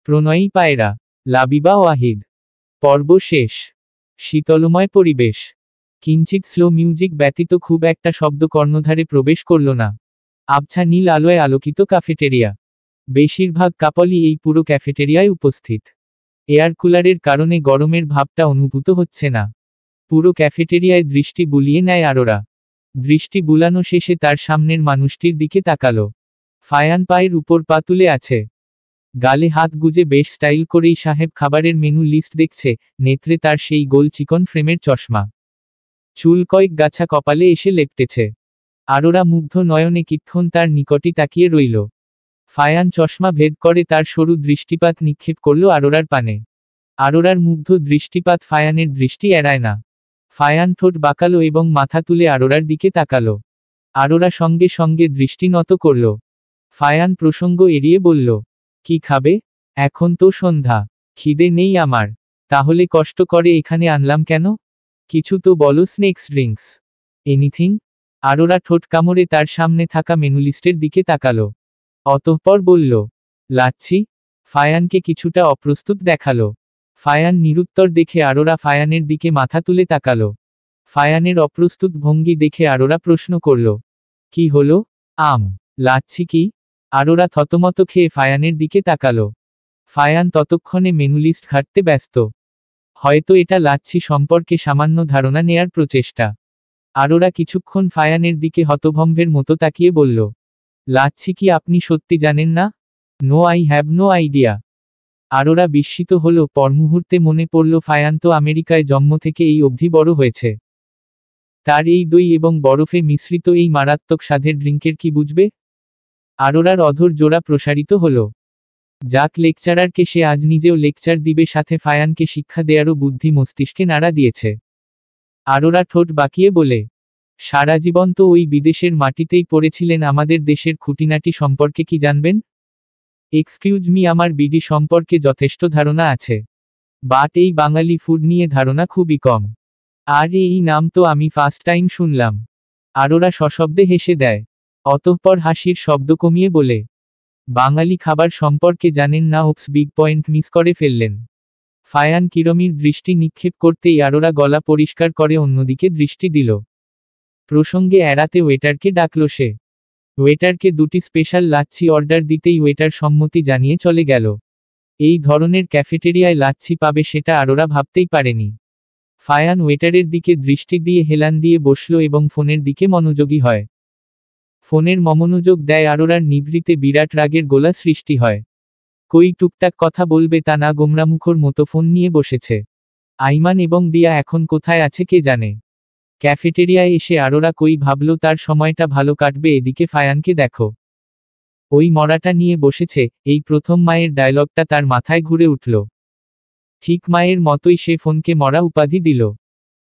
প্রণয়ী পায়রা, লাবিবা ওয়াহিদ। পর্ব শেষ। শীতলময় পরিবেশ। কিঞ্চিত স্লো মিউজিক ব্যতীত খুব একটা শব্দ কর্ণধারে প্রবেশ করল না। আবছা নীল আলোয় আলোকিত ক্যাফেটেরিয়া। বেশিরভাগ কাপলই এই পুরো ক্যাফেটেরিয়ায় উপস্থিত। এয়ার কুলারের কারণে গরমের ভাবটা অনুভূত হচ্ছে না। পুরো ক্যাফেটেরিয়ায় দৃষ্টি বুলিয়ে নেয় আরোরা। দৃষ্টি বুলানো শেষে তার সামনের মানুষটির দিকে তাকালো। ফায়ান পায়ের উপর পা তুলে আছে। গালে হাত গুজে বেশ স্টাইল করেই সাহেব খাবারের মেনু লিস্ট দেখছে, নেত্রে তার সেই গোল চিকন ফ্রেমের চশমা। চুল কয়েক গাছা কপালে এসে লেপটেছে। আরোরা মুগ্ধ নয়নে কিক্ষণ তার নিকটই তাকিয়ে রইল। ফায়ান চশমা ভেদ করে তার সরু দৃষ্টিপাত নিক্ষেপ করল আরোরার পানে। আরোরার মুগ্ধ দৃষ্টিপাত ফায়ানের দৃষ্টি এড়ায় না। ফায়ান ঠোঁট বাঁকালো এবং মাথা তুলে আরোরার দিকে তাকালো। আরোরা সঙ্গে সঙ্গে দৃষ্টি নত করল। ফায়ান প্রসঙ্গ এড়িয়ে বলল, কি খাবে? এখন তো সন্ধ্যা। খিদে নেই আমার। তাহলে কষ্ট করে এখানে আনলাম কেন? কিছু তো বলো। Snakes, drinks, anything? আরোরা ঠোঁট কামড়ে তার সামনে থাকা মেনু লিস্টের দিকে তাকালো। অতঃপর বলল, লাচ্ছি। ফায়ানকে কিছুটা অপ্রস্তুত দেখালো। ফায়ান নিরুত্তর দেখে আরোরা ফায়ানের দিকে মাথা তুলে তাকালো। ফায়ানের অপ্রস্তুত ভঙ্গি দেখে আরোরা প্রশ্ন করল, কি হলো? লাচ্ছি কি? আরোরা থতমত খেয়ে ফায়ানের দিকে তাকালো। ফায়ান ততক্ষণে মেনু লিস্ট ঘাঁটতে ব্যস্ত। হয়তো এটা লাচ্ছি সম্পর্কে সামান্য ধারণা নেয়ার প্রচেষ্টা। আরোরা কিছুক্ষণ ফায়ানের দিকে হতভম্বের মতো তাকিয়ে বলল, লাচ্ছি কি আপনি সত্যি জানেন না? No, I have no idea. Aurora বিস্মিত হলো। পরমুহূর্তে মনে পড়ল ফায়ান তো আমেরিকায় জন্ম থেকে এই অবধি বড় হয়েছে। তার এই দই এবং বরফে মিশ্রিত এই মারাত্মক স্বাদের ড্রিঙ্কের কি বুঝবে? আরোরার অধর জোড়া প্রসারিত হলো। যাক, লেকচারারকে সে আজ নিজেও লেকচার দিবে, সাথে ফায়ানকে শিক্ষা দেয়ারও বুদ্ধি মস্তিষ্কে নাড়া দিয়েছে। আরোরা ঠোঁট বাঁকিয়ে বলে, সারা জীবন তো ওই বিদেশের মাটিতেই পড়েছিলেন, আমাদের দেশের খুঁটিনাটি সম্পর্কে কি জানবেন? এক্সকিউজ মি, আমার বিডি সম্পর্কে যথেষ্ট ধারণা আছে, বাট এই বাঙালি ফুড নিয়ে ধারণা খুবই কম। আর এই নাম তো আমি ফার্স্ট টাইম শুনলাম। আরোরা সশব্দে হেসে দেয়। অতঃপর হাসির শব্দ কমিয়ে বলে, বাঙালি খাবার সম্পর্কে জানেন না? ওপস, বিগ পয়েন্ট মিস করে ফেললেন। ফায়ান কিরমির দৃষ্টি নিক্ষেপ করতেই আরোরা গলা পরিষ্কার করে অন্যদিকে দৃষ্টি দিল। প্রসঙ্গে এড়াতে ওয়েটারকে ডাকল সে। ওয়েটারকে দুটি স্পেশাল লাচ্ছি অর্ডার দিতেই ওয়েটার সম্মতি জানিয়ে চলে গেল। এই ধরনের ক্যাফেটেরিয়ায় লাচ্ছি পাবে সেটা আরোরা ভাবতেই পারেনি। ফায়ান ওয়েটারের দিকে দৃষ্টি দিয়ে হেলান দিয়ে বসল এবং ফোনের দিকে মনোযোগী হয়। ফোনের মনোযোগ দেয় আরোরার নিভৃতে বিরাট রাগের গোলা সৃষ্টি হয়। কই টুকটাক কথা বলবে তা না, গোমরামুখর মতো ফোন নিয়ে বসেছে। আইমান এবং দিয়া এখন কোথায় আছে কে জানে। ক্যাফেটেরিয়ায় এসে আরোরা কই ভাবল তার সময়টা ভালো কাটবে, এদিকে ফায়ানকে দেখো, ওই মরাটা নিয়ে বসেছে। এই প্রথম মায়ের ডায়লগটা তার মাথায় ঘুরে উঠল। ঠিক মায়ের মতোই সে ফোনকে মরা উপাধি দিল।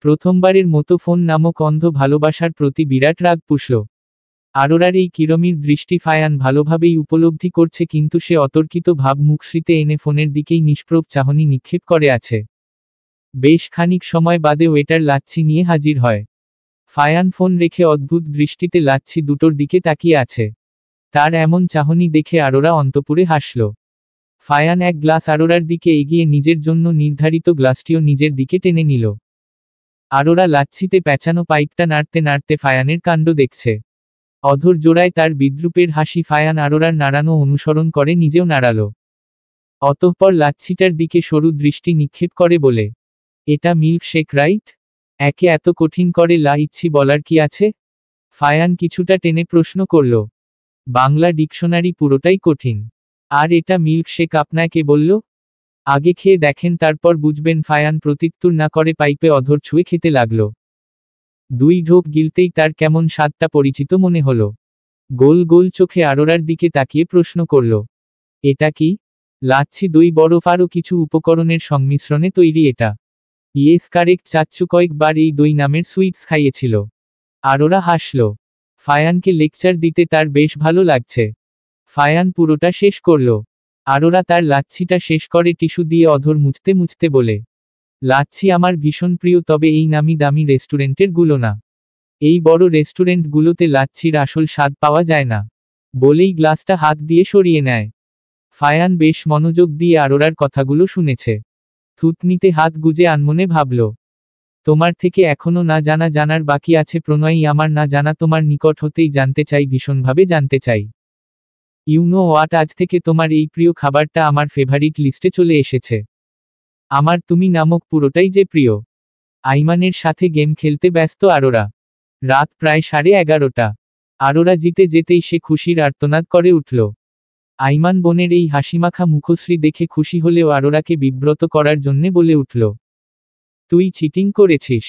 প্রথমবারের মতো ফোন নামক অন্ধ ভালোবাসার প্রতি বিরাট রাগ পুষল। আরোরার এই কিরমির দৃষ্টি ফায়ান ভালোভাবেই উপলব্ধি করছে, কিন্তু সে অতর্কিত ভাব মুখশ্রীতে এনে ফোনের দিকেই নিষ্প্রভ চাহনি নিক্ষেপ করে আছে। বেশ খানিক সময় বাদে ওয়েটার লাচ্ছি নিয়ে হাজির হয়। ফায়ান ফোন রেখে অদ্ভুত দৃষ্টিতে লাচ্ছি দুটোর দিকে তাকিয়ে আছে। তার এমন চাহনি দেখে আরোরা অন্তপুরে হাসল। ফায়ান এক গ্লাস আরোরার দিকে এগিয়ে নিজের জন্য নির্ধারিত গ্লাসটিও নিজের দিকে টেনে নিল। আরোরা লাচ্ছিতে প্যাঁচানো পাইপটা নাড়তে নাড়তে ফায়ানের কাণ্ড দেখছে। অধর জোড়ায় তার বিদ্রূপের হাসি। ফায়ান আরোরার নাড়ানো অনুসরণ করে নিজেও নাড়াল। অতঃপর লাচ্ছিটার দিকে সরু দৃষ্টি নিক্ষেপ করে বলে, এটা মিল্ক শেক রাইট? একে এত কঠিন করে ইচ্ছি বলার কি আছে? ফায়ান কিছুটা টেনে প্রশ্ন করল। বাংলা ডিকশনারি পুরোটাই কঠিন। আর এটা মিল্ক শেক আপনাকে বলল? আগে খেয়ে দেখেন, তারপর বুঝবেন। ফায়ান প্রত্যুত্তর না করে পাইপে অধর ছুঁয়ে খেতে লাগল। 2 ঢোক গিলতেই তার কেমন স্বাদটা পরিচিত মনে হলো। গোল গোল চোখে আরোরার দিকে তাকিয়ে প্রশ্ন করল, এটা কি? লাচ্ছি, দই, বরফ আরও কিছু উপকরণের সংমিশ্রণে তৈরি এটা। ইয়েস কারেক্ট, চাচ্চু কয়েকবার এই দই নামের সুইটস খাইয়েছিল। আরোরা হাসল। ফায়ানকে লেকচার দিতে তার বেশ ভালো লাগছে। ফায়ান পুরোটা শেষ করল। আরোরা তার লাচ্ছিটা শেষ করে টিস্যু দিয়ে অধর মুছতে মুছতে বলে, লাচ্ছি আমার ভীষণ প্রিয়, তবে এই নামি দামি রেস্টুরেন্টের গুলো না। এই বড় রেস্টুরেন্টগুলোতে লাচ্ছির আসল স্বাদ পাওয়া যায় না। বলেই গ্লাসটা হাত দিয়ে সরিয়ে নেয়। ফায়ান বেশ মনোযোগ দিয়ে আরোরার কথাগুলো শুনেছে। থুতনিতে হাত গুজে আনমনে ভাবল, তোমার থেকে এখনো না জানা জানার বাকি আছে প্রণয়ী, আমার না জানা তোমার নিকট হতেই জানতে চাই, ভীষণভাবে জানতে চাই। ইউ নো হোয়াট, আজ থেকে তোমার এই প্রিয় খাবারটা আমার ফেভারিট লিস্টে চলে এসেছে। আমার তুমি নামক পুরোটাই যে প্রিয়। আইমানের সাথে গেম খেলতে ব্যস্ত আরোরা। রাত প্রায় 11:30। আরোরা জিতে যেতেই সে খুশির আর্তনাদ করে উঠল। আইমান বোনের এই হাসিমাখা মুখশ্রী দেখে খুশি হলেও আরোরাকে বিব্রত করার জন্যে বলে উঠল, তুই চিটিং করেছিস।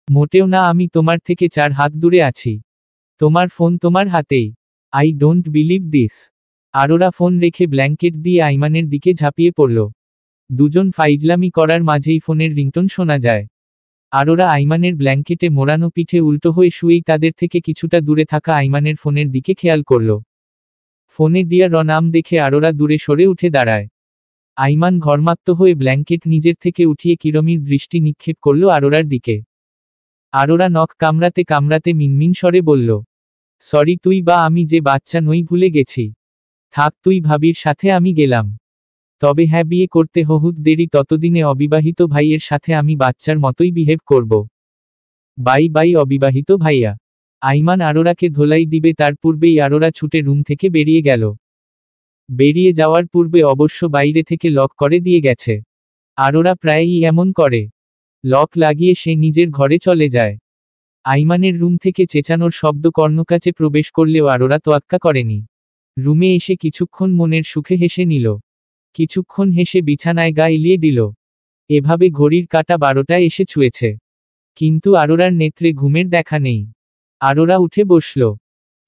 মোটেও না, আমি তোমার থেকে 4 হাত দূরে আছি। তোমার ফোন তোমার হাতেই। I don't believe this. Aurora phone রেখে ব্ল্যাঙ্কেট দিয়ে আইমানের দিকে ঝাঁপিয়ে পড়ল। দুজন ফাইজলামি করার মাঝেই ফোনের রিংটোন শোনা যায়। আরোরা আইমানের ব্ল্যাঙ্কেটে মোড়ানো পিঠে উল্টো হয়ে শুয়েই তাদের থেকে কিছুটা দূরে থাকা আইমানের ফোনের দিকে খেয়াল করল। ফোনে দিয়া নাম দেখে আরোরা দূরে সরে উঠে দাঁড়ায়। আইমান ঘর্মাক্ত হয়ে ব্ল্যাঙ্কেট নিজের থেকে উঠিয়ে কিরমির দৃষ্টি নিক্ষেপ করল আরোরার দিকে। আরোরা নখ কামড়াতে কামড়াতে মিনমিন স্বরে বলল, সরি, তুই বা আমি যে বাচ্চা নই, ভুলে গেছি। থাক, তুই ভাবির সাথে আমি গেলাম। তবে হ্যাঁ, বিয়ে করতে বহুত দেরি, ততদিনে অবিবাহিত ভাইয়ের সাথে আমি বাচ্চার মতোই বিহেভ করব। বাই বাই অবিবাহিত ভাইয়া। আইমান আরোরাকে ধোলাই দিবে তার পূর্বেই আরোরা ছুটে রুম থেকে বেরিয়ে গেল। বেরিয়ে যাওয়ার পূর্বে অবশ্য বাইরে থেকে লক করে দিয়ে গেছে। আরোরা প্রায়ই এমন করে। লক লাগিয়ে সে নিজের ঘরে চলে যায়। আইমানের রুম থেকে চেঁচানোর শব্দ কর্ণকাছে প্রবেশ করলেও আরোরা তোয়াক্কা করেনি। রুমে এসে কিছুক্ষণ মনের সুখে হেসে নিল। কিছুক্ষণ হেসে বিছানায় গা এলিয়ে দিল। এভাবে ঘড়ির কাঁটা 12টায় এসে ছুঁয়েছে। কিন্তু আরোরার নেত্রে ঘুমের দেখা নেই। আরোরা উঠে বসল।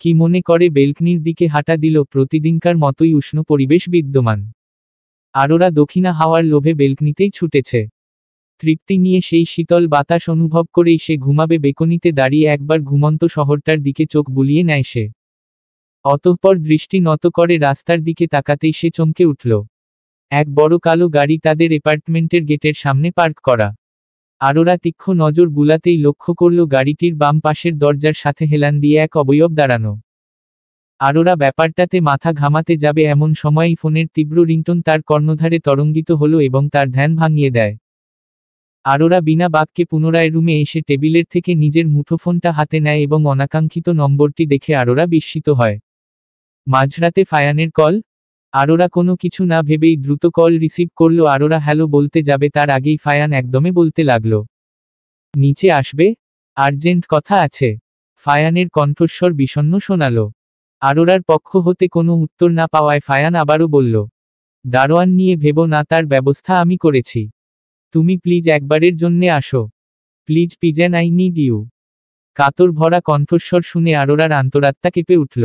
কি মনে করে বেলকনির দিকে হাঁটা দিল। প্রতিদিনকার মতোই উষ্ণ পরিবেশ বিদ্যমান। আরোরা দক্ষিণা হাওয়ার লোভে বেলকনিতেই ছুটেছে। তৃপ্তি নিয়ে সেই শীতল বাতাস অনুভব করেই সে ঘুমাবে বেকনিতে দাঁড়িয়ে একবার ঘুমন্ত শহরটার দিকে চোখ বুলিয়ে নেয় সে। অতঃপর দৃষ্টি নত করে রাস্তার দিকে তাকাতেই সে চমকে উঠল। এক বড় কালো গাড়ি তাদের অ্যাপার্টমেন্টের গেটের সামনে পার্ক করা। আরোরা তীক্ষ্ণ নজর বুলাতেই লক্ষ্য করল গাড়িটির বাম পাশের দরজার সাথে হেলান দিয়ে এক অবয়ব দাঁড়ানো। আরোরা ব্যাপারটাতে মাথা ঘামাতে যাবে এমন সময়ই ফোনের তীব্র রিংটোন তার কর্ণধারে তরঙ্গিত হলো এবং তার ধ্যান ভাঙিয়ে দেয়। আরোরা বিনা বাক্যে পুনরায় রুমে এসে টেবিলের থেকে নিজের মুঠোফোনটা হাতে নেয় এবং অনাকাঙ্ক্ষিত নম্বরটি দেখে আরোরা বিস্মিত হয়। মাঝরাতে ফায়ানের কল। আরোরা কোনো কিছু না ভেবেই দ্রুত কল রিসিভ করল। আরোরা হ্যালো বলতে যাবে তার আগেই ফায়ান একদমে বলতে লাগল, নিচে আসবে, আর্জেন্ট কথা আছে। ফায়ানের কণ্ঠস্বর বিষণ্ণ শোনালো। আরোরার পক্ষ হতে কোনো উত্তর না পাওয়ায় ফায়ান আবারও বলল, দারোয়ান নিয়ে ভেবো না, তার ব্যবস্থা আমি করেছি। তুমি প্লিজ একবারের জন্যে আসো। প্লিজ পিজেন, আই নিড ইউ। কাতর ভরা কণ্ঠস্বর শুনে আরোরার আন্তরাত্মা কেঁপে উঠল।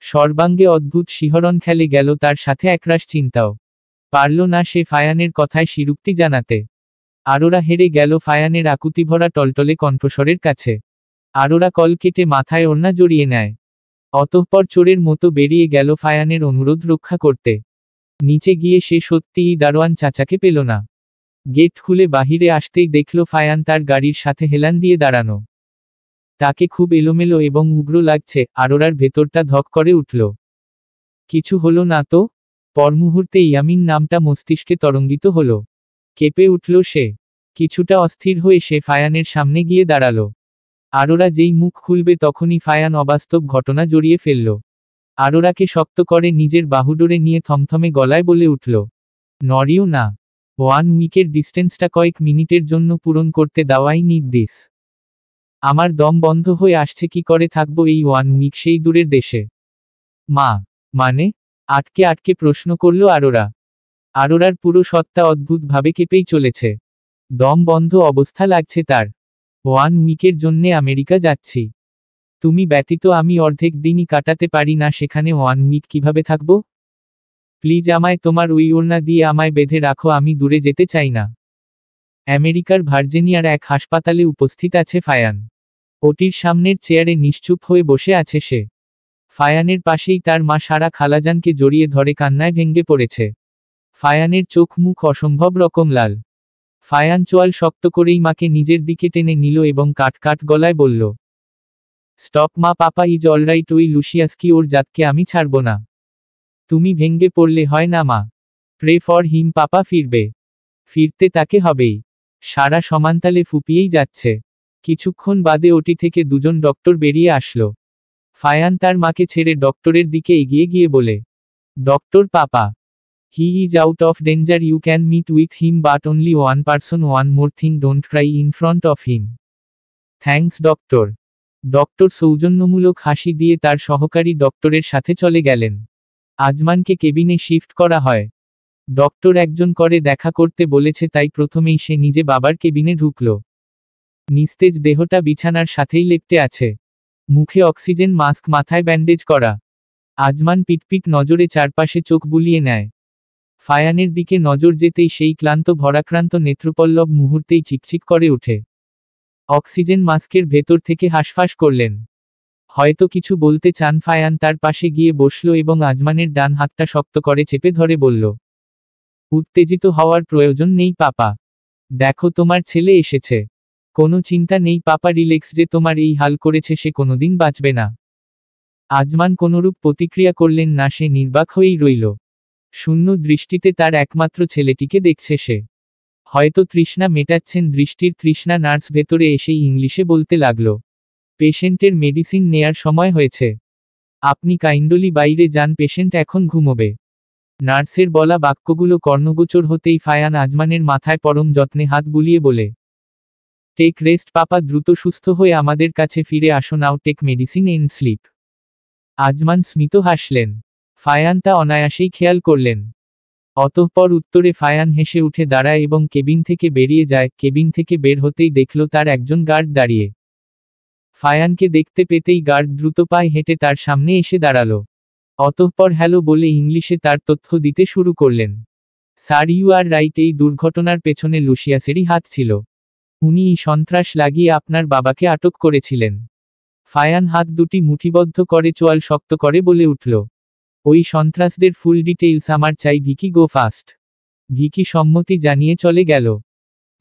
সর্বাঙ্গে অদ্ভুত শিহরণ খেলে গেল, তার সাথে একরাশ চিন্তাও। পারল না সে ফায়ানের কথায় স্বীকৃতি জানাতে। আরোরা হেরে গেল ফায়ানের আকুতিভরা টলটলে কণ্ঠস্বরের কাছে। আরোরা কল কেটে মাথায় ওড়না জড়িয়ে নেয়। অতঃপর চোরের মতো বেরিয়ে গেল ফায়ানের অনুরোধ রক্ষা করতে। নিচে গিয়ে সে সত্যিই দারোয়ান চাচাকে পেল না। গেট খুলে বাহিরে আসতেই দেখল ফায়ান তার গাড়ির সাথে হেলান দিয়ে দাঁড়ানো। তাকে খুব এলোমেলো এবং উগ্র লাগছে। আরোরার ভেতরটা ধক করে উঠল। কিছু হলো না তো? পরমুহূর্তে ইয়ামিন নামটা মস্তিষ্কে তরঙ্গিত হল। কেঁপে উঠল সে। কিছুটা অস্থির হয়ে সে ফায়ানের সামনে গিয়ে দাঁড়াল। আরোরা যেই মুখ খুলবে তখনই ফায়ান অবাস্তব ঘটনা জড়িয়ে ফেলল। আরোরাকে শক্ত করে নিজের বাহুডোরে নিয়ে থমথমে গলায় বলে উঠল, নড়িও না। 1 উইকের ডিস্টেন্সটা কয়েক মিনিটের জন্য পূরণ করতে দাওয়াই নিড দিস। আমার দম বন্ধ হয়ে আসছে, কি করে থাকবো এই 1 উইক সেই দূরের দেশে। মা মানে? আটকে আটকে প্রশ্ন করল আরোরা। আরোরার পুরো সত্তা অদ্ভুতভাবে কেঁপেই চলেছে। দম বন্ধ অবস্থা লাগছে তার। 1 উইকের জন্যে আমেরিকা যাচ্ছি। তুমি ব্যতীত আমি অর্ধেক দিনই কাটাতে পারি না সেখানে 1 উইক কিভাবে থাকব? প্লিজ আমায় তোমার ওই ওড়না দিয়ে আমায় বেঁধে রাখো, আমি দূরে যেতে চাই না। আমেরিকার ভার্জিনিয়ার এক হাসপাতালে উপস্থিত আছে ফায়ান। ওটির সামনের চেয়ারে নিশ্চুপ হয়ে বসে আছে সে। ফায়ানের পাশেই তার মা সারা খালাজানকে জড়িয়ে ধরে কান্নায় ভেঙে পড়েছে। ফায়ানের চোখ মুখ অসম্ভব রকম লাল। ফায়ান চোয়াল শক্ত করেই মাকে নিজের দিকে টেনে নিল এবং কাট কাট গলায় বলল, স্টপ মা, পাপা ইজ অলরাইট, ওই লুসিয়াসকি ওর জাতকে আমি ছাড়ব না। তুমি ভেঙ্গে পড়লে হয় না মা। প্রে ফর হিম, পাপা ফিরবে। ফিরতে তাকে হবেই। সারা সমানতালে ফুপিয়েই যাচ্ছে। কিছুক্ষণ বাদে ওটি থেকে দুজন ডক্টর বেরিয়ে আসলো। ফায়ান তার মাকে ছেড়ে ডক্টরের দিকে এগিয়ে গিয়ে বলে, doctor papa, he is out of danger, you can meet with him, but only one person, one more thing, don't cry in front of him. Thanks doctor. Doctor সৌজন্যমূলক হাসি দিয়ে তার সহকারী ডক্টরের সাথে চলে গেলেন। আজমানকে কেবিনে শিফট করা হয়। ডক্টর একজন করে দেখা করতে বলেছে, তাই প্রথমেই সে নিজে বাবার কেবিনে ঢুকল। নিস্তেজ দেহটা বিছানার সাথেই লেপ্টে আছে। মুখে অক্সিজেন মাস্ক, মাথায় ব্যান্ডেজ করা। আজমান পিটপিট নজরে চারপাশে চোখ বুলিয়ে নেয়। ফায়ানের দিকে নজর যেতেই সেই ক্লান্ত ভরাক্রান্ত নেত্রপল্লব মুহূর্তেই চিকচিক করে উঠে। অক্সিজেন মাস্কের ভেতর থেকে হাঁসফাঁস করলেন। হয়তো কিছু বলতে চান ফায়ান তার পাশে গিয়ে বসল এবং আজমানের ডান হাতটা শক্ত করে চেপে ধরে বলল, উত্তেজিত হওয়ার প্রয়োজন নেই পাপা। দেখো তোমার ছেলে এসেছে। কোনো চিন্তা নেই পাপা, রিল্যাক্স, যে তোমার এই হাল করেছে সে কোনোদিন বাঁচবে না। আজমান কোনরূপ প্রতিক্রিয়া করলেন না, সে নির্বাক হয়েই রইল। শূন্য দৃষ্টিতে তার একমাত্র ছেলেটিকে দেখছে সে। হয়তো তৃষ্ণা মেটাচ্ছেন দৃষ্টির তৃষ্ণা। নার্স ভেতরে এসেই ইংলিশে বলতে লাগল, পেশেন্টের মেডিসিন নেয়ার সময় হয়েছে, আপনি কাইন্ডলি বাইরে যান, পেশেন্ট এখন ঘুমোবে। নার্সের বলা বাক্যগুলো কর্ণগোচর হতেই ফায়ান আজমানের মাথায় পরম যত্নে হাত বুলিয়ে বলে, টেক রেস্ট পাপা, দ্রুত সুস্থ হয়ে আমাদের কাছে ফিরে আসো, now take medicine and sleep. Azman স্মিত হাসলেন। ফায়ান তা অনায়াসেই খেয়াল করলেন। অতঃপর উত্তরে ফায়ান হেসে উঠে দাঁড়ায় এবং কেবিন থেকে বেরিয়ে যায়। কেবিন থেকে বের হতেই দেখল তার একজন গার্ড দাঁড়িয়ে। ফায়ানকে দেখতে পেতেই গার্ড দ্রুত পায়ে হেঁটে তার সামনে এসে দাঁড়ালো। অতঃপর হ্যালো বলে ইংলিশে তার তথ্য দিতে শুরু করলেন। স্যার, ইউ আর রাইট, এই দুর্ঘটনার পেছনে লুসিয়াসেরই হাত ছিল। উনি সন্ত্রাস লাগিয়ে আপনার বাবাকে আটক করেছিলেন। ফায়ান হাত দুটি মুঠিবদ্ধ করে চোয়াল শক্ত করে বলে উঠল, ওই সন্ত্রাসদের ফুল ডিটেইলস আমার চাই, ভিকি গো ফাস্ট। ভিকি সম্মতি জানিয়ে চলে গেল।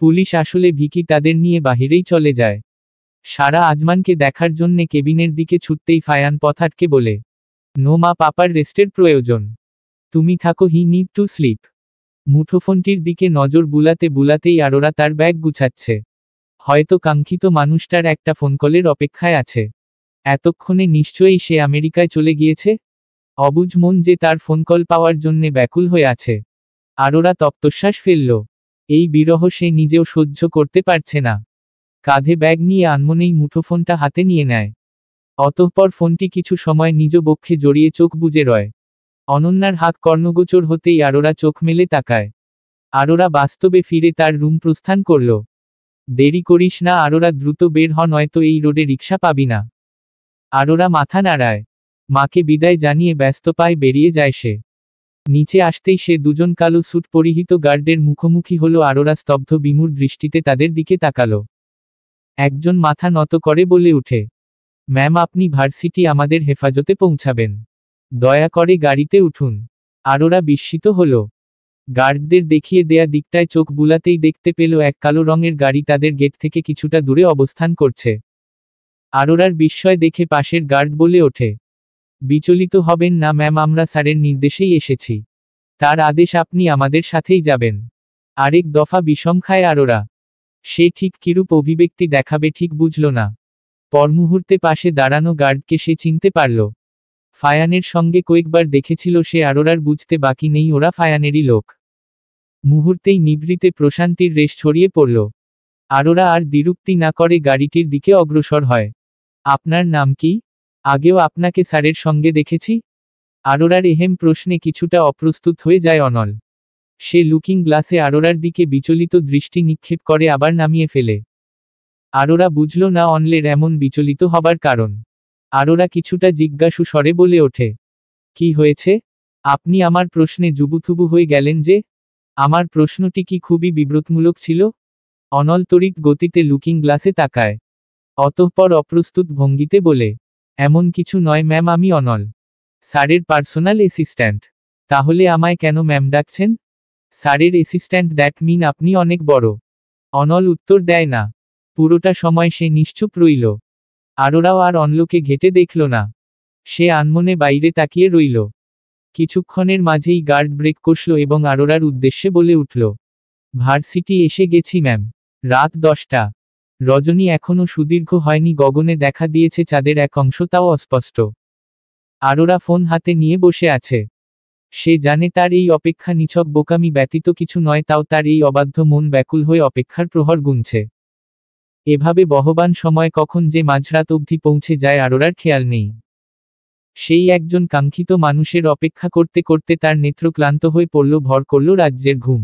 পুলিশ আসলে ভিকি তাদের নিয়ে বাহিরেই চলে যায়। সারা আজমানকে দেখার জন্যে কেবিনের দিকে ছুটতেই ফায়ান পথ আটকে বলে, নো মা, পাপার রেস্টের প্রয়োজন। তুমি থাকো, হি নিড টু স্লিপ। মুঠোফোনটির দিকে নজর বুলাতে বুলাতেই আরোরা তার ব্যাগ গুছাচ্ছে। হয়তো কাঙ্ক্ষিত মানুষটার একটা ফোন কলের অপেক্ষায় আছে। এতক্ষণে নিশ্চয়ই সে আমেরিকায় চলে গিয়েছে। অবুঝ মন যে তার ফোন কল পাওয়ার জন্যে ব্যাকুল হয়ে আছে। আরোরা তপ্তশ্বাস ফেলল। এই বিরহ সে নিজেও সহ্য করতে পারছে না। কাঁধে ব্যাগ নিয়ে আনমনেই মুঠোফোনটা হাতে নিয়ে নেয়। অতঃপর ফোনটি কিছু সময় নিজ বক্ষে জড়িয়ে চোখ বুজে রয়। অনন্যার হাত কর্ণগোচর হতেই আরোরা চোখ মেলে তাকায়। আরোরা বাস্তবে ফিরে তার রুম প্রস্থান করল। দেরি করিস না আরোরা, দ্রুত বের হ, নয়তো এই রোডে রিকশা পাবি না। আরোরা মাথা নাড়ায়। মাকে বিদায় জানিয়ে ব্যস্ত পায়ে বেরিয়ে যায় সে। নিচে আসতেই সে দুজন কালো স্যুট পরিহিত গার্ডের মুখোমুখি হলো। আরোরা স্তব্ধ বিমূঢ় দৃষ্টিতে তাদের দিকে তাকালো। একজন মাথা নত করে বলে উঠে, ম্যাম, আপনি ভার্সিটি আমাদের হেফাজতে পৌঁছাবেন। দয়া করে গাড়িতে উঠুন। আরোরা বিস্মিত হল। গার্ডদের দেখিয়ে দেয়া দিকটায় চোখ বুলাতেই দেখতে পেল এক কালো রঙের গাড়ি তাদের গেট থেকে কিছুটা দূরে অবস্থান করছে। আরোরার বিস্ময় দেখে পাশের গার্ড বলে ওঠে, বিচলিত হবেন না ম্যাম, আমরা স্যারের নির্দেশেই এসেছি। তার আদেশ আপনি আমাদের সাথেই যাবেন। আরেক দফা বিষম খায় আরোরা। সে ঠিক কিরূপ অভিব্যক্তি দেখাবে ঠিক বুঝল না। পরমুহূর্তে পাশে দাঁড়ানো গার্ডকে সে চিনতে পারল। ফায়ানের সঙ্গে কয়েকবার দেখেছিল সে। আরোরার বুঝতে বাকি নেই ওরা ফায়ানেরই লোক। মুহূর্তেই নিভৃতে প্রশান্তির রেশ ছড়িয়ে পড়ল। আরোরা আর দ্বিরুক্তি না করে গাড়িটির দিকে অগ্রসর হয়। আপনার নাম কি? আগেও আপনাকে স্যারের সঙ্গে দেখেছি। আরোরার এহেম প্রশ্নে কিছুটা অপ্রস্তুত হয়ে যায় অনল। সে লুকিং গ্লাসে আরোরার দিকে বিচলিত দৃষ্টি নিক্ষেপ করে আবার নামিয়ে ফেলে। আরোরা বুঝল না অনলের এমন বিচলিত হবার কারণ। আরোরা কিছুটা জিজ্ঞাসু স্বরে বলে ওঠে, কি হয়েছে? আপনি আমার প্রশ্নে জুবুথুবু হয়ে গেলেন যে? আমার প্রশ্নটি কি খুবই বিব্রতমূলক ছিল? অনল তড়িৎ গতিতে লুকিং গ্লাসে তাকায়। অতঃপর অপ্রস্তুত ভঙ্গিতে বলে, এমন কিছু নয় ম্যাম, আমি অনল, স্যারের পার্সোনাল অ্যাসিস্ট্যান্ট। তাহলে আমায় কেন ম্যাম ডাকছেন? স্যারের অ্যাসিস্ট্যান্ট, দ্যাট মিন আপনি অনেক বড়। অনল উত্তর দেয় না। পুরোটা সময় সে নিশ্চুপ রইল। আরোরাও আর অনলকে ঘেটে দেখল না। সে আনমনে বাইরে তাকিয়ে রইল। কিছুক্ষণের মাঝেই গার্ড ব্রেক কষল এবং আরোরার উদ্দেশ্যে বলে উঠল, ভার্সিটি এসে গেছি ম্যাম। রাত 10টা। রজনী এখনো সুদীর্ঘ হয়নি, গগনে দেখা দিয়েছে চাঁদের এক অংশ, তাও অস্পষ্ট। আরোরা ফোন হাতে নিয়ে বসে আছে। সে জানে তার এই অপেক্ষা নিছক বোকামি ব্যতীত কিছু নয়, তাও তার এই অবাধ্য মন ব্যাকুল হয়ে অপেক্ষার প্রহর গুনছে। এভাবে বহবান সময় কখন যে মাঝরাত অবধি পৌঁছে যায় আরোরার খেয়াল নেই। সেই একজন কাঙ্ক্ষিত মানুষের অপেক্ষা করতে করতে তার নেত্র ক্লান্ত হয়ে পড়ল, ভর করল রাজ্যের ঘুম।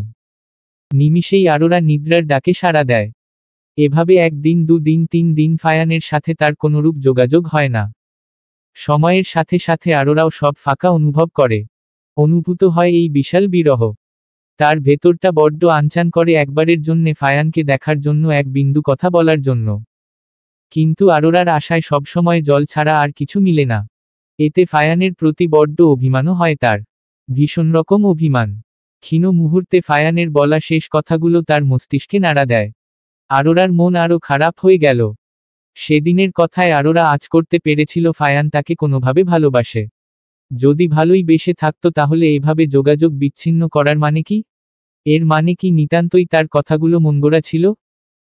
নিমিষেই আরোরা নিদ্রার ডাকে সাড়া দেয়। এভাবে 1 দিন 2 দিন 3 দিন ফায়ানের সাথে তার কোনরূপ যোগাযোগ হয় না। সময়ের সাথে সাথে আরোরাও সব ফাঁকা অনুভব করে। অনুভূত হয় এই বিশাল বিরহ। তার ভেতরটা বড্ড আনচান করে একবারের জন্যে ফায়ানকে দেখার জন্য, এক বিন্দু কথা বলার জন্য। কিন্তু আরোরার আশায় সবসময় জল ছাড়া আর কিছু মিলে না। এতে ফায়ানের প্রতি বড্ড অভিমানও হয় তার। ভীষণ রকম অভিমান। ক্ষীণ মুহূর্তে ফায়ানের বলা শেষ কথাগুলো তার মস্তিষ্কে নাড়া দেয়। আরোরার মন আরো খারাপ হয়ে গেল। সেদিনের কথায় আরোরা আঁচ করতে পেরেছিল ফায়ান তাকে কোনোভাবে ভালোবাসে। যদি ভালোই বেসে থাকতো তাহলে এভাবে যোগাযোগ বিচ্ছিন্ন করার মানে কি? এর মানে কি নিতান্তই তার কথাগুলো মনগড়া ছিল?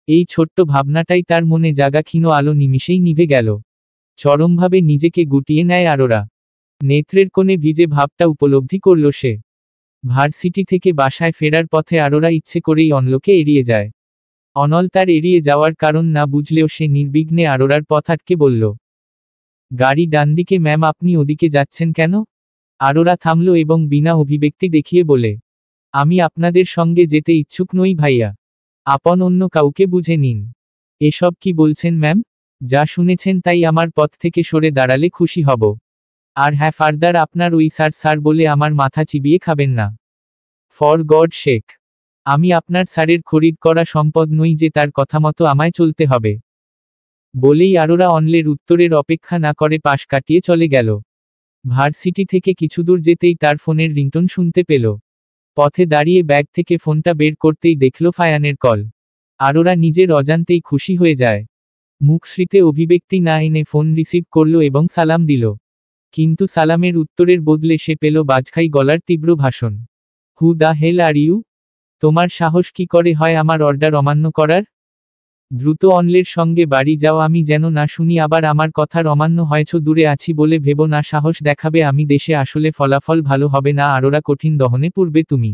এই ছোট্ট ভাবনাটাই তার মনে জাগা ক্ষীণ আলো নিমিষেই নিভে গেল। চরমভাবে নিজেকে গুটিয়ে নেয় আরোরা। নেত্রের কোণে ভিজে ভাবটা উপলব্ধি করল সে। ভার্সিটি থেকে বাসায় ফেরার পথে আরোরা ইচ্ছে করেই অনলকে এড়িয়ে যায়। অনল তার এড়িয়ে যাওয়ার কারণ না বুঝলেও সে নির্বিঘ্নে আরোরার পথ আটকে বলল, গাড়ি ডানদিকে ম্যাম, আপনি ওদিকে যাচ্ছেন কেন? আরোরা থামল এবং বিনা অভিব্যক্তি দেখিয়ে বলে, আমি আপনাদের সঙ্গে যেতে ইচ্ছুক নই ভাইয়া। আপন অন্য কাউকে বুঝে নিন। এসব কি বলছেন ম্যাম? যা শুনেছেন তাই, আমার পথ থেকে সরে দাঁড়ালে খুশি হব। আর হ্যাঁ, ফার্দার আপনার ওই স্যার স্যার বলে আমার মাথা চিবিয়ে খাবেন না। ফর গড শেক, আমি আপনার স্যারের খরিদ করা সম্পদ নই যে তার কথা মতো আমায় চলতে হবে। বলেই আরোরা অনলের উত্তরের অপেক্ষা না করে পাশ কাটিয়ে চলে গেল। ভার্সিটি থেকে কিছুদূর যেতেই তার ফোনের রিংটোন শুনতে পেল। পথে দাঁড়িয়ে ব্যাগ থেকে ফোনটা বের করতেই দেখল ফায়ানের কল। আরোরা নিজের অজান্তেই খুশি হয়ে যায়। মুখশ্রীতে অভিব্যক্তি না এনে ফোন রিসিভ করল এবং সালাম দিল। কিন্তু সালামের উত্তরের বদলে সে পেল বাজখাই গলার তীব্র ভাষণ। Who the hell are you? তোমার সাহস কি করে হয় আমার অর্ডার অমান্য করার? দ্রুত অনলের সঙ্গে বাড়ি যাও, আমি যেন না শুনি আবার আমার কথার অমান্য হয়েছ। দূরে আছি বলে ভেবো না সাহস দেখাবে আমি দেশে আসলে ফলাফল ভালো হবে না। আরোরা কঠিন দহনে পূর্বে তুমি।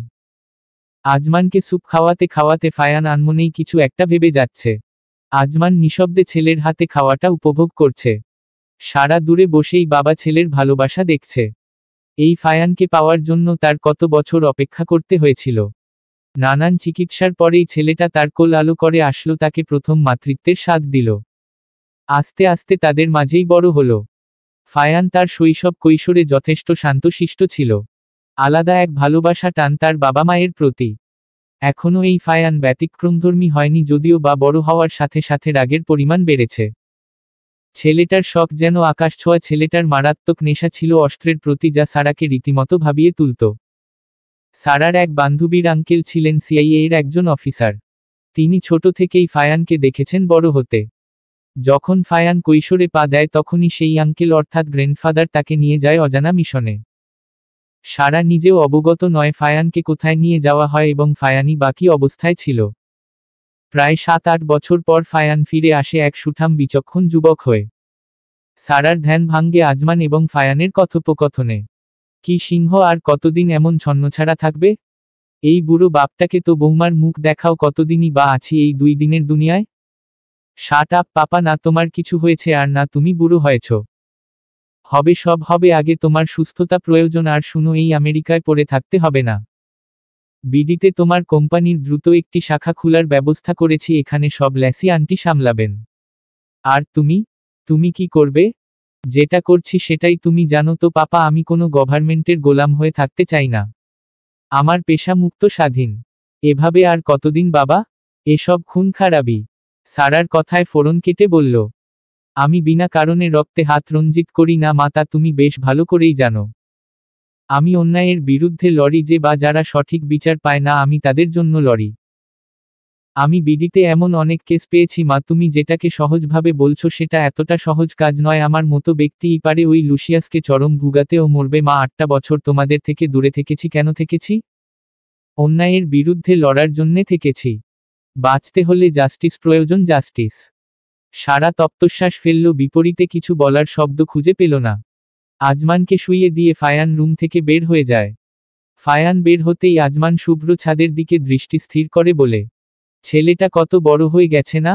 আজমানকে স্যুপ খাওয়াতে খাওয়াতে ফায়ান আনমনেই কিছু একটা ভেবে যাচ্ছে। আজমান নিঃশব্দে ছেলের হাতে খাওয়াটা উপভোগ করছে। সারা দূরে বসেই বাবা ছেলের ভালোবাসা দেখছে। এই ফায়ানকে পাওয়ার জন্য তার কত বছর অপেক্ষা করতে হয়েছিল। নানান চিকিৎসার পরেই ছেলেটা তার কোল আলো করে আসলো, তাকে প্রথম মাতৃত্বের স্বাদ দিল। আস্তে আস্তে তাদের মাঝেই বড় হলো। ফায়ান তার শৈশব কৈশোরে যথেষ্ট শান্তশিষ্ট ছিল। আলাদা এক ভালোবাসা টান তার বাবা মায়ের প্রতি। এখনও এই ফায়ান ব্যতিক্রমধর্মী হয়নি, যদিও বা বড় হওয়ার সাথে সাথে রাগের পরিমাণ বেড়েছে। ছেলেটার শখ যেন আকাশ ছোঁয়া। ছেলেটার মারাত্মক নেশা ছিল অস্ত্রের প্রতি, যা সারাকে রীতিমতো ভাবিয়ে তুলত। সারার এক বান্ধবীর আঙ্কেল ছিলেন সিআইএ এর একজন অফিসার। তিনি ছোট থেকেই ফায়ানকে দেখেছেন বড় হতে। যখন ফায়ান কৈশোরে পা দেয় তখনই সেই আঙ্কেল অর্থাৎ গ্র্যান্ডফাদার তাকে নিয়ে যায় অজানা মিশনে। সারা নিজেও অবগত নয় ফায়ানকে কোথায় নিয়ে যাওয়া হয় এবং ফায়ানই বাকি অবস্থায় ছিল। প্রায় 7-8 বছর পর ফায়ান ফিরে আসে এক সুঠাম বিচক্ষণ যুবক হয়ে। সারার ধ্যান ভাঙ্গে আজমান এবং ফায়ানের কথোপকথনে। কি সিংহ আর কতদিন এমন ছন্নছাড়া থাকবে? এই বুড়ো বাপটাকে তো বৌমার মুখ দেখাও, কতদিনই বা আছি এই 2 দিনের দুনিয়ায়? শাট আপ পাপা, না তোমার কিছু হয়েছে আর না তুমি বুড়ো হয়েছ। হবে, সব হবে, আগে তোমার সুস্থতা প্রয়োজন। আর শুনো, এই আমেরিকায় পড়ে থাকতে হবে না। বিডিতে তোমার কোম্পানির দ্রুত একটি শাখা খোলার ব্যবস্থা করেছি, এখানে সব ল্যাসি আন্টি সামলাবেন। আর তুমি? তুমি কি করবে? যেটা করছি সেটাই তুমি জানো তো পাপা, আমি কোনো গভর্নমেন্টের গোলাম হয়ে থাকতে চাই না। আমার পেশা মুক্ত স্বাধীন। এভাবে আর কতদিন বাবা? এসব খুন খারাপি। সারার কথায় ফোড়ন কেটে বলল, আমি বিনা কারণে রক্তে হাত রঞ্জিত করি না মা, তা তুমি বেশ ভালো করেই জানো। আমি অন্যায়ের বিরুদ্ধে লড়ি, যে বা যারা সঠিক বিচার পায় না আমি তাদের জন্য লড়ি। আমি বিডিতে এমন অনেক কেস পেয়েছি মা, তুমি যেটাকে সহজভাবে বলছো সেটা এতটা সহজ কাজ নয়। আমার মতো ব্যক্তিই পারে ওই লুসিয়াসকে চরম ভুগাতে ও মরবে। মা 8টা বছর তোমাদের থেকে দূরে থেকেছি কেন থেকেছি? অন্যায়ের বিরুদ্ধে লড়ার জন্যে থেকেছি। বাঁচতে হলে জাস্টিস প্রয়োজন, জাস্টিস। সারা তপ্তশ্বাস ফেলল, বিপরীতে কিছু বলার শব্দ খুঁজে পেল না। আজমানকে শুইয়ে দিয়ে ফায়ান রুম থেকে বের হয়ে যায়। ফায়ান বের হতেই আজমান শুভ্র ছাদের দিকে দৃষ্টি স্থির করে বলে, ছেলেটা কত বড় হয়ে গেছে না?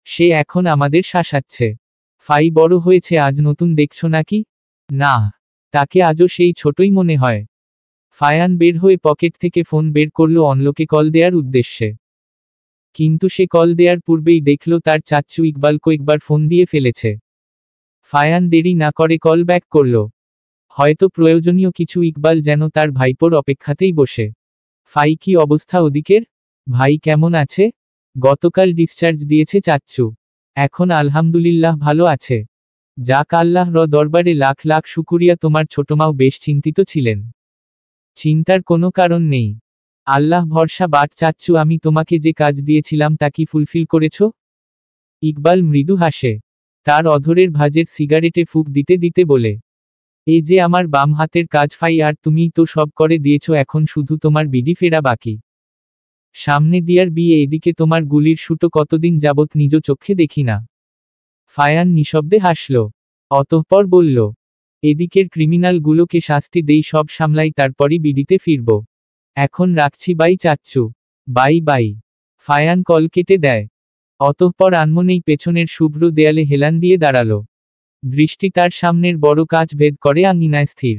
সে এখন আমাদের শাসাচ্ছে। ফাই বড় হয়েছে আজ, নতুন দেখছো নাকি? না, তাকে আজও সেই ছোটই মনে হয়। ফায়ান বের হয়ে পকেট থেকে ফোন বের করল অনলোকে কল দেওয়ার উদ্দেশ্যে। কিন্তু সে কল দেওয়ার পূর্বেই দেখল তার চাচ্চু ইকবাল কয়েকবার ফোন দিয়ে ফেলেছে। ফায়ান দেরি না করে কল ব্যাক করল। হয়তো প্রয়োজনীয় কিছু। ইকবাল যেন তার ভাইপোর অপেক্ষাতেই বসে। ফাই, কি অবস্থা ওদিকের? ভাই কেমন আছে? গতকাল ডিসচার্জ দিয়েছে চাচ্চু, এখন আলহামদুলিল্লাহ ভালো আছে। যাক, আল্লাহর দরবারে লাখ লাখ শুকুরিয়া। তোমার ছোটমাও বেশ চিন্তিত ছিলেন। চিন্তার কোনো কারণ নেই, আল্লাহ ভরসা। বাট চাচ্চু, আমি তোমাকে যে কাজ দিয়েছিলাম তা কি ফুলফিল করেছ? ইকবাল মৃদু হাসে, তার অধরের ভাঁজের সিগারেটে ফুঁক দিতে দিতে বলে, এই যে আমার বাম হাতের কাজ ফাই, আর তুমিই তো সব করে দিয়েছ। এখন শুধু তোমার বিডি ফেরা বাকি। সামনে দিয়ার বিয়ে, এদিকে তোমার গুলির শুটো কতদিন যাবৎ নিজ চোখে দেখি না। ফায়ান নিঃশব্দে হাসল, অতঃপর বলল, এদিকের ক্রিমিনালগুলোকে শাস্তি দেই, সব সামলাই, তারপরই বিডিতে ফিরব। এখন রাখছি বাই চাচ্চু। Bye bye. ফায়ান কল কেটে দেয়। অতঃপর আনমনেই পেছনের শুভ্র দেয়ালে হেলান দিয়ে দাঁড়াল। দৃষ্টি তার সামনের বড় কাজ ভেদ করে আঙিনায় স্থির।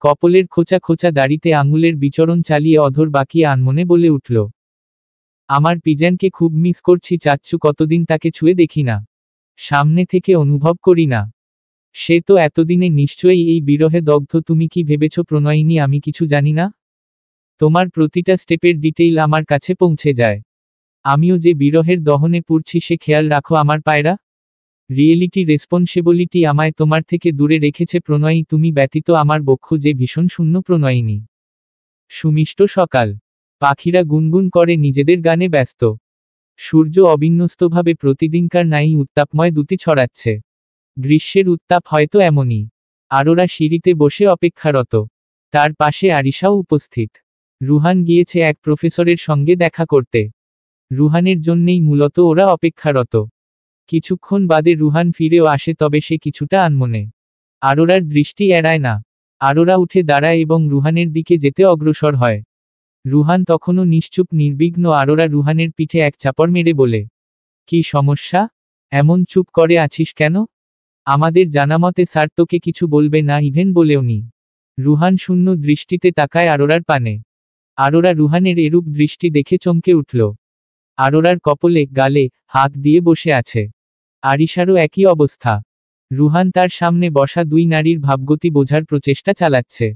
কপলের খোঁচা খোঁচা দাড়িতে আঙুলের বিচরণ চালিয়ে অধর বাকিয়ে আনমনে বলে উঠল, আমার পিজানকে খুব মিস করছি চাচ্চু। কতদিন তাকে ছুঁয়ে দেখি না, সামনে থেকে অনুভব করি না। সে তো এতদিনে নিশ্চয়ই এই বিরহে দগ্ধ। তুমি কি ভেবেছ প্রণয়িনী আমি কিছু জানি না? তোমার প্রতিটা স্টেপের ডিটেইল আমার কাছে পৌঁছে যায়। আমিও যে বিরহের দহনে পুড়ছি সে খেয়াল রাখো আমার পায়রা। রিয়েলিটি রেসপন্সিবিলিটি আমায় তোমার থেকে দূরে রেখেছে প্রণয়ী। তুমি ব্যতীত আমার বক্ষ যে ভীষণ শূন্য প্রণয়িনী। সুমিষ্ট সকাল, পাখিরা গুনগুন করে নিজেদের গানে ব্যস্ত। সূর্য অবিন্যস্তভাবে প্রতিদিনকার ন্যায় উত্তাপময় দ্যুতি ছড়াচ্ছে। গ্রীষ্মের উত্তাপ হয়তো এমনই। আরোরা সিঁড়িতে বসে অপেক্ষারত, তার পাশে আরিশাও উপস্থিত। রুহান গিয়েছে এক প্রফেসরের সঙ্গে দেখা করতে। রুহানের জন্যেই মূলত ওরা অপেক্ষারত। কিছুক্ষণ বাদে রুহান ফিরেও আসে, তবে সে কিছুটা আনমনে। আরোরার দৃষ্টি এড়ায় না। আরোরা উঠে দাঁড়ায় এবং রুহানের দিকে যেতে অগ্রসর হয়। রুহান তখনও নিশ্চুপ নির্বিঘ্ন। আরোরা রুহানের পিঠে এক চাপড় মেরে বলে, কি সমস্যা? এমন চুপ করে আছিস কেন? আমাদের জানামতে স্যার তোকে কিছু বলবে না, ইভেন বলেও নি। রুহান শূন্য দৃষ্টিতে তাকায় আরোরার পানে। আরোরা রুহানের এরূপ দৃষ্টি দেখে চমকে উঠল। আরোরার কপলে গালে হাত দিয়ে বসে আছে। আরিশারও একই অবস্থা। রুহান তার সামনে বসা দুই নারীর ভাবগতি বোঝার প্রচেষ্টা চালাচ্ছে।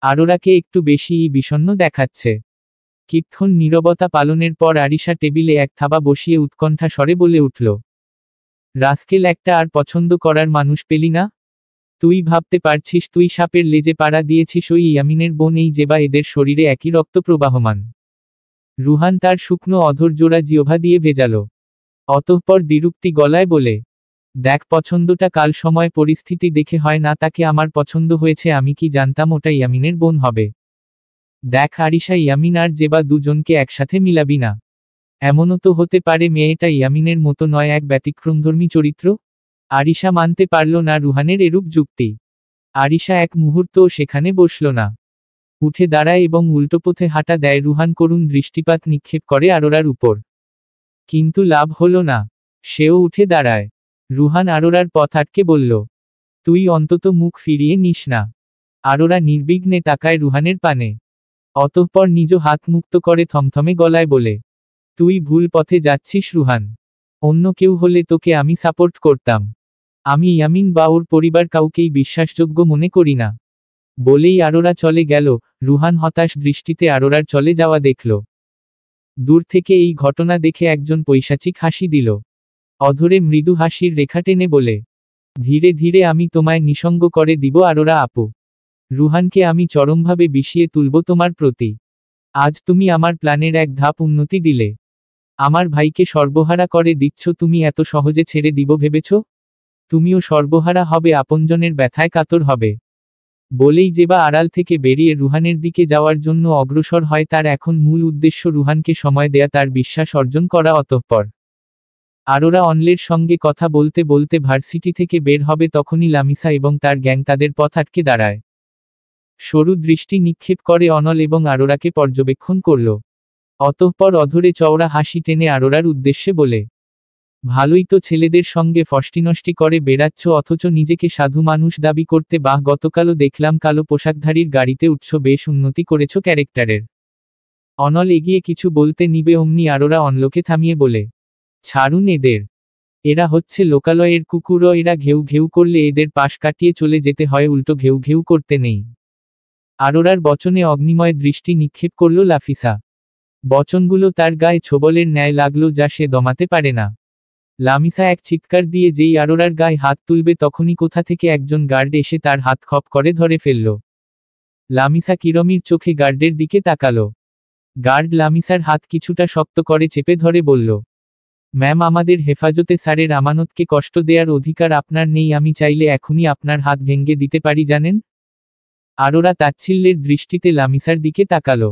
আরোরাকে একটু বেশিই বিষণ্ণ দেখাচ্ছে। কিক্ষণ নীরবতা পালনের পর আরিশা টেবিলে এক থাবা বসিয়ে উৎকণ্ঠা স্বরে বলে উঠল, রাস্কেল একটা, আর পছন্দ করার মানুষ পেলি না? তুই ভাবতে পারছিস তুই সাপের লেজে পাড়া দিয়েছিস? ওই ইয়ামিনের বোন, এই যেবা এদের শরীরে একই রক্ত প্রবাহমান। রুহান তার শুকনো অধর জোড়া জিহ্বা দিয়ে ভেজাল। অতঃপর দ্বিরুক্তি গলায় বলে, দেখ, পছন্দটা কাল সময় পরিস্থিতি দেখে হয় না। তাকে আমার পছন্দ হয়েছে। আমি কি জানতাম ওটা ইয়ামিনের বোন হবে? দেখ আরিশা, ইয়ামিন আর জেবা দুজনকে একসাথে মিলাবি না। এমনও তো হতে পারে মেয়েটা ইয়ামিনের মতো নয়, এক ব্যতিক্রমধর্মী চরিত্র। আরিশা মানতে পারল না রুহানের এরূপ যুক্তি। আরিশা এক মুহূর্তও সেখানে বসল না। উঠে দাঁড়ায় এবং উল্টোপথে হাঁটা দেয়। রুহান করুণ দৃষ্টিপাত নিক্ষেপ করে আরোরার উপর, কিন্তু লাভ হলো না। সেও উঠে দাঁড়ায়। রুহান আরোরার পথ আটকে বলল, তুই অন্তত মুখ ফিরিয়ে নিস না। আরোরা নির্বিঘ্নে তাকায় রুহানের পানে। অতঃপর নিজ হাত মুক্ত করে থমথমে গলায় বলে, তুই ভুল পথে যাচ্ছিস রুহান। অন্য কেউ হলে তোকে আমি সাপোর্ট করতাম। আমি ইয়ামিন বা ওর পরিবার কাউকেই বিশ্বাসযোগ্য মনে করি না। বলেই আরোরা চলে গেল। রুহান হতাশ দৃষ্টিতে আরোরার চলে যাওয়া দেখল। দূর থেকে এই ঘটনা দেখে একজন পৈশাচিক হাসি দিল। অধরে মৃদু হাসির রেখা টেনে বলে, ধীরে ধীরে আমি তোমায় নিঃসঙ্গ করে দিব আরোরা আপু। রুহানকে আমি চরমভাবে বিষিয়ে তুলব তোমার প্রতি। আজ তুমি আমার প্ল্যানের এক ধাপ উন্নতি দিলে। আমার ভাইকে সর্বহারা করে দিচ্ছ, তুমি এত সহজে ছেড়ে দিব ভেবেছ? তুমিও সর্বহারা হবে, আপনজনের ব্যথায় কাতর হবে। বলেই জেবা আড়াল থেকে বেরিয়ে রুহানের দিকে যাওয়ার জন্য অগ্রসর হয়। তার এখন মূল উদ্দেশ্য রুহানকে সময় দেয়া, তার বিশ্বাস অর্জন করা। অতঃপর আরোরা অনলের সঙ্গে কথা বলতে বলতে ভার্সিটি থেকে বের হবে, তখনই লামিসা এবং তার গ্যাং তাদের পথ আটকে দাঁড়ায়। সরু দৃষ্টি নিক্ষেপ করে অনল এবং আরোরাকে পর্যবেক্ষণ করল। অতঃপর অধরে চওড়া হাসি টেনে আরোরার উদ্দেশ্যে বলে, ভালোই তো ছেলেদের সঙ্গে ফষ্টিনষ্টি করে বেড়াচ্ছ, অথচ নিজেকে সাধু মানুষ দাবি করতে। বাহ, গতকালও দেখলাম কালো পোশাকধারীর গাড়িতে উঠছ, বেশ উন্নতি করেছ ক্যারেক্টারের। অনল এগিয়ে কিছু বলতে নিবে, অমনি আরোরা অনলকে থামিয়ে বলে, ছাড়ুন এদের, এরা হচ্ছে লোকালয়ের কুকুরও, এরা ঘেউ ঘেউ করলে এদের পাশ কাটিয়ে চলে যেতে হয়, উল্টো ঘেউ ঘেউ করতে নেই। আরোরার বচনে অগ্নিময় দৃষ্টি নিক্ষেপ করল লাফিসা। বচনগুলো তার গায়ে ছোবলের ন্যায় লাগলো, যা সে দমাতে পারে না। লামিসা এক চিৎকার দিয়ে যেই আরোরার গায়ে হাত তুলবে, তখনই কোথা থেকে একজন গার্ড এসে তার হাত খপ করে ধরে ফেলল। লামিসা কিরমির চোখে গার্ডের দিকে তাকালো। গার্ড লামিসার হাত কিছুটা শক্ত করে চেপে ধরে বলল, ম্যাম, আমাদের হেফাজতে স্যারের আমানতকে কষ্ট দেওয়ার অধিকার আপনার নেই। আমি চাইলে এখনই আপনার হাত ভেঙে দিতে পারি, জানেন? আরোরা তাচ্ছিল্যের দৃষ্টিতে লামিসার দিকে তাকালো।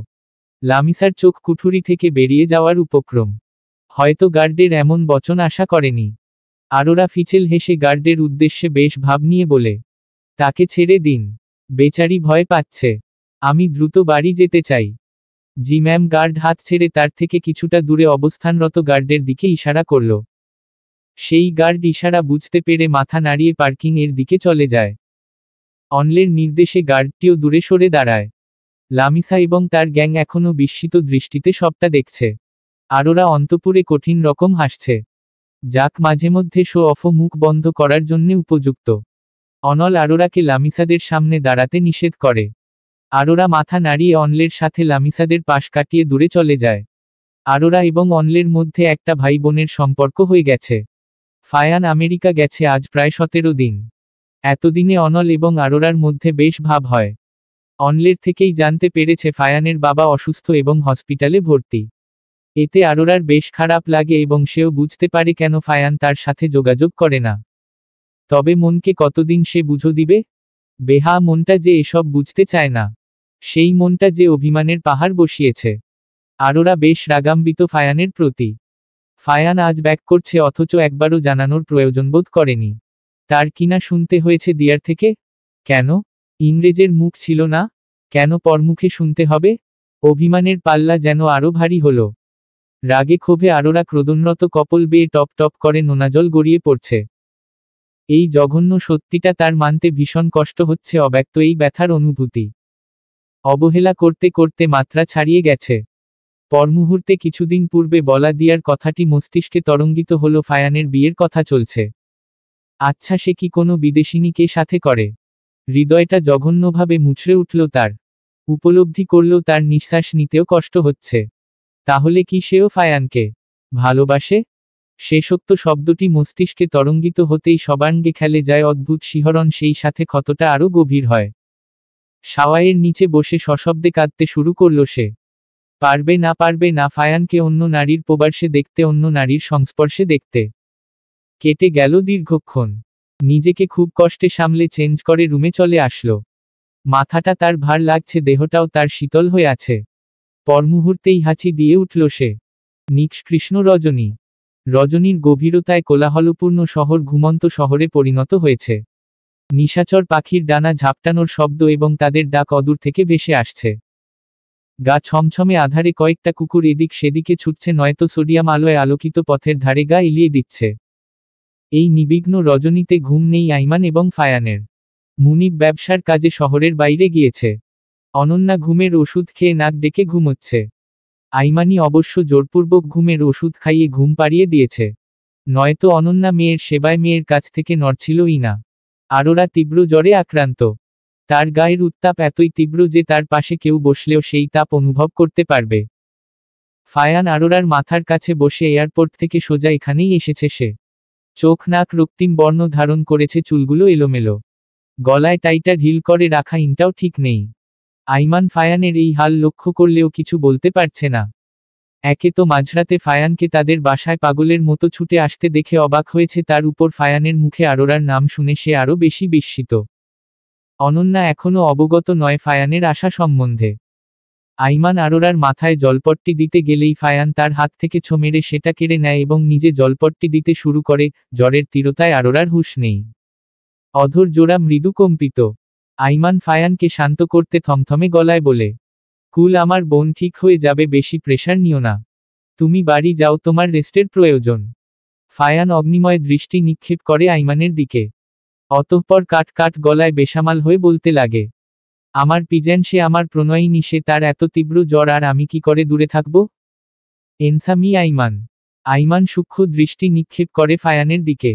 লামিসার চোখ কুঠুরি থেকে বেরিয়ে যাওয়ার উপক্রম। হয়তো গার্ডের এমন বচন আশা করেনি। আরোরা ফিচেল হেসে গার্ডের উদ্দেশ্যে বেশ ভাব নিয়ে বলে, তাকে ছেড়ে দিন, বেচারি ভয় পাচ্ছে। আমি দ্রুত বাড়ি যেতে চাই। জি ম্যাম। গার্ড হাত ছেড়ে তার থেকে কিছুটা দূরে অবস্থানরত গার্ডের দিকে ইশারা করল। সেই গার্ড ইশারা বুঝতে পেরে মাথা নাড়িয়ে পার্কিং এর দিকে চলে যায়। অনলের নির্দেশে গার্ডটিও দূরে সরে দাঁড়ায়। লামিসা এবং তার গ্যাং এখনও বিস্মিত দৃষ্টিতে সবটা দেখছে। আরোরা অন্তপুরে কঠিন রকম হাসছে। যাক, মাঝে মধ্যে শো অফ মুখ বন্ধ করার জন্যে উপযুক্ত। অনল আরোরাকে লামিসাদের সামনে দাঁড়াতে নিষেধ করে। আরোরা মাথা নাড়িয়ে অনলের সাথে লামিসাদের পাশ কাটিয়ে দূরে চলে যায়। আরোরা এবং অনলের মধ্যে একটা ভাই বোনের সম্পর্ক হয়ে গেছে। ফায়ান আমেরিকা গেছে আজ প্রায় 17 দিন। এতদিনে অনল এবং আরোরার মধ্যে বেশ ভাব হয়। অনলের থেকেই জানতে পেরেছে ফায়ানের বাবা অসুস্থ এবং হসপিটালে ভর্তি। এতে আরোরার বেশ খারাপ লাগে এবং সেও বুঝতে পারে কেন ফায়ান তার সাথে যোগাযোগ করে না। তবে মনকে কতদিন সে বুঝো দিবে? বেহা মনটা যে এসব বুঝতে চায় না। সেই মনটা যে অভিমানের পাহাড় বসিয়েছে। আরোরা বেশ রাগান্বিত ফায়ানের প্রতি। ফায়ান আজ ব্যাক করছে, অথচ একবারও জানানোর প্রয়োজন বোধ করেনি। তার কিনা শুনতে হয়েছে দিয়ার থেকে। কেন? ইংরেজের মুখ ছিল না? কেন পরমুখে শুনতে হবে? অভিমানের পাল্লা যেন আরো ভারী হলো। রাগে ক্ষোভে আরোরা ক্রোধনরত কপল বেয়ে টপ টপ করে নোনাজল গড়িয়ে পড়ছে। এই জঘন্য সত্যিটা তার মানতে ভীষণ কষ্ট হচ্ছে, অব্যক্ত এই ব্যথার অনুভূতি। অবহেলা করতে করতে মাত্রা ছাড়িয়ে গেছে। পরমুহূর্তে কিছুদিন পূর্বে বলা দিয়ার কথাটি মস্তিষ্কে তরঙ্গিত হলো, ফায়ানের বিয়ের কথা চলছে। আচ্ছা, সে কি কোনো বিদেশিনীকে সাথে করে? হৃদয়টা জঘন্যভাবে মুচড়ে উঠল তার। উপলব্ধি করলেও তার নিঃশ্বাস নিতেও কষ্ট হচ্ছে। তাহলে কি সেও ফায়ানকে ভালোবাসে? শেষোক্ত শব্দটি মস্তিষ্কে তরঙ্গিত হতেই সবাঙ্গে খেলে যায় অদ্ভুত শিহরণ, সেই সাথে ক্ষতটা আরও গভীর হয়। সাওয়াইয়ের নিচে বসে সশব্দে কাঁদতে শুরু করল সে। পারবে না ফায়ানকে অন্য নারীর প্রবাসে দেখতে, অন্য নারীর সংস্পর্শে দেখতে। কেটে গেল দীর্ঘক্ষণ। নিজেকে খুব কষ্টে সামলে চেঞ্জ করে রুমে চলে আসলো। মাথাটা তার ভার লাগছে, দেহটাও তার শীতল হয়ে আছে। পরমুহূর্তেই হাঁচি দিয়ে উঠল সে। নিষ্কৃষ্ণ রজনী। রজনীর গভীরতায় কোলাহলপূর্ণ শহর ঘুমন্ত শহরে পরিণত হয়েছে। নিশাচর পাখির ডানা ঝাপটানোর শব্দ এবং তাদের ডাক অদূর থেকে ভেসে আসছে। গা ছমছমে আধারে কয়েকটা কুকুর এদিক সেদিকে ছুটছে, নয়তো সোডিয়াম আলোয় আলোকিত পথের ধারে গা এলিয়ে দিচ্ছে। এই নিবিঘ্ন রজনীতে ঘুম নেই আইমান এবং ফায়ানের। মুনিব ব্যবসার কাজে শহরের বাইরে গিয়েছে। অনন্যা ঘুমের ওষুধ খেয়ে নাক ডেকে ঘুমোচ্ছে। আইমানি অবশ্য জোরপূর্বক ঘুমের ওষুধ খাইয়ে ঘুম পাড়িয়ে দিয়েছে। নয়তো অনন্যা মেয়ের সেবায় মেয়ের কাছ থেকে নড়ছিলই না। আরোরা তীব্র জ্বরে আক্রান্ত। তার গায়ের উত্তাপ এতই তীব্র যে তার পাশে কেউ বসলেও সেই তাপ অনুভব করতে পারবে। ফায়ান আরোরার মাথার কাছে বসে এয়ারপোর্ট থেকে সোজা এখানেই এসেছে সে। চোখ নাক রক্তিম বর্ণ ধারণ করেছে, চুলগুলো এলোমেলো। গলায় টাইটা ঢিল করে রাখা ইনটাও ঠিক নেই। আইমান ফায়ানের এই হাল লক্ষ্য করলেও কিছু বলতে পারছে না। একে তো মাঝরাতে ফায়ানকে তাদের বাসায় পাগলের মতো ছুটে আসতে দেখে অবাক হয়েছে, তার উপর ফায়ানের মুখে আরোরার নাম শুনে সে আরও বেশি বিস্মিত। অনন্যা এখনও অবগত নয় ফায়ানের আশা সম্বন্ধে। আইমান আরোরার মাথায় জলপট্টি দিতে গেলেই ফায়ান তার হাত থেকে ছো মেরে সেটা কেড়ে নেয় এবং নিজে জলপট্টি দিতে শুরু করে। জ্বরের তীব্রতায় আরোরার হুঁশ নেই। অধর জোড়া মৃদু কম্পিত। আইমান ফায়ানকে শান্ত করতে থমথমে গলায় বলে, কুল আমার বোন, ঠিক হয়ে যাবে, বেশি প্রেশার নিও না। তুমি বাড়ি যাও, তোমার রেস্টের প্রয়োজন। ফায়ান অগ্নিময় দৃষ্টি নিক্ষেপ করে আইমানের দিকে। অতঃপর কাট কাট গলায় বেসামাল হয়ে বলতে লাগে, আমার পিজেন, সে আমার প্রণয়িনী, সে তার এত তীব্র জ্বর, আর আমি কি করে দূরে থাকব? এনসামি আইমান। আইমান সূক্ষ্ম দৃষ্টি নিক্ষেপ করে ফায়ানের দিকে।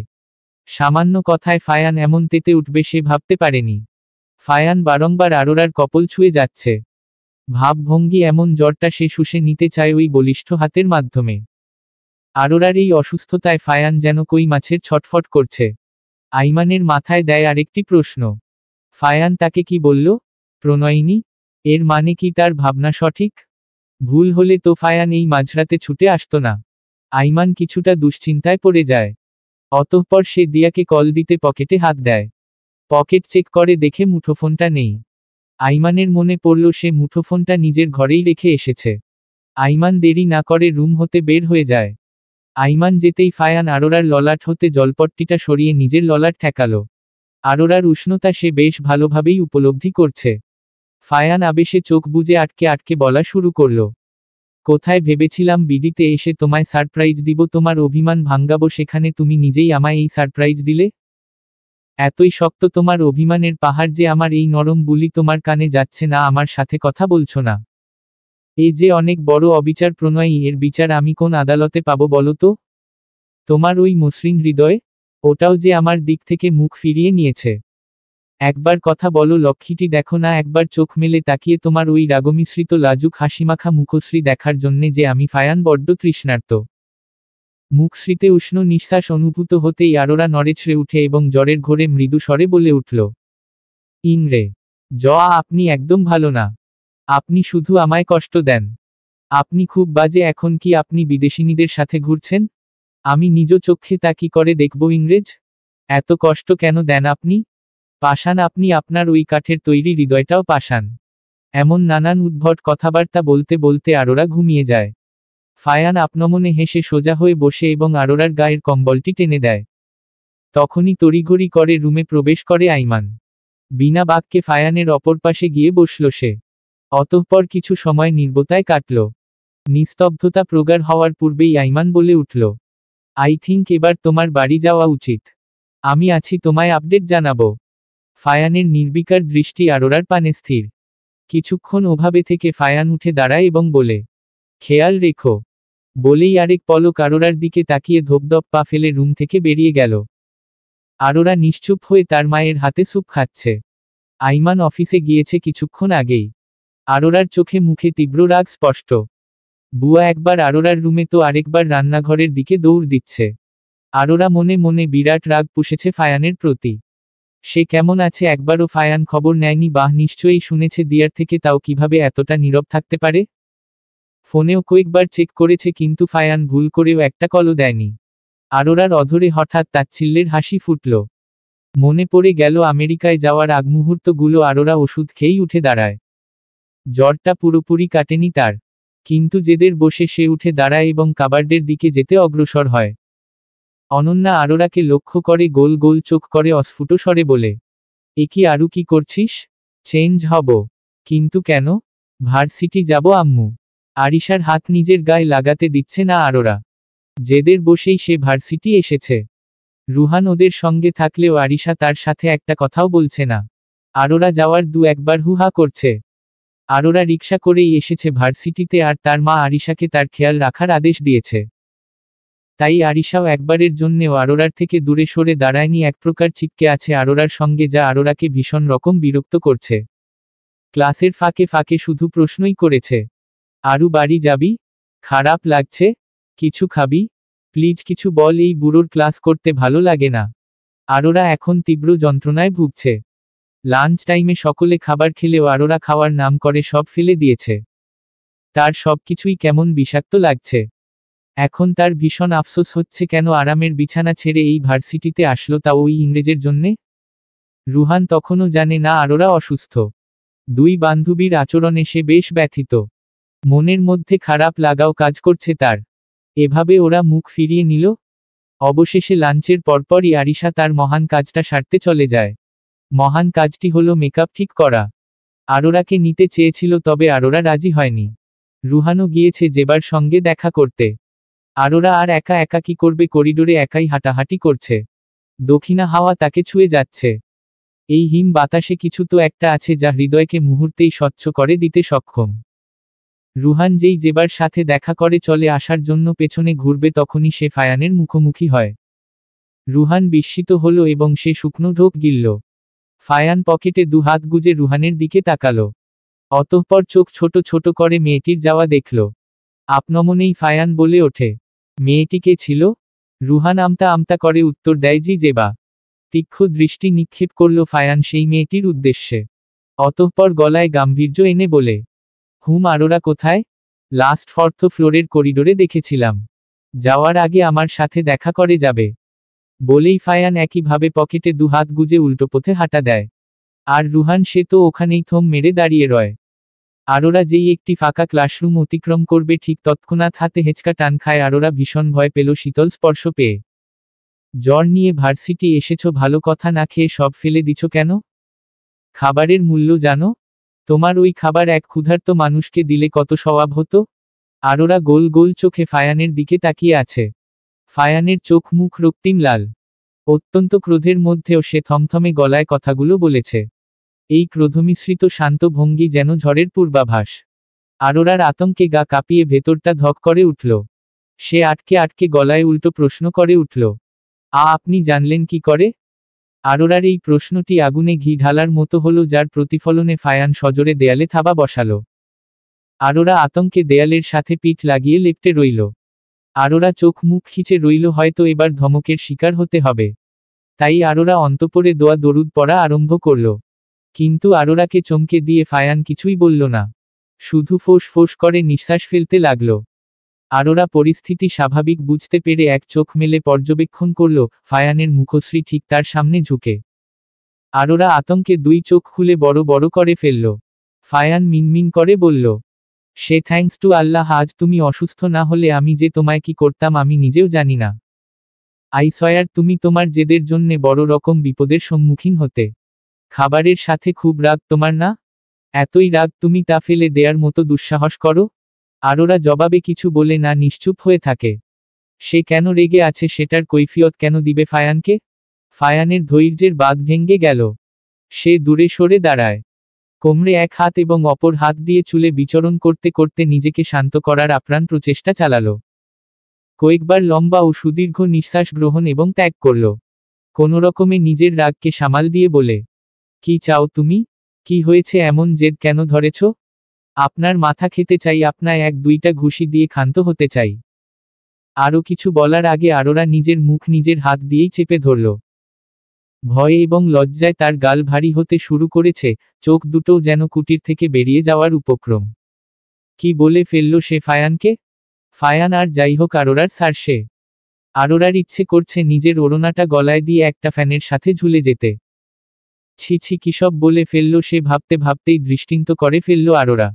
সামান্য কথায় ফায়ান এমন তেতে উঠবে সে ভাবতে পারেনি। ফায়ান বারংবার আরোরার কপল ছুঁয়ে যাচ্ছে। ভাবভঙ্গি এমন, জ্বরটা সে শুষে নিতে চায় ওই বলিষ্ঠ হাতের মাধ্যমে। আরোরার এই অসুস্থতায় ফায়ান যেন কই মাছের ছটফট করছে। আইমানের মাথায় দেয় আরেকটি প্রশ্ন, ফায়ান তাকে কি বলল? প্রণয়িনী? এর মানে কি তার ভাবনা সঠিক? ভুল হলে তো ফায়ান এই মাঝরাতে ছুটে আসতো না। আইমান কিছুটা দুশ্চিন্তায় পড়ে যায়। অতঃপর সে দিয়াকে কল দিতে পকেটে হাত দেয়। পকেট চেক করে দেখে মুঠোফোনটা নেই। আইমানের মনে পড়ল সে মুঠোফোনটা নিজের ঘরেই রেখে এসেছে। আইমান দেরি না করে রুম হতে বের হয়ে যায়। আইমান যেতেই ফায়ান আরোরার ললাট হতে জলপট্টিটা সরিয়ে নিজের ললাট ঠেকালো। আরোরার উষ্ণতা সে বেশ ভালোভাবেই উপলব্ধি করছে। ফায়ান আবেশে চোখ বুজে আটকে আটকে বলা শুরু করল, কোথায় ভেবেছিলাম বিডিতে এসে তোমায় সারপ্রাইজ দিব, তোমার অভিমান ভাঙ্গাবো, সেখানে তুমি নিজেই আমায় এই সারপ্রাইজ দিলে। এতই শক্ত তোমার অভিমানের পাহাড় যে আমার এই নরম বুলি তোমার কানে যাচ্ছে না, আমার সাথে কথা বলছো না। এ যে অনেক বড় অবিচার প্রণয়ী, এর বিচার আমি কোন আদালতে পাবো বলো তো? তোমার ওই মসৃণ হৃদয়, ওটাও যে আমার দিক থেকে মুখ ফিরিয়ে নিয়েছে। একবার কথা বলো লক্ষ্মীটি, দেখো না একবার চোখ মেলে তাকিয়ে তোমার ওই রাগমিশ্রিত লাজুক হাসিমাখা মুখশ্রী দেখার জন্যে যে আমি ফায়ান বড্ড তৃষ্ণার্ত। মুখশ্রীতে উষ্ণ নিঃশ্বাস অনুভূত হতেই আরোরা নড়েচড়ে উঠে এবং জ্বরের ঘোরে মৃদু স্বরে বলে উঠল, ইংরে আপনি একদম ভালো না। আপনি শুধু আমায় কষ্ট দেন। আপনি খুব বাজে। এখন কি আপনি বিদেশিনীদের সাথে ঘুরছেন? আমি নিজ চোখে তা কি করে দেখব ইংরেজ? এত কষ্ট কেন দেন আপনি? পাষাণ আপনি, আপনার ওই কাঠের তৈরি হৃদয়টাও পাষাণ। এমন নানান উদ্ভট কথাবার্তা বলতে বলতে আরোরা ঘুমিয়ে যায়। ফায়ান আপনমনে হেসে সোজা হয়ে বসে এবং আরোরার গায়ের কম্বলটি টেনে দেয়। তখনই তড়িঘড়ি করে রুমে প্রবেশ করে আইমান। বিনা বাক্যে ফায়ানের অপর পাশে গিয়ে বসল সে। অতঃপর কিছু সময় নির্বতায় কাটল। নিস্তব্ধতা প্রগাঢ় হওয়ার পূর্বেই আইমান বলে উঠল, আই থিঙ্ক এবার তোমার বাড়ি যাওয়া উচিত। আমি আছি, তোমায় আপডেট জানাবো। ফায়ানের নির্বিকার দৃষ্টি আরোরার পানে স্থির। কিছুক্ষণ ওভাবে থেকে ফায়ান উঠে দাঁড়ায় এবং বলে, খেয়াল রেখো। বলেই আরেক পলক আরোরার দিকে তাকিয়ে ধপধপ পা ফেলে রুম থেকে বেরিয়ে গেল। আরোরা নিশ্চুপ হয়ে তার মায়ের হাতে স্যুপ খাচ্ছে। আইমান অফিসে গিয়েছে কিছুক্ষণ আগেই। আরোরার চোখে মুখে তীব্র রাগ স্পষ্ট। বুয়া একবার আরোরার রুমে তো আরেকবার রান্নাঘরের দিকে দৌড় দিচ্ছে। আরোরা মনে মনে বিরাট রাগ পুষেছে ফায়ানের প্রতি। সে কেমন আছে একবারও ফায়ান খবর নেয়নি, বাহ নিশ্চয়ই শুনেছে দিয়ার থেকে, তাও কিভাবে এতটা নীরব থাকতে পারে? ফোনেও কয়েকবার চেক করেছে কিন্তু ফায়ান ভুল করেও একটা কলও দেয়নি। আরোরার অধরে হঠাৎ তাচ্ছিল্যের হাসি ফুটল। মনে পড়ে গেল আমেরিকায় যাওয়ার আগমুহূর্তগুলো। আরোরা ওষুধ খেয়েই উঠে দাঁড়ায়। জ্বরটা পুরোপুরি কাটেনি তার, কিন্তু জেদের বসে সে উঠে দাঁড়ায় এবং কাবার্ডের দিকে যেতে অগ্রসর হয়। অনন্যা আরোরাকে লক্ষ্য করে গোল গোল চোখ করে অস্ফুট স্বরে বলে, এ কি আরু, কি করছিস? চেঞ্জ হব। কিন্তু কেন? ভার্সিটি যাব আম্মু। আরিশার হাত নিজের গায়ে লাগাতে দিচ্ছে না আরোরা। জেদের বসেই সে ভার্সিটি এসেছে। রুহান ওদের সঙ্গে থাকলেও আরিশা তার সাথে একটা কথাও বলছে না। আরোরা যাওয়ার দু একবার হুহা করছে। আরোরা রিকশা করেই এসেছে ভার্সিটিতে, আর তার মা আরিশাকে তার খেয়াল রাখার আদেশ দিয়েছে। তাই আরিশাও একবারের জন্যেও আরোরার থেকে দূরে সরে দাঁড়ায়নি, এক প্রকার চিপকে আছে আরোরার সঙ্গে, যা আরোরাকে ভীষণ রকম বিরক্ত করছে। ক্লাসের ফাঁকে ফাঁকে শুধু প্রশ্নই করেছে, আরু বাড়ি যাবি? খারাপ লাগছে? কিছু খাবি? প্লিজ কিছু বল, এই বুড়োর ক্লাস করতে ভালো লাগে না। আরোরা এখন তীব্র যন্ত্রণায় ভুগছে। লাঞ্চ টাইমে সকলে খাবার খেলেও আরোরা খাওয়ার নাম করে সব ফেলে দিয়েছে। তার সবকিছুই কেমন বিষাক্ত লাগছে। এখন তার ভীষণ আফসোস হচ্ছে কেন আরামের বিছানা ছেড়ে এই ভার্সিটিতে আসলো, তা ওই ইংরেজের জন্যে। রুহান তখনও জানে না আরোরা অসুস্থ। দুই বান্ধবীর আচরণে সে বেশ ব্যথিত। মনের মধ্যে খারাপ লাগাও কাজ করছে তার। এভাবে ওরা মুখ ফিরিয়ে নিল। অবশেষে লাঞ্চের পরপরই আরিশা তার মহান কাজটা সারতে চলে যায়। মহান কাজটি হলো মেকআপ ঠিক করা। আরোরাকে নিতে চেয়েছিল, তবে আরোরা রাজি হয়নি। রুহানও গিয়েছে জেবার সঙ্গে দেখা করতে। আরোরা আর একা একা কি করবে, করিডোরে একাই হাঁটাহাঁটি করছে। দক্ষিণা হাওয়া তাকে ছুঁয়ে যাচ্ছে। এই হিম বাতাসে কিছু তো একটা আছে যা হৃদয়কে মুহূর্তেই স্বচ্ছ করে দিতে সক্ষম। রুহান যেই জেবার সাথে দেখা করে চলে আসার জন্য পেছনে ঘুরবে, তখনই সে ফায়ানের মুখোমুখি হয়। রুহান বিস্মিত হল এবং সে শুকনো ঢোক গিলল। ফায়ান পকেটে দুহাত গুজে রুহানের দিকে তাকালো। অতঃপর চোখ ছোট ছোট করে মেয়েটির যাওয়া দেখল। আপনমনেই ফায়ান বলে ওঠে, মেয়েটি কে ছিল? রুহান আমতা আমতা করে উত্তর দেয়, জি জেবা। তীক্ষ্ণ দৃষ্টি নিক্ষেপ করল ফায়ান সেই মেয়েটির উদ্দেশ্যে। অতঃপর গলায় গাম্ভীর্য এনে বলে, আরোরা কোথায়? লাস্ট ফোর্থ ফ্লোরের করিডোরে দেখেছিলাম। যাওয়ার আগে আমার সাথে দেখা করে যাবে। বলেই ফায়ান একইভাবে পকেটে দুহাত গুজে উল্টো পথে হাঁটা দেয়। আর রুহান সে তো ওখানেই থম মেরে দাঁড়িয়ে রয়। আরোরা যেই একটি ফাঁকা ক্লাসরুম অতিক্রম করবে, ঠিক তৎক্ষণাৎ হাতে হেঁচকা টান খায়। আরোরা ভীষণ ভয় পেল শীতল স্পর্শ পেয়ে। জ্বর নিয়ে ভার্সিটি এসেছ, ভালো কথা না খেয়ে সব ফেলে দিছ কেন? খাবারের মূল্য জানো? তোমার ওই খাবার এক ক্ষুধার্ত মানুষকে দিলে কত সওয়াব হতো? আরোরা গোল গোল চোখে ফায়ানের দিকে তাকিয়ে আছে। ফায়ানের চোখ মুখ রক্তিম লাল। অত্যন্ত ক্রোধের মধ্যেও সে থমথমে গলায় কথাগুলো বলেছে। এই ক্রোধমিশ্রিত শান্ত ভঙ্গি যেন ঝড়ের পূর্বাভাস। আরোরার আতঙ্কে গা কাঁপিয়ে ভেতরটা ধক করে উঠল। সে আটকে আটকে গলায় উল্টো প্রশ্ন করে উঠল, আপনি জানলেন কি করে? আরোরার এই প্রশ্নটি আগুনে ঘি ঢালার মতো হলো, যার প্রতিফলনে ফায়ান সজোরে দেয়ালে থাবা বসালো। আরোরা আতঙ্কে দেয়ালের সাথে পিঠ লাগিয়ে লেপ্টে রইল। আরোরা চোখ মুখ খিচে রইল, হয়তো এবার ধমকের শিকার হতে হবে। তাই আরোরা অন্তঃপুরে দোয়া দরুদ পড়া আরম্ভ করল। কিন্তু আরোরাকে চমকে দিয়ে ফায়ান কিছুই বলল না। শুধু ফোঁস ফোঁস করে নিঃশ্বাস ফেলতে লাগল। আরোরা পরিস্থিতি স্বাভাবিক বুঝতে পেরে এক চোখ মেলে পর্যবেক্ষণ করল ফায়ানের মুখশ্রী ঠিক তার সামনে ঝুঁকে। আরোরা আতঙ্কে দুই চোখ খুলে বড় বড় করে ফেলল। ফায়ান মিনমিন করে বলল, সে থ্যাঙ্কস টু আল্লাহ, আজ তুমি অসুস্থ না হলে আমি যে তোমায় কি করতাম আমি নিজেও জানি না। আই সয়ার তুমি তোমার জেদের জন্যে বড় রকম বিপদের সম্মুখীন হতে। খাবারের সাথে খুব রাগ তোমার না? এতই রাগ তুমি তা ফেলে দেয়ার মতো দুঃসাহস করো? আরোরা জবাবে কিছু বলে না, নিশ্চুপ হয়ে থাকে। সে কেন রেগে আছে সেটার কৈফিয়ত কেন দিবে ফায়ানকে? ফায়ানের ধৈর্যের বাঁধ ভেঙে গেল। সে দূরে সরে দাঁড়ায়। কোমরে এক হাত এবং অপর হাত দিয়ে চুলে বিচরণ করতে করতে নিজেকে শান্ত করার আপ্রাণ প্রচেষ্টা চালালো। কয়েকবার লম্বা ও সুদীর্ঘ নিঃশ্বাস গ্রহণ এবং ত্যাগ করল। কোনোরকমে নিজের রাগকে সামাল দিয়ে বলে, কি চাও তুমি? কি হয়েছে, এমন জেদ কেন ধরেছ? আপনার মাথা খেতে চাই, আপনায় এক দুইটা ঘুষি দিয়ে ক্ষান্ত হতে চাই। আরও কিছু বলার আগে আরোরা নিজের মুখ নিজের হাত দিয়েই চেপে ধরল। ভয়ে এবং লজ্জায় তার গাল ভারী হতে শুরু করেছে, চোখ দুটোও যেন কুটির থেকে বেরিয়ে যাওয়ার উপক্রম। কি বলে ফেলল সে ফায়ানকে? ফায়ান আর যাই হোক আরোরার স্যার সে। আরোরার ইচ্ছে করছে নিজের ওড়নাটা গলায় দিয়ে একটা ফ্যানের সাথে ঝুলে যেতে। ছি ছি, কিসব বলে ফেলল সে, ভাবতে ভাবতেই দৃষ্টিন্ত করে ফেলল আরোরা।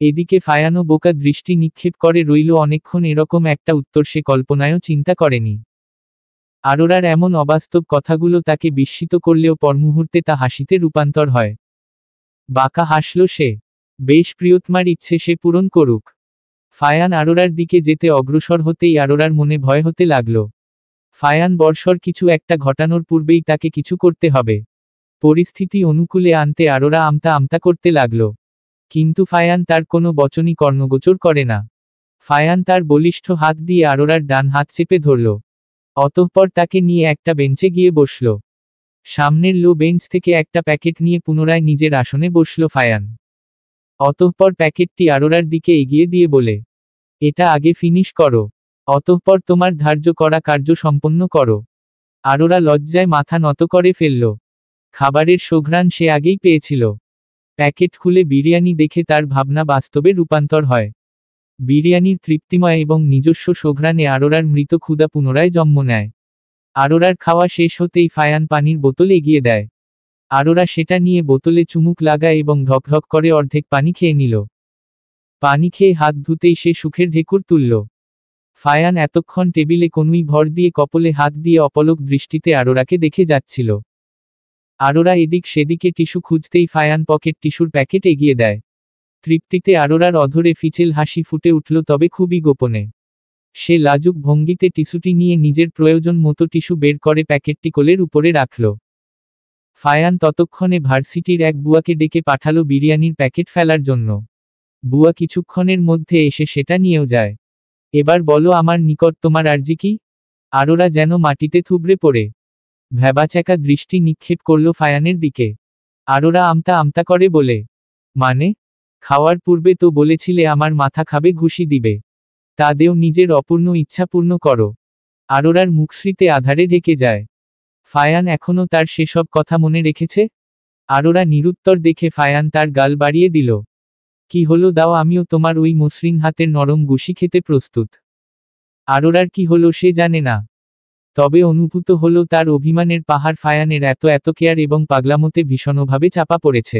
এদিকে ফায়ানও বোকা দৃষ্টি নিক্ষেপ করে রইল অনেকক্ষণ। এরকম একটা উত্তর সে কল্পনায়ও চিন্তা করেনি। আরোরার এমন অবাস্তব কথাগুলো তাকে বিস্মিত করলেও পরমুহূর্তে তা হাসিতে রূপান্তর হয়। বাঁকা হাসল সে। বেশ, প্রিয়তমার ইচ্ছে সে পূরণ করুক। ফায়ান আরোরার দিকে যেতে অগ্রসর হতেই আরোরার মনে ভয় হতে লাগল। ফায়ান বর্ষর কিছু একটা ঘটানোর পূর্বেই তাকে কিছু করতে হবে। পরিস্থিতি অনুকূলে আনতে আরোরা আমতা আমতা করতে লাগল। কিন্তু ফায়ান তার কোনো বচনই কর্ণগোচর করে না। ফায়ান তার বলিষ্ঠ হাত দিয়ে আরোরার ডান হাত চেপে ধরল। অতঃপর তাকে নিয়ে একটা বেঞ্চে গিয়ে বসল। সামনের লো বেঞ্চ থেকে একটা প্যাকেট নিয়ে পুনরায় নিজের আসনে বসল ফায়ান। অতঃপর প্যাকেটটি আরোরার দিকে এগিয়ে দিয়ে বলে, এটা আগে ফিনিশ করো, অতঃপর তোমার ধার্য করা কার্য সম্পন্ন করো। আরোরা লজ্জায় মাথা নত করে ফেলল। খাবারের সুঘ্রাণ সে আগেই পেয়েছিল। প্যাকেট খুলে বিরিয়ানি দেখে তার ভাবনা বাস্তবে রূপান্তর হয়। বিরিয়ানির তৃপ্তিময় এবং নিজস্ব সুঘ্রাণে আরোরার মৃত ক্ষুধা পুনরায় জন্ম নেয়। আরোরার খাওয়া শেষ হতেই ফায়ান পানির বোতল এগিয়ে দেয়। আরোরা সেটা নিয়ে বোতলে চুমুক লাগায় এবং ঢকঢক করে অর্ধেক পানি খেয়ে নিল। পানি খেয়ে হাত ধুতেই সে সুখের ঢেকুর তুলল। ফায়ান এতক্ষণ টেবিলে কনুই ভর দিয়ে কপলে হাত দিয়ে অপলক দৃষ্টিতে আরোরাকে দেখে যাচ্ছিল। আরোরা এদিক সেদিকে টিস্যু খুঁজতেই ফায়ান পকেট টিস্যুর প্যাকেট এগিয়ে দেয়। তৃপ্তিতে আরোরার অধরে ফিচেল হাসি ফুটে উঠল, তবে খুবই গোপনে। সে লাজুক ভঙ্গিতে টিস্যুটি নিয়ে নিজের প্রয়োজন মতো টিস্যু বের করে প্যাকেটটি কোলের উপরে রাখল। ফায়ান ততক্ষণে ভার্সিটির এক বুয়াকে ডেকে পাঠালো বিরিয়ানির প্যাকেট ফেলার জন্য। বুয়া কিছুক্ষণের মধ্যে এসে সেটা নিয়েও যায়। এবার বলো আমার নিকট তোমার আর্জি কি? আরোরা যেন মাটিতে থুবড়ে পড়ে ভ্যাবাচ্যাকা দৃষ্টি নিক্ষেপ করল ফায়ানের দিকে। আরোরা আমতা আমতা করে বলে, মানে? খাওয়ার পূর্বে তো বলেছিলে আমার মাথা খাবে, ঘুষি দিবে। তা দেও, নিজের অপূর্ণ ইচ্ছা পূর্ণ করো। আরোরার মুখশ্রীতে আধারে ঢেকে যায়। ফায়ান এখনো তার সেসব কথা মনে রেখেছে? আরোরা নিরুত্তর দেখে ফায়ান তার গাল বাড়িয়ে দিল। কি হলো, দাও, আমিও তোমার ওই মসৃণ হাতের নরম ঘুষি খেতে প্রস্তুত। আরোরার কি হলো সে জানে না, তবে অনুভূত হলো তার অভিমানের পাহাড় ফায়ানের এত কেয়ার এবং পাগলামোতে ভীষণভাবে চাপা পড়েছে।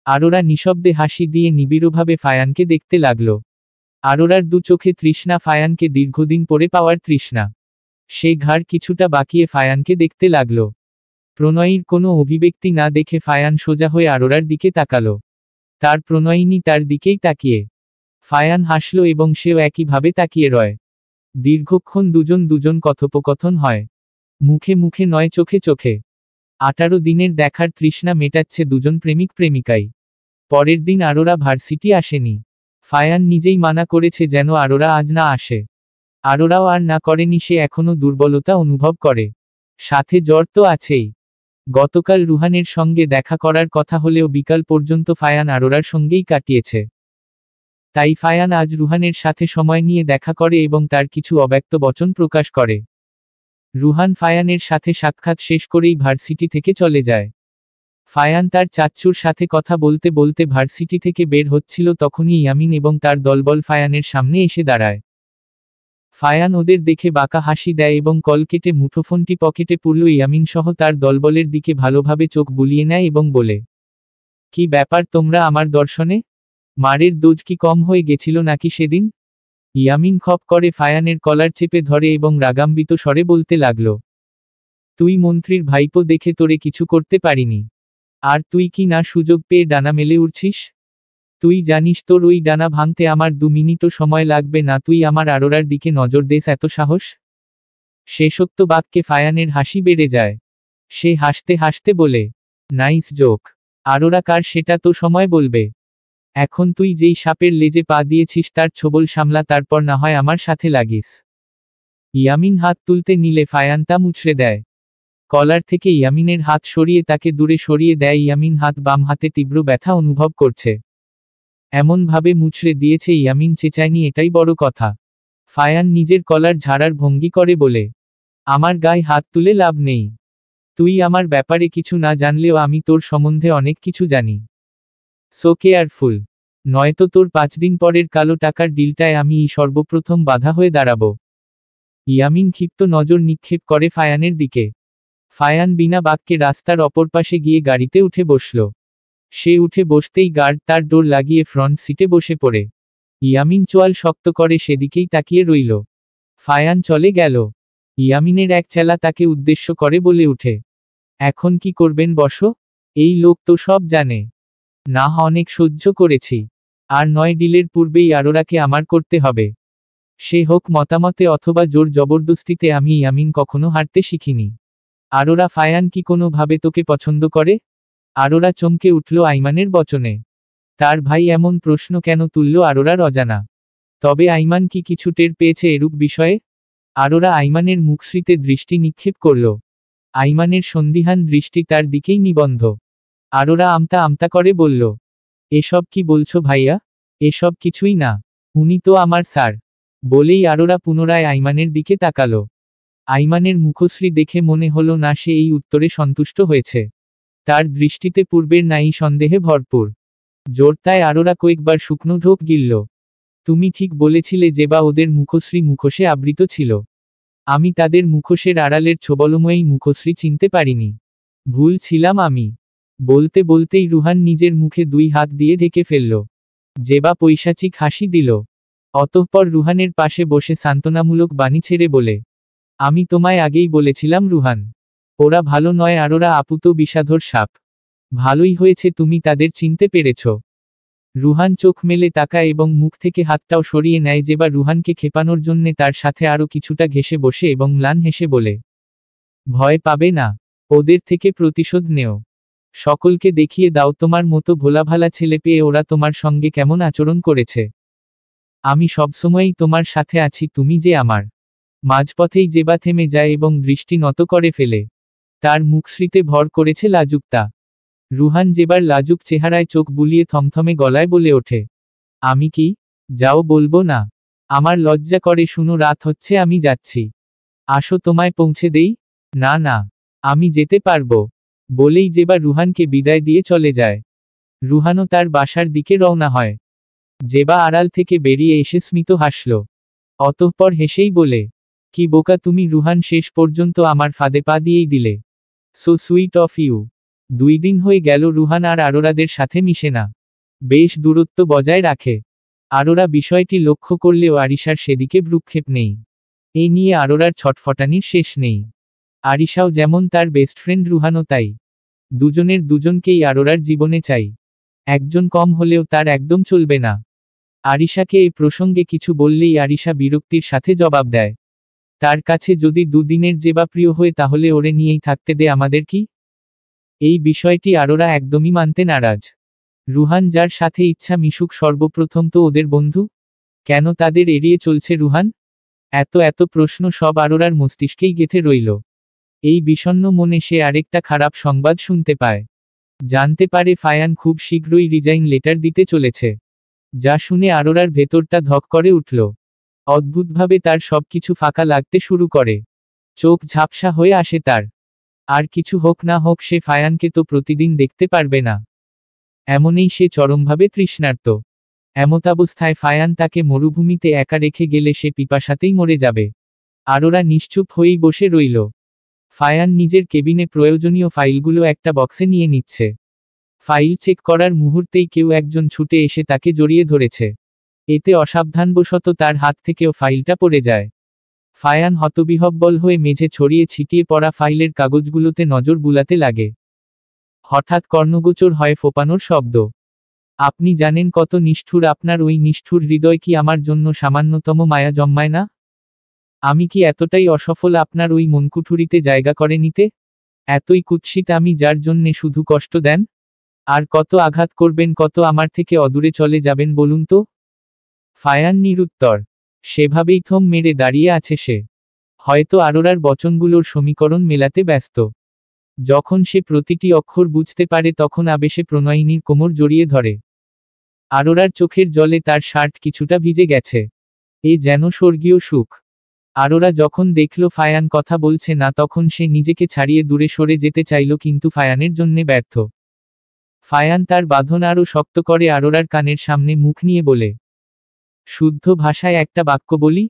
আরোরা নিঃশব্দে হাসি দিয়ে নিবিড়ভাবে ফায়ানকে দেখতে লাগল। আরোরার দু চোখে তৃষ্ণা, ফায়ানকে দীর্ঘদিন পরে পাওয়ার তৃষ্ণা। সে ঘাড় কিছুটা বাঁকিয়ে ফায়ানকে দেখতে লাগল। প্রণয়ীর কোনো অভিব্যক্তি না দেখে ফায়ান সোজা হয়ে আরোরার দিকে তাকালো। তার প্রণয়িনী তার দিকেই তাকিয়ে। ফায়ান হাসল এবং সেও একইভাবে তাকিয়ে রয়। দীর্ঘক্ষণ দুজন কথোপকথন হয়। মুখে মুখে নয়, চোখে চোখে। 18 দিনের দেখার তৃষ্ণা মেটাচ্ছে দুজন প্রেমিক প্রেমিকাই। পরের দিন আরোরা ভার্সিটি আসেনি। ফায়ান নিজেই মানা করেছে যেন আরোরা আজ না আসে। আরোরাও আর না করেনি, সে এখনো দুর্বলতা অনুভব করে। সাথে জ্বর তো আছেই। গতকাল রুহানের সঙ্গে দেখা করার কথা হলেও বিকাল পর্যন্ত ফায়ান আরোরার সঙ্গেই কাটিয়েছে। তাই ফায়ান আজ রুহানের সাথে সময় নিয়ে দেখা করে এবং তার কিছু অব্যক্ত বচন প্রকাশ করে। রুহান ফায়ানের সাথে সাক্ষাৎ শেষ করেই ভার্সিটি থেকে চলে যায়। ফায়ান তার চাচ্চুর সাথে কথা বলতে বলতে ভার্সিটি থেকে বের হচ্ছিল, তখনই ইয়ামিন এবং তার দলবল ফায়ানের সামনে এসে দাঁড়ায়। ফায়ান ওদের দেখে বাঁকা হাসি দেয় এবং কল কেটে মুঠোফোনটি পকেটে পুরল। ইয়ামিন সহ তার দলবলের দিকে ভালোভাবে চোখ বুলিয়ে নেয় এবং বলে, কি ব্যাপার তোমরা আমার দর্শনে? মারের দোজ কি কম হয়ে গেছিল নাকি সেদিন? ইয়ামিন খপ করে ফায়ানের কলার চেপে ধরে এবং রাগাম্বিত স্বরে বলতে লাগল, তুই মন্ত্রীর ভাইপো দেখে তোরে কিছু করতে পারিনি। আর তুই কি না সুযোগ পেয়ে ডানা মেলে উড়ছিস? তুই জানিস তোর ওই ডানা ভাঙতে আমার 2 মিনিটও সময় লাগবে না। তুই আমার আরোরার দিকে নজর দেস, এত সাহস? শেষোক্ত বাক্যে ফায়ানের হাসি বেড়ে যায়। সে হাসতে হাসতে বলে, নাইস জোক। আরোরা কার সেটা তো সময় বলবে। এখন তুই যেই সাপের লেজে পা দিয়েছিস তার ছোবল সামলা, তারপর না হয় আমার সাথে লাগিস। ইয়ামিন হাত তুলতে নিলে ফায়ান তা মুচড়ে দেয়। কলার থেকে ইয়ামিনের হাত সরিয়ে তাকে দূরে সরিয়ে দেয়। ইয়ামিন বাম হাতে তীব্র ব্যথা অনুভব করছে। এমনভাবে মুচড়ে দিয়েছে ইয়ামিন চেঁচায়নি, এটাই বড় কথা। ফায়ান নিজের কলার ঝাড়ার ভঙ্গি করে বলে, আমার গায়ে হাত তুলে লাভ নেই। তুই আমার ব্যাপারে কিছু না জানলেও আমি তোর সম্বন্ধে অনেক কিছু জানি। সো কেয়ারফুল, নয়তো তোর 5 দিন পরের কালো টাকার ডিলটায় আমি সর্বপ্রথম বাধা হয়ে দাঁড়াবো। ইয়ামিন ক্ষিপ্ত নজর নিক্ষেপ করে ফায়ানের দিকে। ফায়ান বিনা বাক্যে রাস্তার অপর পাশে গিয়ে গাড়িতে উঠে বসল। সে উঠে বসতেই গার্ড তার ডোর লাগিয়ে ফ্রন্ট সিটে বসে পড়ে। ইয়ামিন চোয়াল শক্ত করে সেদিকেই তাকিয়ে রইল। ফায়ান চলে গেল। ইয়ামিনের এক চেলা তাকে উদ্দেশ্য করে বলে উঠে, এখন কি করবেন বসো? এই লোক তো সব জানে। না, অনেক সহ্য করেছি। আর 9 ডিলের পূর্বেই আরোরাকে আমার করতে হবে। সে হোক মতামতে অথবা জোর জবরদস্তিতে। আমি ইয়ামিন কখনো হারতে শিখিনি। আরোরা, ফায়ান কি কোনো ভাবে তোকে পছন্দ করে? আরোরা চমকে উঠল আইমানের বচনে। তার ভাই এমন প্রশ্ন কেন তুলল আরোরার অজানা। তবে আইমান কি কিছু টের পেয়েছে এরূপ বিষয়ে? আরোরা আইমানের মুখশ্রীতে দৃষ্টি নিক্ষেপ করল। আইমানের সন্দিহান দৃষ্টি তার দিকেই নিবন্ধ। আরোরা আমতা আমতা করে বলল, এসব কি বলছো ভাইয়া? এসব কিছুই না। উনি তো আমার স্যার। বলেই আরোরা পুনরায় আইমানের দিকে তাকালো। আইমানের মুখশ্রী দেখে মনে হলো না সে এই উত্তরে সন্তুষ্ট হয়েছে। তার দৃষ্টিতে পূর্বের নাই সন্দেহে ভরপুর। জোরতায় আরোরা কয়েকবার শুকনো ঢোক গিলল। তুমি ঠিক বলেছিলে যেবা ওদের মুখশ্রী মুখোশে আবৃত ছিল। আমি তাদের মুখোশের আড়ালের ছোবলময়ী মুখশ্রী চিনতে পারিনি। ভুল ছিলাম আমি। বলতে বলতেই রুহান নিজের মুখে 2 হাত দিয়ে ঢেকে ফেলল। জেবা পৈশাচিক হাসি দিল। অতঃপর রুহানের পাশে বসে সান্ত্বনামূলক বাণী ছেড়ে বলে, আমি তোমায় আগেই বলেছিলাম রুহান, ওরা ভালো নয় আর ওরা আপুত বিষাধর সাপ। ভালোই হয়েছে তুমি তাদের চিনতে পেরেছ। রুহান চোখ মেলে তাকায় এবং মুখ থেকে হাতটাও সরিয়ে নেয় যেবা রুহানকে খেপানোর জন্যে তার সাথে আরও কিছুটা ঘেঁষে বসে এবং ম্লান হেসে বলে, ভয় পাবে না, ওদের থেকে প্রতিশোধ নেও। সকলকে দেখিয়ে দাও তোমার মতো ভোলাভালা ছেলে পেয়ে ওরা তোমার সঙ্গে কেমন আচরণ করেছে। আমি সবসময়ই তোমার সাথে আছি, তুমি যে আমার। মাঝপথেই জেবা থেমে যায় এবং দৃষ্টি নত করে ফেলে। তার মুখশ্রীতে ভর করেছে লাজুকতা। রুহান জেবার লাজুক চেহারায় চোখ বুলিয়ে থমথমে গলায় বলে ওঠে, আমি কি? যাও বলবো না। আমার লজ্জা করে, শুনো রাত হচ্ছে, আমি যাচ্ছি। আসো তোমায় পৌঁছে দেই। না না, আমি যেতে পারবো। বলেই জেবা রুহানকে বিদায় দিয়ে চলে যায়। রুহানও তার বাসার দিকে রওনা হয়। জেবা আড়াল থেকে বেরিয়ে এসে স্মিত হাসল। অতঃপর হেসেই বলে, কি বোকা তুমি রুহান, শেষ পর্যন্ত আমার ফাঁদে পা দিয়েই দিলে। So sweet of you. 2 দিন হয়ে গেল রুহান আর আরোরাদের সাথে মিশে না। বেশ দূরত্ব বজায় রাখে। আরোরা বিষয়টি লক্ষ্য করলেও আরিশার সেদিকে ভ্রুক্ষেপ নেই। এই নিয়ে আরোরার ছটফটানির শেষ নেই। আরিশাও যেমন তার বেস্ট ফ্রেন্ড, রুহানও তাই। দুজনের দুজনকেই আরোরার জীবনে চাই। একজন কম হলেও তার একদম চলবে না। আরিশাকে এই প্রসঙ্গে কিছু বললেই আরিশা বিরক্তির সাথে জবাব দেয়, তার কাছে যদি 2 দিনের জেবা প্রিয় হয়ে তাহলে ওরে নিয়েই থাকতে দে, আমাদের কি? এই বিষয়টি আরোরা একদমই মানতে নারাজ। রুহান যার সাথে ইচ্ছা মিশুক, সর্বপ্রথম তো ওদের বন্ধু। কেন তাদের এড়িয়ে চলছে রুহান? এত এত প্রশ্ন সব আরোরার মস্তিষ্কেই গেঁথে রইল। এই বিষণ্ণ মনে সে আরেকটা খারাপ সংবাদ শুনতে পায়। জানতে পারে ফায়ান খুব শীঘ্রই রিজাইন লেটার দিতে চলেছে। যা শুনে আরোরার ভেতরটা ধক করে উঠল। অদ্ভুতভাবে তার সবকিছু ফাঁকা লাগতে শুরু করে। চোখ ঝাপসা হয়ে আসে তার। আর কিছু হোক না হোক সে ফায়ানকে তো প্রতিদিন দেখতে পারবে না। এমনই সে চরমভাবে তৃষ্ণার্ত। এমতাবস্থায় ফায়ান তাকে মরুভূমিতে একা রেখে গেলে সে পিপাসাতেই মরে যাবে। আরোরা নিশ্চুপ হয়েই বসে রইল। ফায়ান নিজের কেবিনে প্রয়োজনীয় ফাইলগুলো একটা বক্সে নিয়ে নিচ্ছে। ফাইল চেক করার মুহূর্তেই কেউ একজন ছুটে এসে তাকে জড়িয়ে ধরেছে। এতে অসাবধানবশত তার হাত থেকেও ফাইলটা পড়ে যায়। ফায়ান হতবিহ্বল হয়ে মেঝে ছড়িয়ে ছিটিয়ে পড়া ফাইলের কাগজগুলোতে নজর বুলাতে লাগে। হঠাৎ কর্ণগোচর হয় ফোপানোর শব্দ। আপনি জানেন কত নিষ্ঠুর, আপনার ওই নিষ্ঠুর হৃদয় কি আমার জন্য সামান্যতম মায়া জন্মায় না? আমি কি এতটাই অসফল আপনার ওই মনকুঠুরিতে জায়গা করে নিতে? এতই কুৎসিত আমি যার জন্যে শুধু কষ্ট দেন? আর কত আঘাত করবেন, কত আমার থেকে অদূরে চলে যাবেন বলুন তো? ফায়ান নিরুত্তর। সেভাবেই থম মেরে দাঁড়িয়ে আছে সে। হয়তো আরোরার বচনগুলোর সমীকরণ মেলাতে ব্যস্ত। যখন সে প্রতিটি অক্ষর বুঝতে পারে তখন আবেশে প্রণয়িনীর কোমর জড়িয়ে ধরে। আরোরার চোখের জলে তার শার্ট কিছুটা ভিজে গেছে। এ যেন স্বর্গীয় সুখ। আরোরা যখন দেখল ফায়ান কথা বলছে না তখন সে নিজেকে ছাড়িয়ে দূরে সরে যেতে চাইল, কিন্তু ফায়ানের জন্যে ব্যর্থ। ফায়ান তার বাঁধন আরও শক্ত করে আরোরার কানের সামনে মুখ নিয়ে বলে, শুদ্ধ ভাষায় একটা বাক্য বলি?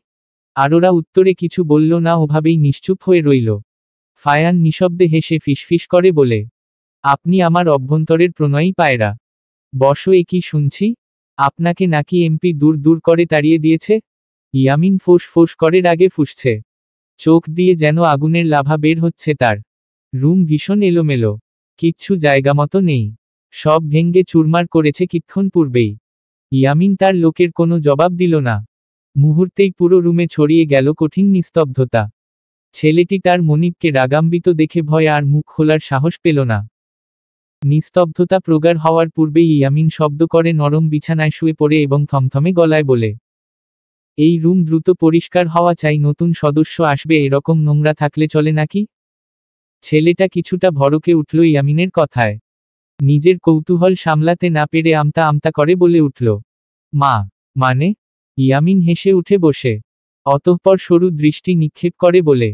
আরোরা উত্তরে কিছু বলল না, ওভাবেই নিশ্চুপ হয়ে রইল। ফায়ান নিঃশব্দে হেসে ফিসফিস করে বলে, আপনি আমার অভ্যন্তরের প্রণয়ী পায়রা। বসো, এ কি শুনছি? আপনাকে নাকি এমপি দূর দূর করে তাড়িয়ে দিয়েছে? ইয়ামিন ফোঁস ফোঁস করে রাগে ফুঁসছে। চোখ দিয়ে যেন আগুনের লাভা বের হচ্ছে তার। রুম ভীষণ এলোমেলো। কিচ্ছু জায়গামতো নেই। সব ভেঙ্গে চুরমার করেছে কিক্ষণ পূর্বেই। ইয়ামিন তার লোকের কোনো জবাব দিল না। মুহূর্তেই পুরো রুমে ছড়িয়ে গেল কঠিন নিস্তব্ধতা। ছেলেটি তার মনিবকে রাগাম্বিত দেখে ভয় আর মুখ খোলার সাহস পেল না। নিস্তব্ধতা প্রগাঢ় হওয়ার পূর্বেই ইয়ামিন শব্দ করে নরম বিছানায় শুয়ে পড়ে এবং থমথমে গলায় বলে, এই রুম দ্রুত পরিষ্কার হওয়া চাই, নতুন সদস্য আসবে, এরকম নোংরা থাকলে চলে নাকি? ছেলেটা কিছুটা ভড়কে উঠল ইয়ামিনের কথায়। নিজের কৌতূহল সামলাতে না পেরে আমতা আমতা করে বলে উঠল, মা, মানে? ইয়ামিন হেসে উঠে বসে। অতঃপর সরু দৃষ্টি নিক্ষেপ করে বলে,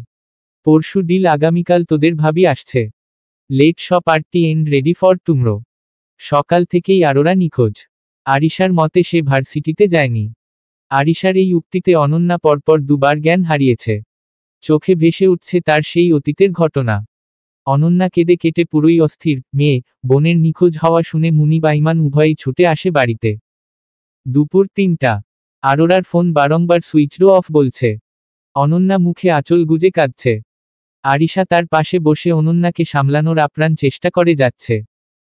পরশু ডিল, আগামীকাল তোদের ভাবি আসছে। Let shop arty and ready for tomorrow. সকাল থেকেই আরোরা নিখোঁজ। আরিশার মতে সে ভার্সিটিতে যায়নি। আরিশার এই উক্তিতে অনন্যা পরপর দুবার জ্ঞান হারিয়েছে। চোখে ভেসে উঠছে তার সেই অতীতের ঘটনা। অনন্যা কেঁদে কেটে পুরোই অস্থির। মেয়ে, বোনের নিখোঁজ হওয়া শুনে মুনিব আইমান উভয়ই ছুটে আসে বাড়িতে। দুপুর ৩টা। আরোরার ফোন বারংবার সুইচড অফ বলছে। অনন্যা মুখে আঁচল গুজে কাঁদছে। আরিশা তার পাশে বসে অনন্যাকে সামলানোর আপ্রাণ চেষ্টা করে যাচ্ছে।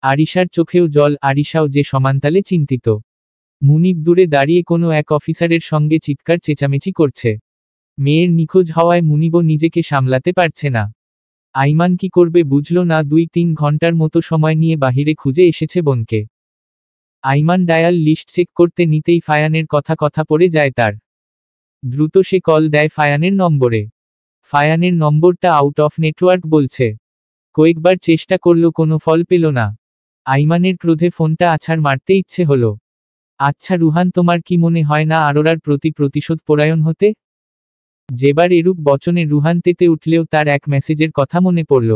আরিশার চোখেও জল। আরিশাও যে সমানতালে চিন্তিত। মুনিব দূরে দাঁড়িয়ে কোনো এক অফিসারের সঙ্গে চিৎকার চেঁচামেচি করছে। মেয়ের নিখোঁজ হওয়ায় মুনিবও নিজেকে সামলাতে পারছে না। আইমান কি করবে বুঝল না। ২-৩ ঘন্টার মতো সময় নিয়ে বাহিরে খুঁজে এসেছে বোনকে। আইমান ডায়াল লিস্ট চেক করতে নিতেই ফায়ানের কথা পড়ে যায় তার। দ্রুত সে কল দেয় ফায়ানের নম্বরে। ফায়ানের নম্বরটা আউট অফ নেটওয়ার্ক বলছে। কয়েকবার চেষ্টা করল, কোনো ফল পেল না। আইমানের ক্রোধে ফোনটা আছাড় মারতে ইচ্ছে হলো। আচ্ছা রুহান, তোমার কি মনে হয় না আরোরার প্রতি প্রতিশোধ পরায়ণ হতে? যেবার এরূপ বচনে রুহান তেতে উঠলেও তার এক মেসেজের কথা মনে পড়ল।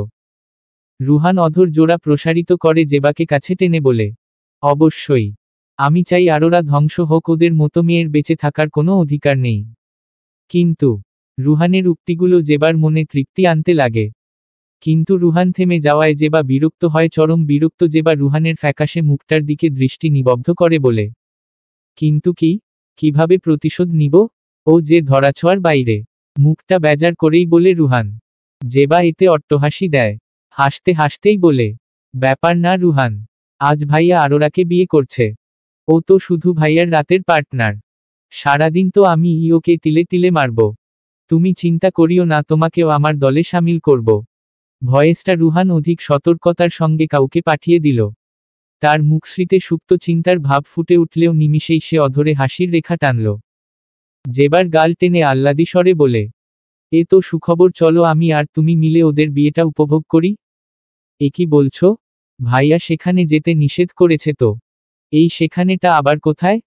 রুহান অধর জোড়া প্রসারিত করে জেবাকে কাছে টেনে বলে, অবশ্যই। আমি চাই আরোরা ধ্বংস হোক, ওদের মতো মেয়ের বেঁচে থাকার কোনো অধিকার নেই। কিন্তু রুহানের উক্তিগুলো জেবার মনে তৃপ্তি আনতে লাগে। কিন্তু রুহান থেমে যাওয়ায় জেবা বিরক্ত হয়, চরম বিরক্ত। জেবা রুহানের ফ্যাকাশে মুখটার দিকে দৃষ্টি নিবদ্ধ করে বলে, কিন্তু কিভাবে প্রতিশোধ নিব? ও যে ধরাছোঁয়ার বাইরে। মুখটা বেজার করেই বলে রুহান। জেবা এতে অট্টহাসি দেয়। হাসতে হাসতেই বলে, ব্যাপার না রুহান, আজ ভাইয়া আরোরাকে বিয়ে করছে। ও তো শুধু ভাইয়ার রাতের পার্টনার। সারাদিন তো আমি ওকে তিলে তিলে মারব। তুমি চিন্তা করিও না, তোমাকেও আমার দলে সামিল করব। ভয়েসটা রুহান অধিক সতর্কতার সঙ্গে কাউকে পাঠিয়ে দিল। তার মুখশ্রীতে সুপ্ত চিন্তার ভাব ফুটে উঠলেও নিমিষেই সে অধরে হাসির রেখা টানল। জেবার গাল টেনে আহ্লাদি স্বরে বলে, এ তো সুখবর, চলো আমি আর তুমি মিলে ওদের বিয়েটা উপভোগ করি। এ কি বলছো? ভাইয়া সেখানে যেতে নিষেধ করেছে তো। এই সেখানেটা আবার কোথায়?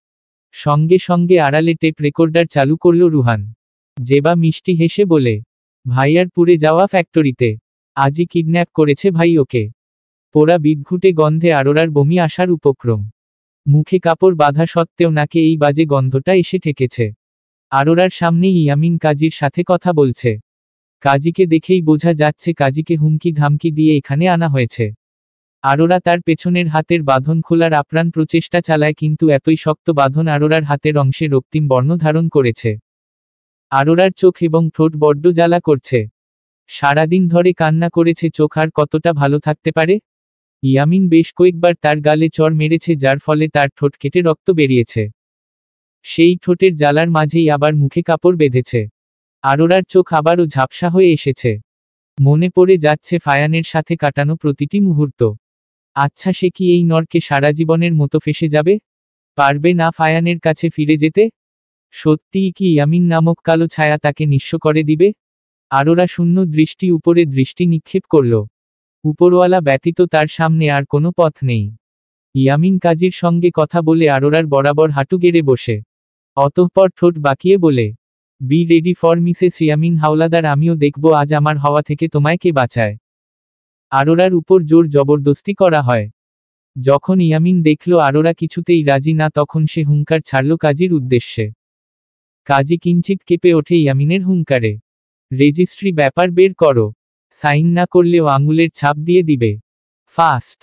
সঙ্গে সঙ্গে আড়ালে টেপ রেকর্ডার চালু করল রুহান। জেবা মিষ্টি হেসে বলে, ভাইয়ার পুড়ে যাওয়া ফ্যাক্টরিতে। আজই কিডন্যাপ করেছে ভাই ওকে। পোড়া বিদঘুটে গন্ধে আরোরার বমি আসার উপক্রম। মুখে কাপড় বাঁধা সত্ত্বেও নাকে এই বাজে গন্ধটা এসে ঠেকেছে। আরোরার সামনেই ইয়ামিন কাজীর সাথে কথা বলছে। কাজীকে দেখেই বোঝা যাচ্ছে কাজীকে হুমকি ধামকি দিয়ে এখানে আনা হয়েছে। আরোরা তার পেছনের হাতের বাঁধন খোলার আপ্রাণ প্রচেষ্টা চালায়, কিন্তু এতই শক্ত বাঁধন আরোরার হাতের অংশে রক্তিম বর্ণ ধারণ করেছে। আরোরার চোখ এবং ঠোঁট বড্ড জ্বালা করছে। সারাদিন ধরে কান্না করেছে, চোখ আর কতটা ভালো থাকতে পারে? ইয়ামিন বেশ কয়েকবার তার গালে চড় মেরেছে, যার ফলে তার ঠোঁট কেটে রক্ত বেরিয়েছে। সেই ঠোঁটের জ্বালার মাঝেই আবার মুখে কাপড় বেঁধেছে। আরোরার চোখ আবারও ঝাপসা হয়ে এসেছে। মনে পড়ে যাচ্ছে ফায়ানের সাথে কাটানো প্রতিটি মুহূর্ত। আচ্ছা, সে কি এই নরকে সারা জীবনের মতো ফেঁসে যাবে? পারবে না ফায়ানের কাছে ফিরে যেতে? সত্যিই কি ইয়ামিন নামক কালো ছায়া তাকে নিঃস্ব করে দিবে? আরোরা শূন্য দৃষ্টি উপরে দৃষ্টি নিক্ষেপ করল। উপরওয়ালা ব্যতীত তার সামনে আর কোনো পথ নেই। ইয়ামিন কাজীর সঙ্গে কথা বলে আরোরার বরাবর হাঁটু গেড়ে বসে। অতঃপর ঠোঁট বাঁকিয়ে বলে, be ready for Mrs Yamin Hawladar, আমিও দেখব আজ আমার হওয়া থেকে তোমায় কে বাঁচায়। আরোরার উপর জোর জবরদস্তি করা হয়। যখন ইয়ামিন দেখল আরোরা কিছুতেই রাজি না, তখন সে হুঙ্কার ছাড়ল কাজীর উদ্দেশ্যে। কাজী কিঞ্চিত কেঁপে ওঠে ইয়ামিনের হুঙ্কারে। রেজিস্ট্রি ব্যাপার বের করো, সাইন না করলেও আঙুলের ছাপ দিয়ে দিবে, ফাস্ট।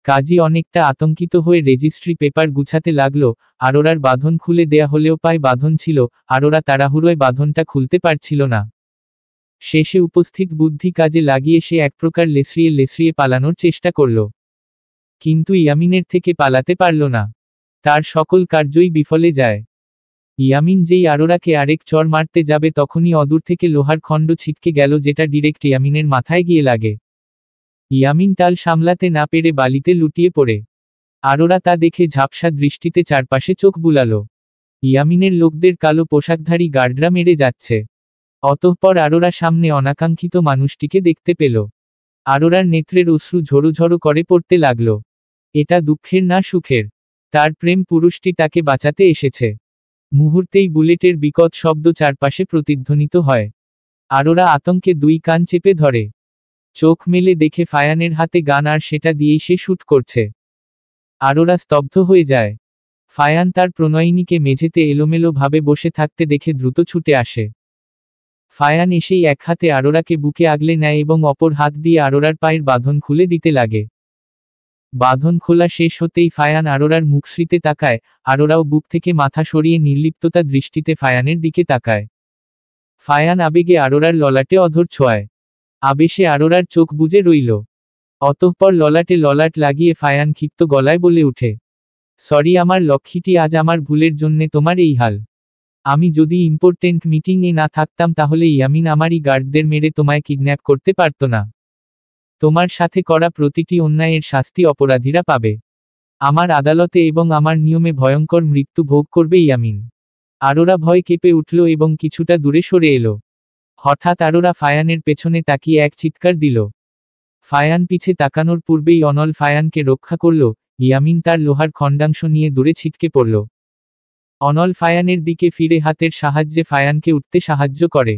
কাজী অনেকটা আতঙ্কিত হয়ে রেজিস্ট্রি পেপার গুছাতে লাগল। আরোরার বাঁধন খুলে দেয়া হলেও পায়ে বাঁধন ছিল। আরোরা তাড়াহুড়োয় বাঁধনটা খুলতে পারছিল না। শেষে উপস্থিত বুদ্ধি কাজে লাগিয়ে সে এক প্রকার লেসরিয়ে পালানোর চেষ্টা করল। কিন্তু ইয়ামিনের থেকে পালাতে পারল না। তার সকল কার্যই বিফলে যায়। ইয়ামিন যেই আরোরাকে আরেক চড় মারতে যাবে, তখনই অদূর থেকে লোহার খণ্ড ছিটকে গেল, যেটা ডিরেক্ট ইয়ামিনের মাথায় গিয়ে লাগে। ইয়ামিন টাল সামলাতে না পেরে বালিতে লুটিয়ে পড়ে। আরোরা তা দেখে ঝাপসা দৃষ্টিতে চারপাশে চোখ বুলালো। ইয়ামিনের লোকদের কালো পোশাকধারী গার্ডরা মেরে যাচ্ছে। অতঃপর আরোরা সামনে অনাকাঙ্ক্ষিত মানুষটিকে দেখতে পেল। আরোরার নেত্রের অশ্রু ঝরো ঝরো করে পড়তে লাগল। এটা দুঃখের না সুখের? তার প্রেম পুরুষটি তাকে বাঁচাতে এসেছে। মুহূর্তেই বুলেটের বিকট শব্দ চারপাশে প্রতিধ্বনিত হয়। আরোরা আতঙ্কে দুই কান চেপে ধরে। চোখ মেলে দেখে ফায়ানের হাতে গান আর সেটা দিয়েই সে শুট করছে। আরোরা স্তব্ধ হয়ে যায়। ফায়ান তার প্রণয়িনীকে মেঝেতে এলোমেলো ভাবে বসে থাকতে দেখে দ্রুত ছুটে আসে। ফায়ান এসেই এক হাতে আরোরাকে বুকে আগলে নেয় এবং অপর হাত দিয়ে আরোরার পায়ের বাঁধন খুলে দিতে লাগে। বাঁধন খোলা শেষ হতেই ফায়ান আরোরার মুখশ্রীতে তাকায়, আরোরাও বুক থেকে মাথা সরিয়ে নির্লিপ্ততা দৃষ্টিতে ফায়ানের দিকে তাকায়। ফায়ান আবেগে আরোরার ললাটে অধর ছোঁয়ায়। আবেশে আরোরার চোখ বুজে রইল। অতঃপর ললাটে ললাট লাগিয়ে ফায়ান ক্ষিপ্ত গলায় বলে উঠে, সরি আমার লক্ষ্মীটি, আজ আমার ভুলের জন্যে তোমার এই হাল। আমি যদি ইম্পর্টেন্ট মিটিংয়ে না থাকতাম তাহলে ইয়ামিন আমারই গার্ডদের মেরে তোমায় কিডন্যাপ করতে পারত না। তোমার সাথে করা প্রতিটি অন্যায়ের শাস্তি অপরাধীরা পাবে। আমার আদালতে এবং আমার নিয়মে ভয়ঙ্কর মৃত্যু ভোগ করবে ইয়ামিন। আরোরা ভয় কেঁপে উঠল এবং কিছুটা দূরে সরে এলো। হঠাৎ আরোরা ফায়ানের পেছনে তাকিয়ে এক চিৎকার দিল। ফায়ান পিছে তাকানোর পূর্বেই অনল ফায়ানকে রক্ষা করল। ইয়ামিন তার লোহার খণ্ডাংশ নিয়ে দূরে ছিটকে পড়ল। অনল ফায়ানের দিকে ফিরে হাতের সাহায্যে ফায়ানকে উঠতে সাহায্য করে।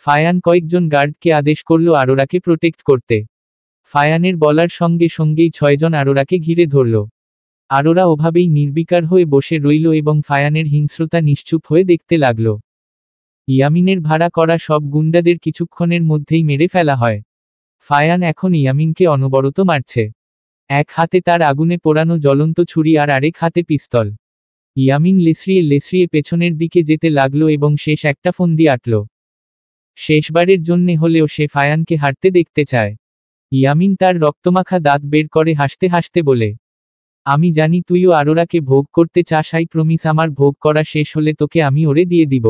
ফায়ান কয়েকজন গার্ডকে আদেশ করল আরোরাকে প্রোটেক্ট করতে। ফায়ানের বলার সঙ্গে সঙ্গেই 6 জন আরোরাকে ঘিরে ধরল। আরোরা ওভাবেই নির্বিকার হয়ে বসে রইল এবং ফায়ানের হিংস্রতা নিশ্চুপ হয়ে দেখতে লাগল। ইয়ামিনের ভাড়া করা সব গুন্ডাদের কিছুক্ষণের মধ্যেই মেরে ফেলা হয়। ফায়ান এখন ইয়ামিনকে অনবরত মারছে। এক হাতে তার আগুনে পোড়ানো জ্বলন্ত ছুরি আর আরেক হাতে পিস্তল। ইয়ামিন লেসরিয়ে লেসরিয়ে পেছনের দিকে যেতে লাগলো এবং শেষ একটা ফন্দি আটল। শেষবারের জন্যে হলেও সে ফায়ানকে হারতে দেখতে চায়। ইয়ামিন তার রক্তমাখা দাঁত বের করে হাসতে হাসতে বলে, আমি জানি তুইও আরোরাকে ভোগ করতে চাস, আই প্রমিস আমার ভোগ করা শেষ হলে তোকে আমি ওরে দিয়ে দিব।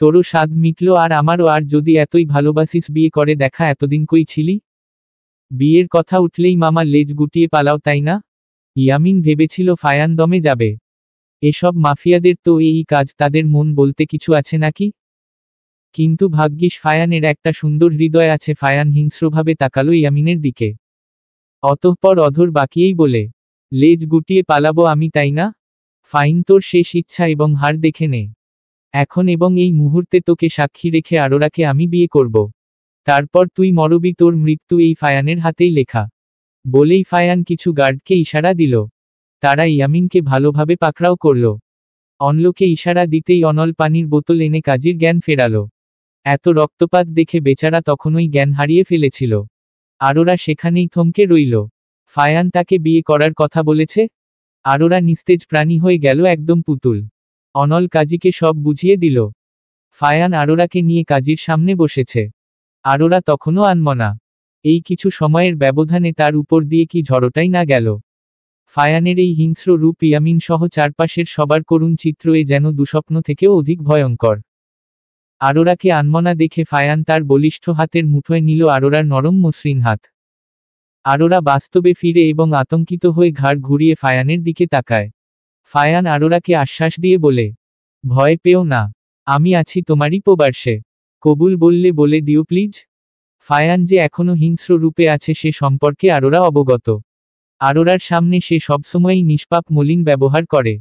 তোরও স্বাদ মিটল আর আমারও। আর যদি এতই ভালোবাসিস বিয়ে করে দেখা, এতদিন কই ছিলি? বিয়ের কথা উঠলেই মামা লেজ গুটিয়ে পালাও তাই না? ইয়ামিন ভেবেছিল ফায়ান দমে যাবে। এসব মাফিয়াদের তো এই কাজ, তাদের মন বলতে কিছু আছে নাকি? কিন্তু ভাগ্যিস ফায়ানের একটা সুন্দর হৃদয় আছে। ফায়ান হিংস্রভাবে তাকালো ইয়ামিনের দিকে। অতঃপর অধর বাকিয়েই বলে, লেজ গুটিয়ে পালাবো আমি তাই না? ফাইন, তোর শেষ ইচ্ছা এবং হার দেখে নে। এখন এবং এই মুহূর্তে তোকে সাক্ষী রেখে আরোরাকে আমি বিয়ে করব। তারপর তুই মরবি, তোর মৃত্যু এই ফায়ানের হাতেই লেখা। বলেই ফায়ান কিছু গার্ডকে ইশারা দিল। তারা ইয়ামিনকে ভালোভাবে পাকড়াও করল। অনলকে ইশারা দিতেই অনল পানির বোতল এনে কাজীর জ্ঞান ফেরালো। এত রক্তপাত দেখে বেচারা তখনই জ্ঞান হারিয়ে ফেলেছিল। আরোরা সেখানেই থমকে রইল। ফায়ান তাকে বিয়ে করার কথা বলেছে? আরোরা নিস্তেজ প্রাণী হয়ে গেল, একদম পুতুল। অনল কাজীকে সব বুঝিয়ে দিল। ফায়ান আরোরাকে নিয়ে কাজীর সামনে বসেছে। আরোরা তখনও আনমনা। এই কিছু সময়ের ব্যবধানে তার উপর দিয়ে কি ঝড়টাই না গেল। ফায়ানের এই হিংস্র রূপ, ইয়ামিন সহ চারপাশের সবার করুণ চিত্র, এ যেন দুঃস্বপ্ন থেকেও অধিক ভয়ঙ্কর। আরোরাকে আনমনা দেখে ফায়ান তার বলিষ্ঠ হাতের মুঠোয় নিল আরোরার নরম মসৃণ হাত। আরোরা বাস্তবে ফিরে এবং আতঙ্কিত হয়ে ঘাড় ঘুরিয়ে ফায়ানের দিকে তাকায়। ফায়ান আরোরাকে আশ্বাস দিয়ে বলে, ভয় পেও না, আমি আছি তোমারই পার্শ্বে। কবুল বললে বলে দিও প্লিজ। ফায়ান যে এখনো হিংস্র রূপে আছে সে সম্পর্কে আরোরা অবগত। আরোরার সামনে সে সবসময়ই নিষ্পাপ মলিন ব্যবহার করে।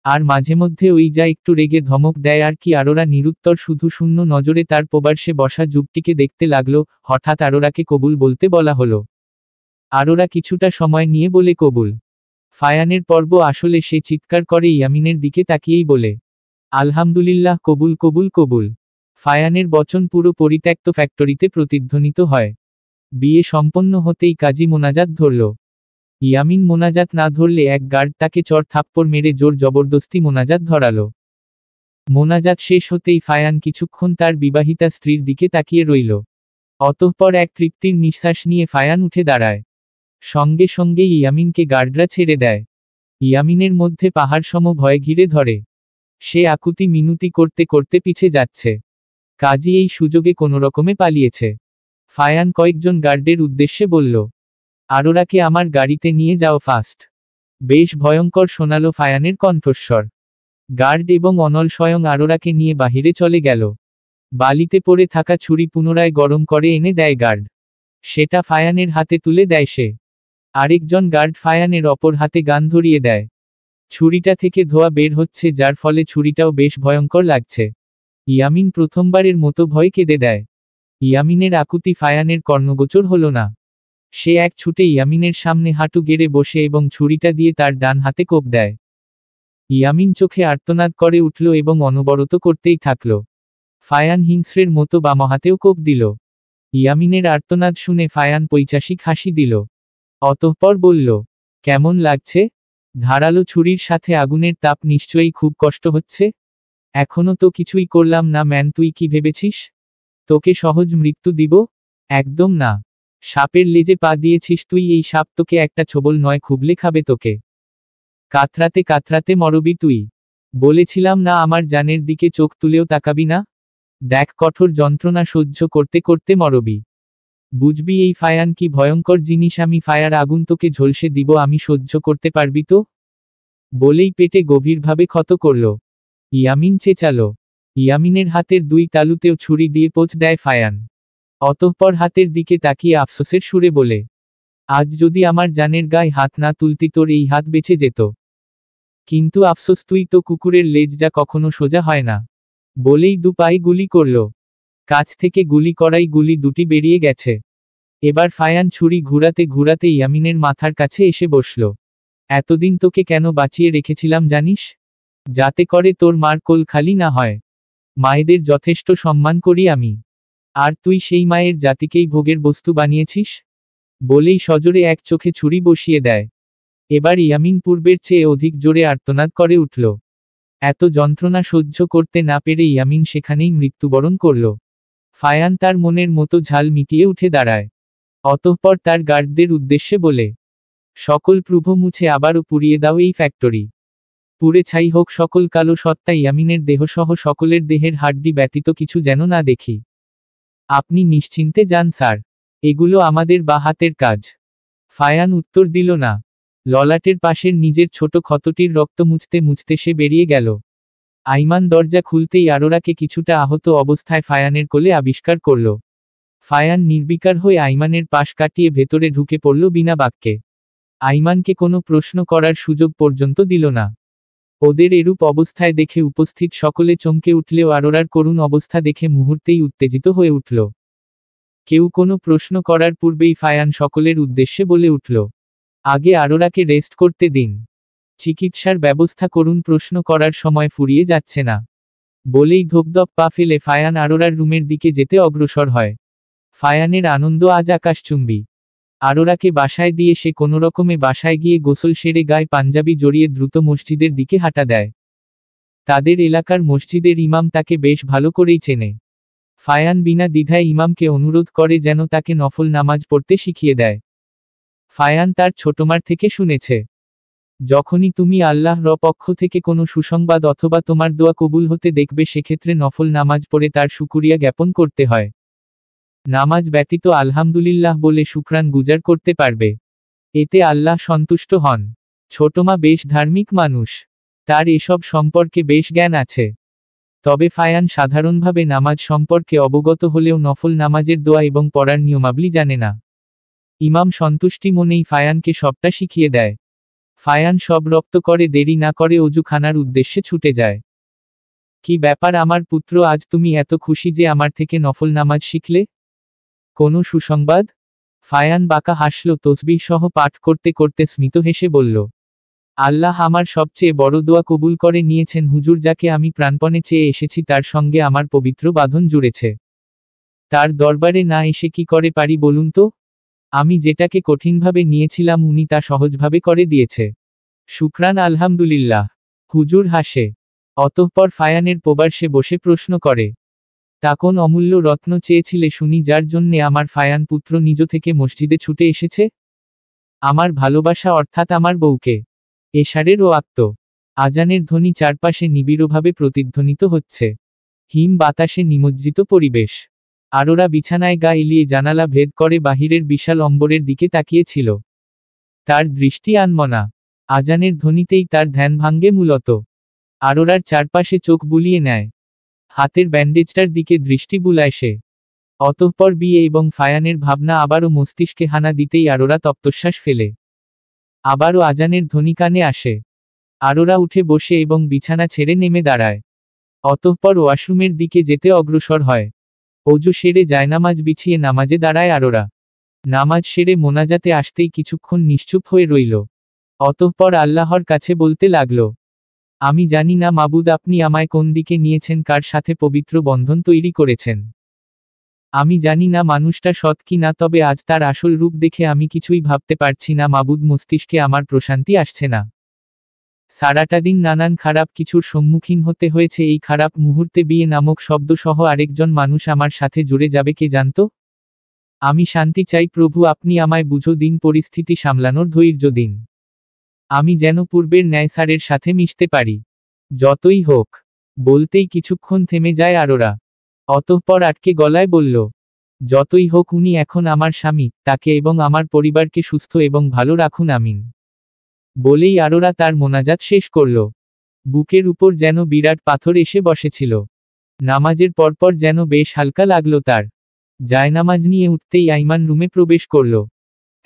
আর মাঝে মধ্যে ওই যা একটু রেগে ধমক দেয় আর কি। আরোরা নিরুত্তর শুধু শূন্য নজরে তার পার্শ্বে বসা যুগটিকে দেখতে লাগলো। হঠাৎ আরোরাকে কবুল বলতে বলা হলো। আরোরা কিছুটা সময় নিয়ে বলে কবুল। ফায়ানের পর্ব আসলে সে চিৎকার করে ইয়ামিনের দিকে তাকিয়েই বলে, আলহামদুলিল্লাহ, কবুল কবুল কবুল। ফায়ানের বচন পুরো পরিত্যক্ত ফ্যাক্টরিতে প্রতিধ্বনিত হয়। বিয়ে সম্পন্ন হতেই কাজী মোনাজাত ধরল। ইয়ামিন মোনাজাত না ধরলে এক গার্ড তাকে চড় থাপ্পড় মেরে জোর জবরদস্তি মোনাজাত ধরালো। মোনাজাত শেষ হতেই ফায়ান কিছুক্ষণ তার বিবাহিতা স্ত্রীর দিকে তাকিয়ে রইল। অতঃপর এক তৃপ্তির নিঃশ্বাস নিয়ে ফায়ান উঠে দাঁড়ায়। সঙ্গে সঙ্গেই ইয়ামিনকে গার্ডরা ছেড়ে দেয়। ইয়ামিনের মধ্যে পাহাড়সম ভয় ঘিরে ধরে। সে আকুতি মিনতি করতে করতে পিছে যাচ্ছে। কাজী এই সুযোগে কোনোরকমে পালিয়েছে। ফায়ান কয়েকজন গার্ডের উদ্দেশ্যে বলল, আরোরাকে আমার গাড়িতে নিয়ে যাও ফাস্ট। বেশ ভয়ঙ্কর শোনালো ফায়ানের কণ্ঠস্বর। গার্ড এবং অনল স্বয়ং আরোরাকে নিয়ে বাহিরে চলে গেল। বালিতে পড়ে থাকা ছুরি পুনরায় গরম করে এনে দেয় গার্ড। সেটা ফায়ানের হাতে তুলে দেয় সে। আরেকজন গার্ড ফায়ানের অপর হাতে গান ধরিয়ে দেয়। ছুরিটা থেকে ধোঁয়া বের হচ্ছে, যার ফলে ছুরিটাও বেশ ভয়ঙ্কর লাগছে। ইয়ামিন প্রথমবারের মতো ভয় কেঁদে দেয়। ইয়ামিনের আকুতি ফায়ানের কর্ণগোচর হল না। সে এক ছুটে ইয়ামিনের সামনে হাঁটু গেড়ে বসে এবং ছুরিটা দিয়ে তার ডান হাতে কোপ দেয়। ইয়ামিন চোখে আর্তনাদ করে উঠল এবং অনবরত করতেই থাকল। ফায়ান হিংস্রের মতো বাম হাতেও কোপ দিল। ইয়ামিনের আর্তনাদ শুনে ফায়ান পৈশাচিক হাসি দিল। অতঃপর বলল, কেমন লাগছে? ধারালো ছুরির সাথে আগুনের তাপ নিশ্চয়ই খুব কষ্ট হচ্ছে। এখনো তো কিছুই করলাম না ম্যান, তুই কি ভেবেছিস তোকে সহজ মৃত্যু দিব? একদম না। সাপের লেজে পা দিয়েছিস তুই, এই সাপ তোকে একটা ছোবল নয় খুবলে খাবে তোকে। কাতরাতে কাতরাতে মরবি তুই। বলেছিলাম না আমার জানের দিকে চোখ তুলেও তাকাবি না? দেখ কঠোর যন্ত্রণা সহ্য করতে করতে মরবি। বুঝবি এই ফায়ান কি ভয়ঙ্কর জিনিস। আমি ফায়ার আগুন তোকে ঝলসে দিব, আমি সহ্য করতে পারবি তো? বলেই পেটে গভীরভাবে ক্ষত করল। ইয়ামিন চেঁচালো। ইয়ামিনের হাতের দুই তালুতেও ছুরি দিয়ে পোঁচ দেয় ফায়ান। অতঃপর হাতের দিকে তাকিয়ে আফসোসের সুরে বলে, আজ যদি আমার জানের গায়ে হাত না তুলতি তোর এই হাত বেঁচে যেত। কিন্তু আফসোস, তুই তো কুকুরের লেজ, যা কখনো সোজা হয় না। বলেই দু পায়ে গুলি করল। কাছ থেকে গুলি করাই গুলি দুটি বেরিয়ে গেছে। এবার ফায়ান ছুরি ঘুরাতে ঘুরাতে ইয়ামিনের মাথার কাছে এসে বসল। এতদিন তোকে কেন বাঁচিয়ে রেখেছিলাম জানিস? যাতে করে তোর মার কোল খালি না হয়। মায়েদের যথেষ্ট সম্মান করি আমি। আর তুই সেই মায়ের জাতিকেই ভোগের বস্তু বানিয়েছিস। বলেই সজোরে এক চোখে ছুরি বসিয়ে দেয়। এবার ইয়ামিন পূর্বের চেয়ে অধিক জোরে আর্তনাদ করে উঠল। এত যন্ত্রণা সহ্য করতে না পেরে ইয়ামিন সেখানেই মৃত্যুবরণ করল। ফায়ান তার মনের মতো ঝাল মিটিয়ে উঠে দাঁড়ায়। অতঃপর তার গার্ডদের উদ্দেশ্যে বলে, সকল প্রুভ মুছে আবারও পুড়িয়ে দাও এই ফ্যাক্টরি। পুড়ে ছাই হোক সকল কালো সত্তা, ইয়ামিনের দেহসহ সকলের দেহের হাড্ডি ব্যতীত কিছু যেন না দেখি। আপনি নিশ্চিন্তে যান স্যার, এগুলো আমাদের বা হাতের কাজ। ফায়ান উত্তর দিল না। ললাটের পাশের নিজের ছোট ক্ষতটির রক্ত মুছতে মুছতে সে বেরিয়ে গেল। আইমান দরজা খুলতেই আরোরাকে কিছুটা আহত অবস্থায় ফায়ানের কোলে আবিষ্কার করল। ফায়ান নির্বিকার হয়ে আইমানের পাশ কাটিয়ে ভেতরে ঢুকে পড়ল বিনা বাক্যে। আইমানকে কোনো প্রশ্ন করার সুযোগ পর্যন্ত দিল না। ওদের এরূপ অবস্থায় দেখে উপস্থিত সকলে চমকে উঠলেও আরোরার করুণ অবস্থা দেখে মুহূর্তেই উত্তেজিত হয়ে উঠল। কেউ কোনো প্রশ্ন করার পূর্বেই ফায়ান সকলের উদ্দেশ্যে বলে উঠল, আগে আরোরাকে রেস্ট করতে দিন। চিকিৎসার ব্যবস্থা করুন, প্রশ্ন করার সময় ফুরিয়ে যাচ্ছে না। বলেই ধপধপ পা ফেলে ফায়ান আরোরার রুমের দিকে যেতে অগ্রসর হয়। ফায়ানের আনন্দ আজ আকাশচুম্বী। আরোরাকে বাসায় দিয়ে সে কোনোরকমে বাসায় গিয়ে গোসল সেরে গায়ে পাঞ্জাবি জড়িয়ে দ্রুত মসজিদের দিকে হাঁটা দেয়। তাদের এলাকার মসজিদের ইমাম তাকে বেশ ভালো করেই চেনে। ফায়ান বিনা দ্বিধায় ইমামকে অনুরোধ করে যেন তাকে নফল নামাজ পড়তে শিখিয়ে দেয়। ফায়ান তার ছোটমার থেকে শুনেছে, যখনই তুমি আল্লাহর পক্ষ থেকে কোনো সুসংবাদ অথবা তোমার দোয়া কবুল হতে দেখবে সেক্ষেত্রে নফল নামাজ পড়ে তার শুকরিয়া জ্ঞাপন করতে হয়। নামাজ ব্যতীত আলহামদুলিল্লাহ বলে শুকরান গুজার করতে পারবে। এতে আল্লাহ সন্তুষ্ট হন। ছোটমা বেশ ধার্মিক মানুষ, তার এসব সম্পর্কে বেশ জ্ঞান আছে। তবে ফায়ান সাধারণভাবে নামাজ সম্পর্কে অবগত হলেও নফল নামাজের দোয়া এবং পড়ার নিয়মাবলী জানে না। ইমাম সন্তুষ্টি মনেই ফায়ানকে সবটা শিখিয়ে দেয়। ফায়ান সব রপ্ত করে দেরি না করে অজুখানার উদ্দেশ্যে ছুটে যায়। কি ব্যাপার আমার পুত্র, আজ তুমি এত খুশি যে আমার থেকে নফল নামাজ শিখলে? কোনো সুসংবাদ? ফায়ান বাঁকা হাসল, তসবিহ সহ পাঠ করতে করতে স্মিত হেসে বলল, আল্লাহ আমার সবচেয়ে বড় দোয়া কবুল করে নিয়েছেন হুজুর, যাকে আমি প্রাণপণে চেয়ে এসেছি তার সঙ্গে আমার পবিত্র বাঁধন জুড়েছে। তার দরবারে না এসে কি করে পারি বলুন তো? আমি যেটাকে কঠিনভাবে নিয়েছিলাম উনি তা সহজভাবে করে দিয়েছে। শুকরান আলহামদুলিল্লাহ। হুজুর হাসে। অতঃপর ফায়ানের প্রবাসে বসে প্রশ্ন করে, তা কোন অমূল্য রত্ন চেয়েছিলে শুনি, যার জন্যে আমার ফায়ান পুত্র নিজ থেকে মসজিদে ছুটে এসেছে? আমার ভালোবাসা, অর্থাৎ আমার বউকে। এশারের ও আত্ম আজানের ধ্বনি চারপাশে নিবিড়ভাবে প্রতিধ্বনিত হচ্ছে। হিম বাতাসে নিমজ্জিত পরিবেশ। আরোরা বিছানায় গা এলিয়ে জানালা ভেদ করে বাহিরের বিশাল অম্বরের দিকে তাকিয়েছিল। তার দৃষ্টি আনমনা। আজানের ধ্বনিতেই তার ধ্যান ভাঙ্গে মূলত। আরোরার চারপাশে চোখ বুলিয়ে নেয়। হাতের ব্যান্ডেজটার দিকে দৃষ্টি বুলায় সে। অতঃপর বিয়ে এবং ফায়ানের ভাবনা আবারও মস্তিষ্কে হানা দিতেই আরোরা তপ্তশ্বাস ফেলে। আবারও আজানের ধ্বনি কানে আসে। আরোরা উঠে বসে এবং বিছানা ছেড়ে নেমে দাঁড়ায়। অতঃপর ওয়াশরুমের দিকে যেতে অগ্রসর হয়। অজু সেরে জায়নামাজ বিছিয়ে নামাজে দাঁড়ায় আরোরা। নামাজ সেরে মোনাজাতে আসতেই কিছুক্ষণ নিশ্চুপ হয়ে রইল। অতঃপর আল্লাহর কাছে বলতে লাগল, আমি জানি না মাবুদ, আপনি আমায় কোন দিকে নিয়েছেন, কার সাথে পবিত্র বন্ধন তৈরি করেছেন। আমি জানি না মানুষটা সৎ কি না, তবে আজ তার আসল রূপ দেখে আমি কিছুই ভাবতে পারছি না মাবুদ, মস্তিষ্কে আমার প্রশান্তি আসছে না। সারাটা দিন নানান খারাপ কিছুর সম্মুখীন হতে হয়েছে, এই খারাপ মুহূর্তে বিয়ে নামক শব্দ সহ আরেকজন মানুষ আমার সাথে জুড়ে যাবে কে জানত। আমি শান্তি চাই প্রভু, আপনি আমায় বুঝো দিন, পরিস্থিতি সামলানোর ধৈর্য দিন। আমি যেন পূর্বের ন্যায় স্যারের সাথে মিশতে পারি। যতই হোক। বলতেই কিছুক্ষণ থেমে যায় আরোরা। অতঃপর আটকে গলায় বলল, যতই হোক উনি এখন আমার স্বামী, তাকে এবং আমার পরিবারকে সুস্থ এবং ভালো রাখুন, আমিন। বলেই আরোরা তার মোনাজাত শেষ করল। বুকের উপর যেন বিরাট পাথর এসে বসেছিল। নামাজের পরপর যেন বেশ হালকা লাগলো তার। জায়নামাজ নিয়ে উঠতেই আইমান রুমে প্রবেশ করল।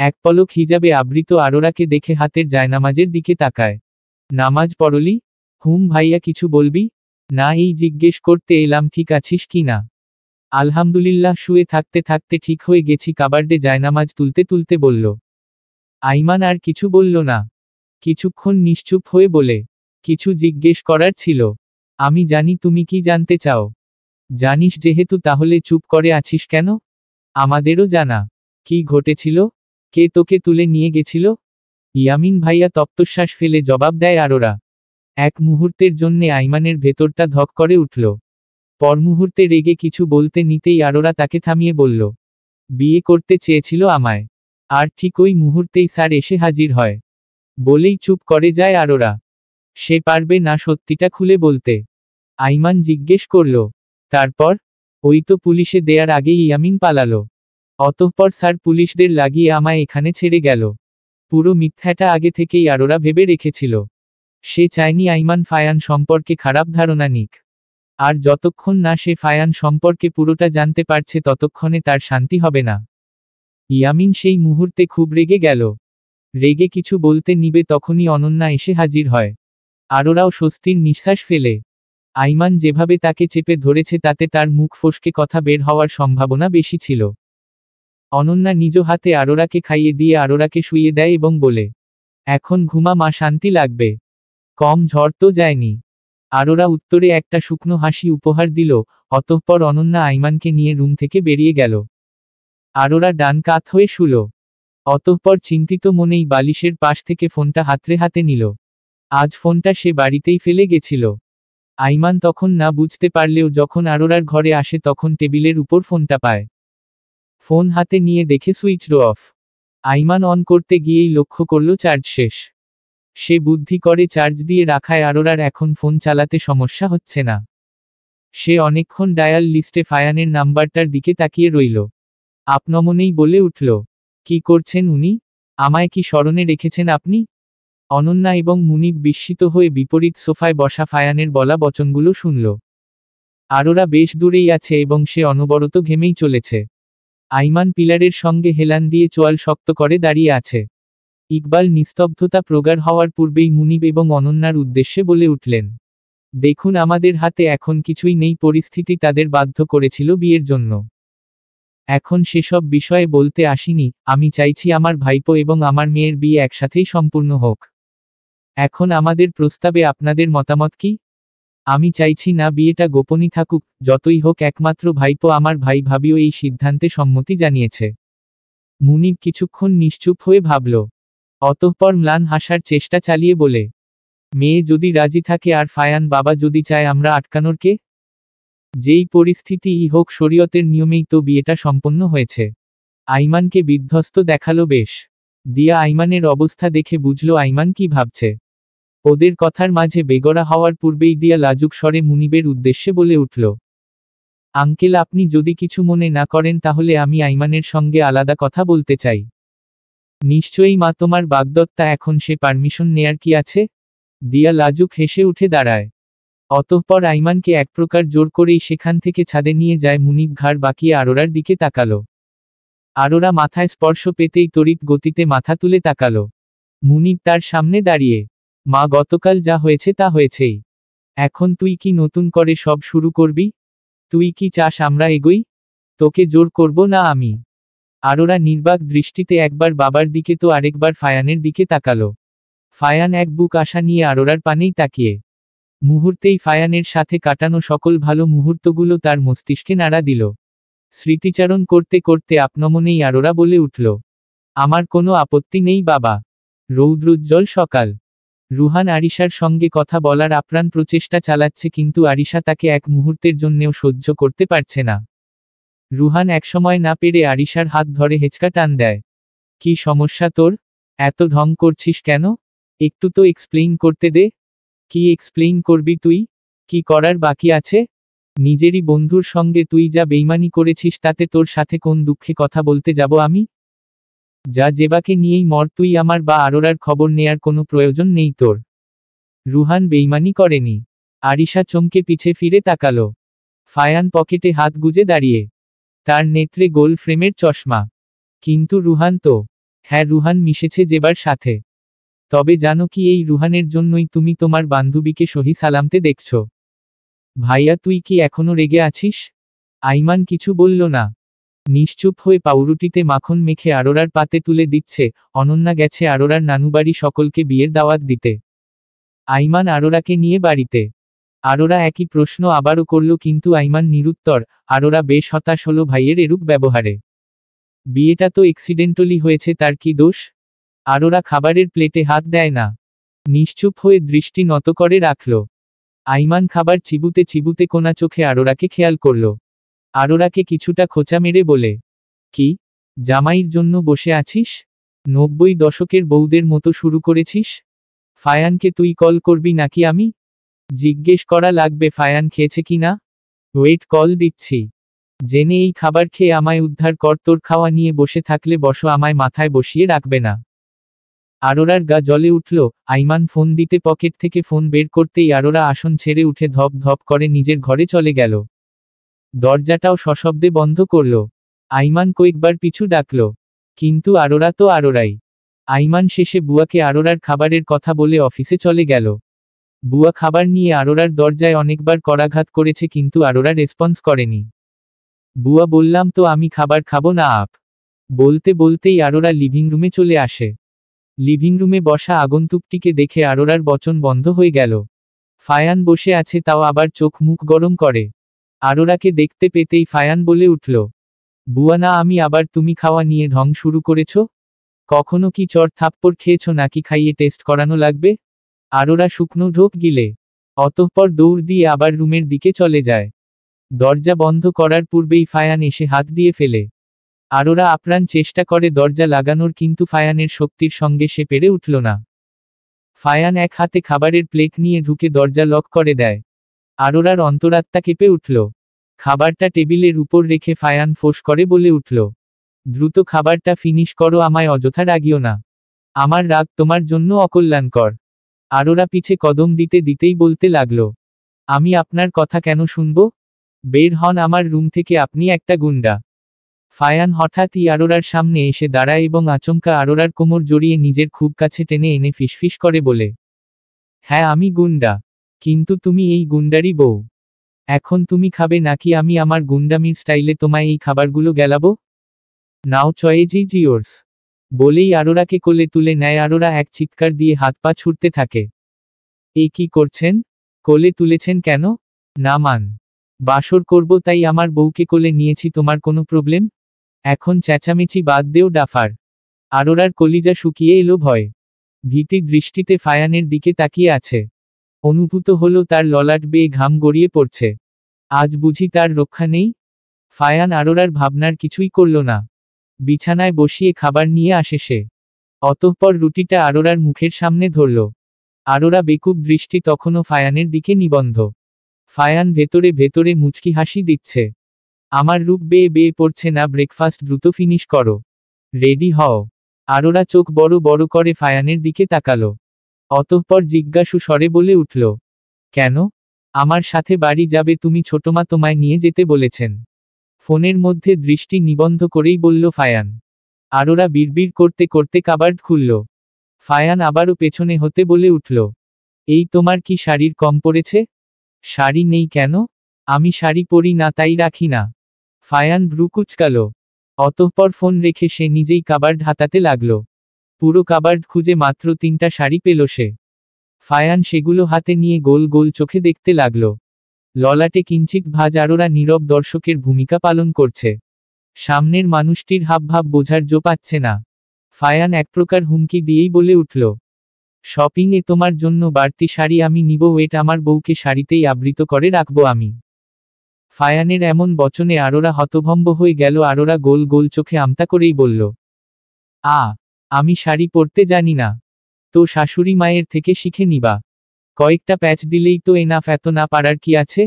এক পলক হিজাবে আবৃত আরোরাকে দেখে হাতের জায়নামাজের দিকে তাকায়। নামাজ পড়লি? হুম ভাইয়া, কিছু বলবি? না, এই জিজ্ঞেস করতে এলাম ঠিক আছিস কি না। আলহামদুলিল্লাহ, শুয়ে থাকতে থাকতে ঠিক হয়ে গেছি, কাবার্ডে জায়নামাজ তুলতে তুলতে বলল। আইমান আর কিছু বলল না। কিছুক্ষণ নিশ্চুপ হয়ে বলে, কিছু জিজ্ঞেস করার ছিল। আমি জানি তুমি কি জানতে চাও। জানিস যেহেতু তাহলে চুপ করে আছিস কেন? আমাদেরও জানা। কি ঘটেছিল? কে তোকে তুলে নিয়ে গেছিল? ইয়ামিন ভাইয়া তপ্তশ্বাস ফেলে জবাব দেয় আরোরা। এক মুহূর্তের জন্যে আইমানের ভেতরটা ধক করে উঠল। পর মুহূর্তে রেগে কিছু বলতে নিতেই আরোরা তাকে থামিয়ে বলল, বিয়ে করতে চেয়েছিল আমায়। আর ঠিক ওই মুহূর্তেই স্যার এসে হাজির হয়। বলেই চুপ করে যায় আরোরা। সে পারবে না সত্যিটা খুলে বলতে। আইমান জিজ্ঞেস করল, তারপর? ওই তো পুলিশে দেয়ার আগেই ইয়ামিন পালালো। অতঃপর স্যার পুলিশদের লাগিয়ে আমায় এখানে ছেড়ে গেল। পুরো মিথ্যাটা আগে থেকেই আরোরা ভেবে রেখেছিল। সে চায়নি আইমান ফায়ান সম্পর্কে খারাপ ধারণা নিক। আর যতক্ষণ না সে ফায়ান সম্পর্কে পুরোটা জানতে পারছে ততক্ষণে তার শান্তি হবে না। ইয়ামিন সেই মুহূর্তে খুব রেগে গেল। রেগে কিছু বলতে নিবে তখনই অনন্যা এসে হাজির হয়। আরোরাও স্বস্তির নিঃশ্বাস ফেলে। আইমান যেভাবে তাকে চেপে ধরেছে তাতে তার মুখ ফসকে কথা বের হওয়ার সম্ভাবনা বেশি ছিল। অনন্যা নিজ হাতে আরোরাকে খাইয়ে দিয়ে আরোরাকে শুইয়ে দেয় এবং বলে, এখন ঘুমা মা, শান্তি লাগবে। কম ঝড় তো যায়নি। আরোরা উত্তরে একটা শুকনো হাসি উপহার দিল। অতঃপর অনন্যা আইমানকে নিয়ে রুম থেকে বেরিয়ে গেল। আরোরা ডান কাত হয়ে শুল। অতঃপর চিন্তিত মনেই বালিশের পাশ থেকে ফোনটা হাতে নিল। আজ ফোনটা সে বাড়িতেই ফেলে গেছিল। আইমান তখন না বুঝতে পারলেও যখন আরোরার ঘরে আসে তখন টেবিলের উপর ফোনটা পায়। ফোন হাতে নিয়ে দেখে সুইচড অফ। আইমান অন করতে গিয়েই লক্ষ্য করল চার্জ শেষ। সে বুদ্ধি করে চার্জ দিয়ে রাখায় আরোরার এখন ফোন চালাতে সমস্যা হচ্ছে না। সে অনেকক্ষণ ডায়াল লিস্টে ফায়ানের নাম্বারটার দিকে তাকিয়ে রইল। আপনমনেই বলে উঠল, কি করছেন উনি? আমায় কি স্মরণে রেখেছেন আপনি? অনন্যা এবং মুনিব বিস্মিত হয়ে বিপরীত সোফায় বসা ফায়ানের বলা বচনগুলো শুনল। আরোরা বেশ দূরেই আছে এবং সে অনবরত ঘেমেই চলেছে। আইমান পিলারের সঙ্গে হেলান দিয়ে চোয়াল শক্ত করে দাঁড়িয়ে আছে। ইকবাল নিস্তব্ধতা প্রগাঢ় হওয়ার পূর্বেই মুনিব এবং অনন্যার উদ্দেশ্যে বলে উঠলেন, দেখুন আমাদের হাতে এখন কিছুই নেই, পরিস্থিতি তাদের বাধ্য করেছিল বিয়ের জন্য। এখন সেসব বিষয়ে বলতে আসিনি, আমি চাইছি আমার ভাইপো এবং আমার মেয়ের বিয়ে একসাথেই সম্পূর্ণ হোক। এখন আমাদের প্রস্তাবে আপনাদের মতামত কি? আমি চাইছি না বিয়েটা গোপনই থাকুক, যতই হোক একমাত্র ভাইপো আমার ভাই ভাবিও এই সিদ্ধান্তে সম্মতি জানিয়েছে। মুনিব কিছুক্ষণ নিশ্চুপ হয়ে ভাবল। অতঃপর ম্লান হাসার চেষ্টা চালিয়ে বলে, মেয়ে যদি রাজি থাকে আর ফায়ান বাবা যদি চায়, আমরা আটকানোর কে? যেই পরিস্থিতিই হোক শরীয়তের নিয়মেই তো বিয়েটা সম্পন্ন হয়েছে। আইমানকে বিধ্বস্ত দেখালো বেশ। দিয়া আইমানের অবস্থা দেখে বুঝল আইমান কি ভাবছে। ওদের কথার মাঝে বেগড়া হওয়ার পূর্বেই দিয়া লাজুক স্বরে মুনিবের উদ্দেশ্যে বলে উঠল, আঙ্কেল আপনি যদি কিছু মনে না করেন তাহলে আমি আইমানের সঙ্গে আলাদা কথা বলতে চাই। নিশ্চয়ই মা, তোমার বাগদত্তা, এখন সে পারমিশন নেয়ার কি আছে? দিয়া লাজুক হেসে উঠে দাঁড়ায়। অতঃপর আইমানকে এক প্রকার জোর করেই সেখান থেকে ছাদে নিয়ে যায়। মুনিব ঘাড় বাঁকিয়ে আরোরার দিকে তাকালো। আরোরা মাথায় স্পর্শ পেতেই তড়িৎ গতিতে মাথা তুলে তাকালো। মুনিব তার সামনে দাঁড়িয়ে, মা, গতকাল যা হয়েছে তা হয়েছেই। এখন তুই কি নতুন করে সব শুরু করবি? তুই কি চাস আমরা এগোই? তোকে জোর করব না আমি। আরোরা নির্বাক দৃষ্টিতে একবার বাবার দিকে তো আরেকবার ফায়ানের দিকে তাকালো। ফায়ান এক বুক আশা নিয়ে আরোরার পানেই তাকিয়ে। মুহূর্তেই ফায়ানের সাথে কাটানো সকল ভালো মুহূর্তগুলো তার মস্তিষ্কে নাড়া দিল। স্মৃতিচারণ করতে করতে আপনমনেই আরোরা বলে উঠল, আমার কোনো আপত্তি নেই বাবা। রৌদ্রোজ্জ্বল সকাল। রুহান আরিশার সঙ্গে কথা বলার আপ্রাণ প্রচেষ্টা চালাচ্ছে, কিন্তু আরিশা তাকে এক মুহূর্তের জন্যেও সহ্য করতে পারছে না। রুহান একসময় না পেরে আরিশার হাত ধরে হেঁচকা টান দেয়। কি সমস্যা তোর? এত ঢং করছিস কেন? একটু তো এক্সপ্লেইন করতে দে। কি এক্সপ্লেইন করবি তুই? কি করার বাকি আছে? নিজেরই বন্ধুর সঙ্গে তুই যা বেইমানি করেছিস, তাতে তোর সাথে কোন দুঃখে কথা বলতে যাব আমি? যা জেবাকে নিয়েই মর তুই, আমার বা আরোরার খবর নেয়ার কোনো প্রয়োজন নেই তোর। রুহান বেইমানি করেনি। আরিশা চমকে পিছে ফিরে তাকালো। ফায়ান পকেটে হাত গুজে দাঁড়িয়ে। তার নেত্রে গোল ফ্রেমের চশমা। কিন্তু রুহান তো। হ্যাঁ, রুহান মিশেছে জেবার সাথে। তবে জানো কি, এই রুহানের জন্যই তুমি তোমার বান্ধবীকে সহি সালামতে দেখছ। ভাইয়া, তুই কি এখনো রেগে আছিস? আইমান কিছু বলল না। নিশ্চুপ হয়ে পাউরুটিতে মাখন মেখে আরোরার পাতে তুলে দিচ্ছে। অনন্যা গেছে আরোরার নানুবাড়ি সকলকে বিয়ের দাওয়াত দিতে। আইমান আরোরাকে নিয়ে বাড়িতে। আরোরা একই প্রশ্ন আবারও করল, কিন্তু আইমান নিরুত্তর। আরোরা বেশ হতাশ হলো ভাইয়ের এরূপ ব্যবহারে। বিয়েটা তো অ্যাক্সিডেন্টালি হয়েছে, তার কি দোষ? আরোরা খাবারের প্লেটে হাত দেয় না। নিশ্চুপ হয়ে দৃষ্টি নত করে রাখল। আইমান খাবার চিবুতে চিবুতে কোনা চোখে আরোরাকে খেয়াল করল। আরোরাকে কিছুটা খোঁচা মেরে বলে, কি, জামাইয়ের জন্য বসে আছিস? 90 দশকের বউদের মতো শুরু করেছিস? ফায়ানকে তুই কল করবি নাকি আমি? জিজ্ঞেস করা লাগবে ফায়ান খেয়েছে কি না? ওয়েট, কল দিচ্ছি। জেনে এই খাবার খেয়ে আমায় উদ্ধার কর। তোর খাওয়া নিয়ে বসে থাকলে বসো, আমায় মাথায় বসিয়ে রাখবে না। আরোরার গা জ্বলে উঠল। আইমান ফোন দিতে পকেট থেকে ফোন বের করতেই আরোরা আসন ছেড়ে উঠে ধপ ধপ করে নিজের ঘরে চলে গেল। দরজাটাও সশব্দে বন্ধ করল। আইমান কয়েকবার পিছু ডাকল, কিন্তু আরোরা তো আরোরাই। আইমান শেষে বুয়াকে আরোরার খাবারের কথা বলে অফিসে চলে গেল। বুয়া খাবার নিয়ে আরোরার দরজায় অনেকবার করাঘাত করেছে, কিন্তু আরোরা রেসপন্স করেনি। বুয়া, বললাম তো আমি খাবার খাবো না আপ। বলতে বলতেই আরোরা লিভিং রুমে চলে আসে। লিভিং রুমে বসা আগন্তুকটিকে দেখে আরোরার বচন বন্ধ হয়ে গেল। ফায়ান বসে আছে, তাও আবার চোখ মুখ গরম করে। আরোরাকে দেখতে পেতেই ফায়ান বলে উঠল, বুয়া না আমি আবার, তুমি খাওয়া নিয়ে ঢং শুরু করেছ? কখনো কি চড় থাপ্পড় খেয়েছ নাকি খাইয়ে টেস্ট করানো লাগবে? আরোরা শুকনো ঢোক গিলে অতঃপর দৌড় দিয়ে আবার রুমের দিকে চলে যায়। দরজা বন্ধ করার পূর্বেই ফায়ান এসে হাত দিয়ে ফেলে। আরোরা আপ্রাণ চেষ্টা করে দরজা লাগানোর, কিন্তু ফায়ানের শক্তির সঙ্গে সে পেরে উঠল না। ফায়ান এক হাতে খাবারের প্লেট নিয়ে ঢুকে দরজা লক করে দেয়। আরোরার অন্তরাত্মা কেঁপে উঠল। খাবারটা টেবিলের উপর রেখে ফায়ান ফোঁস করে বলে উঠল, দ্রুত খাবারটা ফিনিশ করো, আমায় অযথা রাগিও না। আমার রাগ তোমার জন্য অকল্যাণকর। আরোরা পিছে কদম দিতে দিতেই বলতে লাগল, আমি আপনার কথা কেন শুনব? বের হন আমার রুম থেকে, আপনি একটা গুন্ডা। ফায়ান হঠাৎই আরোরার সামনে এসে দাঁড়ায় এবং আচমকা আরোরার কোমর জড়িয়ে নিজের খুব কাছে টেনে এনে ফিসফিস করে বলে, হ্যাঁ আমি গুন্ডা, কিন্তু তুমি এই গুন্ডারই বউ। এখন তুমি খাবে নাকি আমি আমার গুন্ডামির স্টাইলে তোমায় এই খাবারগুলো গেলাবো? নাও চয়েজ ইজ ইয়োর্স। বলেই আরোরাকে কোলে তুলে নেয়। আরোরা এক চিৎকার দিয়ে হাত পা ছুটতে থাকে। এ কি করছেন? কোলে তুলেছেন কেন? না মান। বাসর করব তাই আমার বউকে কোলে নিয়েছি, তোমার কোনো প্রবলেম? এখন চেঁচামেচি বাদ দেও ডাফার। আরোরার কলিজা শুকিয়ে এলো ভয় ভীতি দৃষ্টিতে ফায়ানের দিকে তাকিয়ে আছে। অনুভূত হলো তার ললাট বেয়ে ঘাম গড়িয়ে পড়ছে। আজ বুঝি তার রক্ষা নেই? ফায়ান আরোরার ভাবনার কিছুই করল না। বিছানায় বসিয়ে খাবার নিয়ে আসে সে। অতঃপর রুটিটা আরোরার মুখের সামনে ধরল। আরোরা বেকুব দৃষ্টি তখনও ফায়ানের দিকে নিবন্ধ। ফায়ান ভেতরে ভেতরে মুচকি হাসি দিচ্ছে। আমার রূপ বেয়ে বেয়ে পড়ছে না, ব্রেকফাস্ট দ্রুত ফিনিশ করো। রেডি হও। আরোরা চোখ বড় বড় করে ফায়ানের দিকে তাকালো। অতঃপর জিজ্ঞাসু স্বরে বলে উঠল, কেন? আমার সাথে বাড়ি যাবে তুমি? ছোটমা তোমায় নিয়ে যেতে বলেছেন। ফোনের মধ্যে দৃষ্টি নিবন্ধ করেই বলল ফায়ান। আরোরা বিড়বিড় করতে করতে কাবার্ড খুলল। ফায়ান আবারও পেছনে হতে বলে উঠল, এই তোমার কি শাড়ির কম পড়েছে? শাড়ি নেই কেন? আমি শাড়ি পরি না, তাই রাখি না। ফায়ান ভ্রু কুঁচকাল। অতঃপর ফোন রেখে সে নিজেই কাবার্ড হাতাতে লাগল। পুরো কাবার্ড খুঁজে মাত্র 3টা শাড়ি পেল সে। ফায়ান সেগুলো হাতে নিয়ে গোল গোল চোখে দেখতে লাগল। ললাটে কিঞ্চিত ভাঁজ। আরোরা নীরব দর্শকের ভূমিকা পালন করছে। সামনের মানুষটির হাবভাব বোঝার জো পাচ্ছে না। ফায়ান একপ্রকার হুমকি দিয়েই বলে উঠল, শপিংয়ে তোমার জন্য বাড়তি শাড়ি আমি নিব, ওয়েট, আমার বউকে শাড়িতেই আবৃত করে রাখবো আমি। ফায়ানের এমন বচনে আরোরা হতভম্ব হয়ে গেল। আরোরা গোল গোল চোখে আমতা করেই বলল, আমি শাড়ি পরতে জানি না। তো শাশুড়ি মায়ের থেকে শিখে নিবা। কয়েকটা প্যাচ দিলেই তো এনাফ, এত না পারার কি আছে?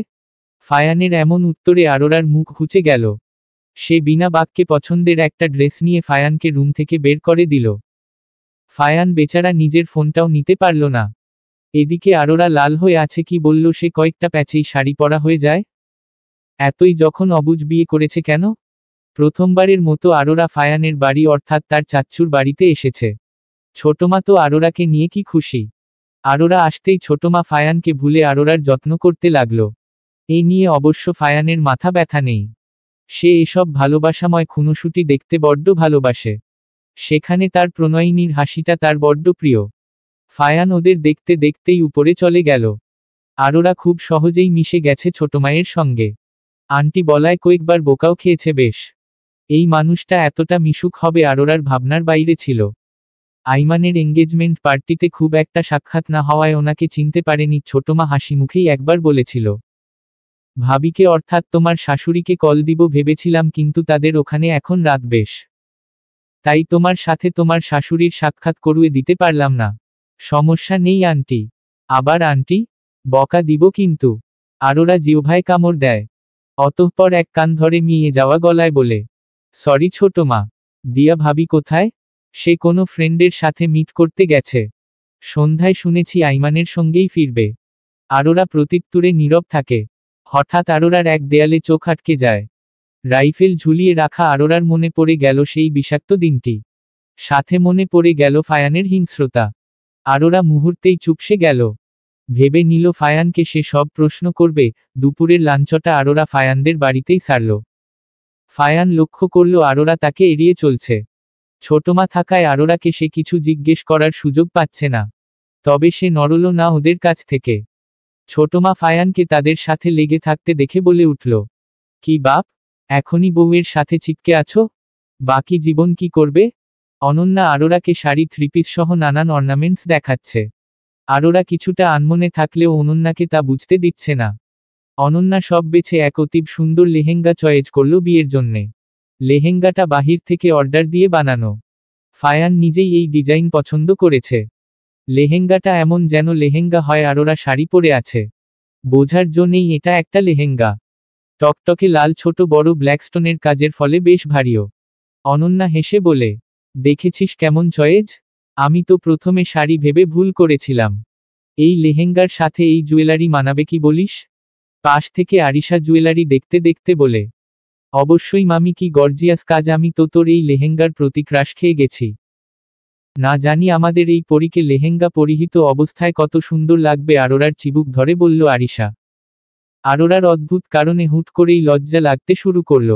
ফায়ানের এমন উত্তরে আরোরার মুখ ঘুচে গেল। সে বিনা বাক্যে পছন্দের একটা ড্রেস নিয়ে ফায়ানকে রুম থেকে বের করে দিল। ফায়ান বেচারা নিজের ফোনটাও নিতে পারল না। এদিকে আরোরা লাল হয়ে আছে। কি বলল সে? কয়েকটা প্যাচেই শাড়ি পরা হয়ে যায়? এতই যখন অবুঝ, বিয়ে করেছে কেন? প্রথমবারের মতো আরোরা ফায়ানের বাড়ি অর্থাৎ তার চাচ্চুর বাড়িতে এসেছে। ছোটমা তো আরোরাকে নিয়ে কি খুশি। আরোরা আসতেই ছোটমা ফায়ানকে ভুলে আরোরার যত্ন করতে লাগল। এই নিয়ে অবশ্য ফায়ানের মাথা ব্যথা নেই। সে এসব ভালোবাসাময় খুনোশুটি দেখতে বড্ড ভালোবাসে। সেখানে তার প্রণয়িনীর হাসিটা তার বড্ড প্রিয়। ফায়ান ওদের দেখতে দেখতেই উপরে চলে গেল। আরোরা খুব সহজেই মিশে গেছে ছোটমায়ের সঙ্গে। আন্টি বলায় কয়েকবার বোকাও খেয়েছে বেশ। এই মানুষটা এতটা মিশুক হবে আরোরার ভাবনার বাইরে ছিল। আইমানের এঙ্গেজমেন্ট পার্টিতে খুব একটা সাক্ষাৎ না হওয়ায় ওনাকে চিনতে পারেনি। ছোটমা হাসি মুখেই একবার বলেছিল, ভাবিকে অর্থাৎ তোমার শাশুড়িকে কল দিব ভেবেছিলাম, কিন্তু তাদের ওখানে এখন রাত বেশ। তাই তোমার সাথে তোমার শাশুড়ির সাক্ষাৎ করিয়ে দিতে পারলাম না। সমস্যা নেই আন্টি। আবার আন্টি? বকা দিব কিন্তু। আরোরা জিহ্বায় কামড় দেয়। অতঃপর এক কান ধরে মিয়ে যাওয়া গলায় বলে, সরি ছোটমা। দিয়া ভাবি কোথায়? সে কোনো ফ্রেন্ডের সাথে মিট করতে গেছে। সন্ধ্যায় শুনেছি আইমানের সঙ্গেই ফিরবে। আরোরা প্রত্যুত্তরে নীরব থাকে। হঠাৎ আরোরার এক দেয়ালে চোখ আটকে যায়। রাইফেল ঝুলিয়ে রাখা আরোরার মনে পড়ে গেল সেই বিষাক্ত দিনটি। সাথে মনে পড়ে গেল ফায়ানের হিংস্রতা। আরোরা মুহূর্তেই চুপসে গেল। ভেবে নিল ফায়ানকে সে সব প্রশ্ন করবে। দুপুরের লাঞ্চটা আরোরা ফায়ানদের বাড়িতেই সারল। ফায়ান লক্ষ্য করল আরোরা তাকে এড়িয়ে চলছে। ছোটমা থাকায় আরোরাকে সে কিছু জিজ্ঞেস করার সুযোগ পাচ্ছে না। তবে সে নড়ল না ওদের কাছ থেকে। ছোটমা ফায়ানকে তাদের সাথে লেগে থাকতে দেখে বলে উঠল, কি বাপ, এখনই বউয়ের সাথে চিপকে আছো? বাকি জীবন কি করবে? অনন্যা আরোরাকে শাড়ি, থ্রিপিস সহ নানান অর্নামেন্টস দেখাচ্ছে। আরোরা কিছুটা আনমনে থাকলেও অনন্যাকে তা বুঝতে দিচ্ছে না। অনন্যা সব বেছে এক অতীব সুন্দর লেহেঙ্গা চয়েজ করল বিয়ের জন্যে। লেহেঙ্গাটা বাহির থেকে অর্ডার দিয়ে বানানো। ফায়ান নিজেই এই ডিজাইন পছন্দ করেছে। লেহেঙ্গাটা এমন যেন লেহেঙ্গা হয়, আরোরা শাড়ি পরে আছে। বোঝার জন্যেই এটা একটা লেহেঙ্গা। টকটকে লাল, ছোট বড় ব্ল্যাকস্টোনের কাজের ফলে বেশ ভারীও। অনন্যা হেসে বলে, দেখেছিস কেমন চয়েজ? আমি তো প্রথমে শাড়ি ভেবে ভুল করেছিলাম। এই লেহেঙ্গার সাথে এই জুয়েলারি মানাবে কি বলিস? পাশ থেকে আরিশা জুয়েলারি দেখতে দেখতে বলে, অবশ্যই মামি, কি গর্জিয়াস কাজ। আমি তো তোর এই লেহেঙ্গার প্রতি ক্রাশ খেয়ে গেছি। না জানি আমাদের এই পরীকে লেহেঙ্গা পরিহিত অবস্থায় কত সুন্দর লাগবে। আরোরার চিবুক ধরে বলল আরিশা। আরোরার অদ্ভুত কারণে হুট করেই লজ্জা লাগতে শুরু করল।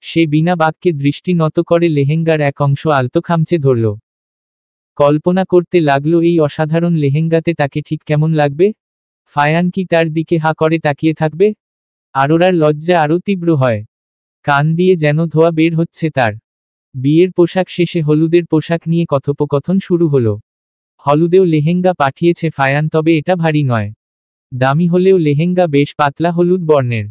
সে বিনা বাক্যে দৃষ্টি নত করে লেহেঙ্গার এক অংশ আলতো খামচে ধরল। কল্পনা করতে লাগলো এই অসাধারণ লেহেঙ্গাতে তাকে ঠিক কেমন লাগবে। ফায়ান কি তার দিকে হা করে তাকিয়ে থাকবে? আরোরার লজ্জা আরও তীব্র হয়। কান দিয়ে যেন ধোঁয়া বের হচ্ছে তার। বিয়ের পোশাক শেষে হলুদের পোশাক নিয়ে কথোপকথন শুরু হলো। হলুদেও লেহেঙ্গা পাঠিয়েছে ফায়ান, তবে এটা ভারী নয়। দামি হলেও লেহেঙ্গা বেশ পাতলা হলুদ বর্ণের।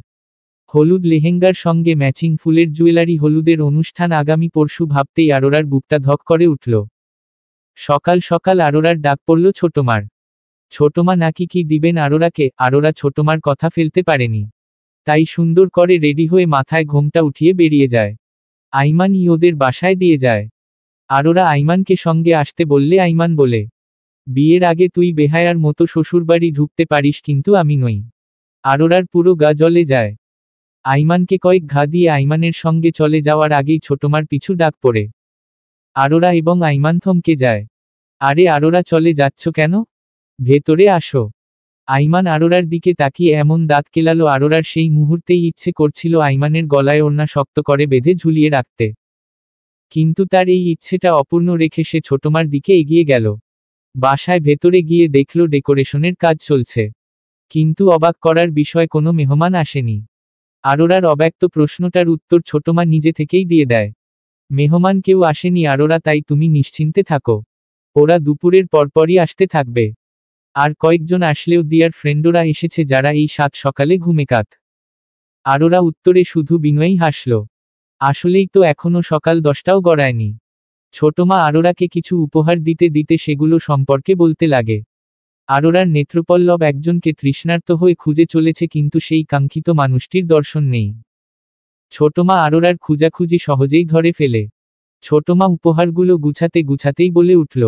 হলুদ লেহেঙ্গার সঙ্গে ম্যাচিং ফুলের জুয়েলারি। হলুদের অনুষ্ঠান আগামী পরশু ভাবতেই আরোরার বুকটা ধক করে উঠল। সকাল সকাল আরোরার ডাক পড়ল ছোটমার। ছোটমা নাকি কি দিবেন আরোরাকে। আরোরা ছোটমার কথা ফেলতে পারেনি। তাই সুন্দর করে রেডি হয়ে মাথায় ঘোমটা উঠিয়ে বেরিয়ে যায়। আইমান ওদের বাসায় দিয়ে যায়। আরোরা আইমানকে সঙ্গে আসতে বললে আইমান বলে, বিয়ের আগে তুই বেহায়ার মতো শ্বশুরবাড়ি ঢুকতে পারিস, কিন্তু আমি নই। আরোরার পুরো গা জ্বলে যায়। আইমানকে কয়েক ঘা দিয়ে আইমানের সঙ্গে চলে যাওয়ার আগেই ছোটমার পিছু ডাক পড়ে। আরোরা এবং আইমান থমকে যায়। আরে আরোরা, চলে যাচ্ছ কেন? ভেতরে আসো। আইমান আরোরার দিকে তাকিয়ে এমন দাঁত কেলালো আরোরার সেই মুহূর্তেই ইচ্ছে করছিল আইমানের গলায় ওড়না শক্ত করে বেঁধে ঝুলিয়ে রাখতে। কিন্তু তার এই ইচ্ছেটা অপূর্ণ রেখে সে ছোটমার দিকে এগিয়ে গেল। বাসায় ভেতরে গিয়ে দেখল ডেকোরেশনের কাজ চলছে। কিন্তু অবাক করার বিষয় কোনো মেহমান আসেনি। আরোরার অব্যক্ত প্রশ্নটার উত্তর ছোটমা নিজে থেকেই দিয়ে দেয়। মেহমান কেউ আসেনি আরোরা, তাই তুমি নিশ্চিন্তে থাকো। ওরা দুপুরের পরপরই আসতে থাকবে। আর কয়েকজন আসলেও দিয়ার ফ্রেন্ডরা এসেছে যারা এই সাত সকালে ঘুমে কাত। আরোরা উত্তরে শুধু বিনয়ই হাসল। আসলেই তো এখনো সকাল 10টাও গড়ায়নি। ছোটমা আরোরাকে কিছু উপহার দিতে দিতে সেগুলো সম্পর্কে বলতে লাগে। আরোরার নেত্রপল্লব একজনকে তৃষ্ণার্ত হয়ে খুঁজে চলেছে, কিন্তু সেই কাঙ্ক্ষিত মানুষটির দর্শন নেই। ছোটমা আরোরার খুঁজাখুঁজি সহজেই ধরে ফেলে। ছোটমা উপহারগুলো গুছাতে গুছাতেই বলে উঠল,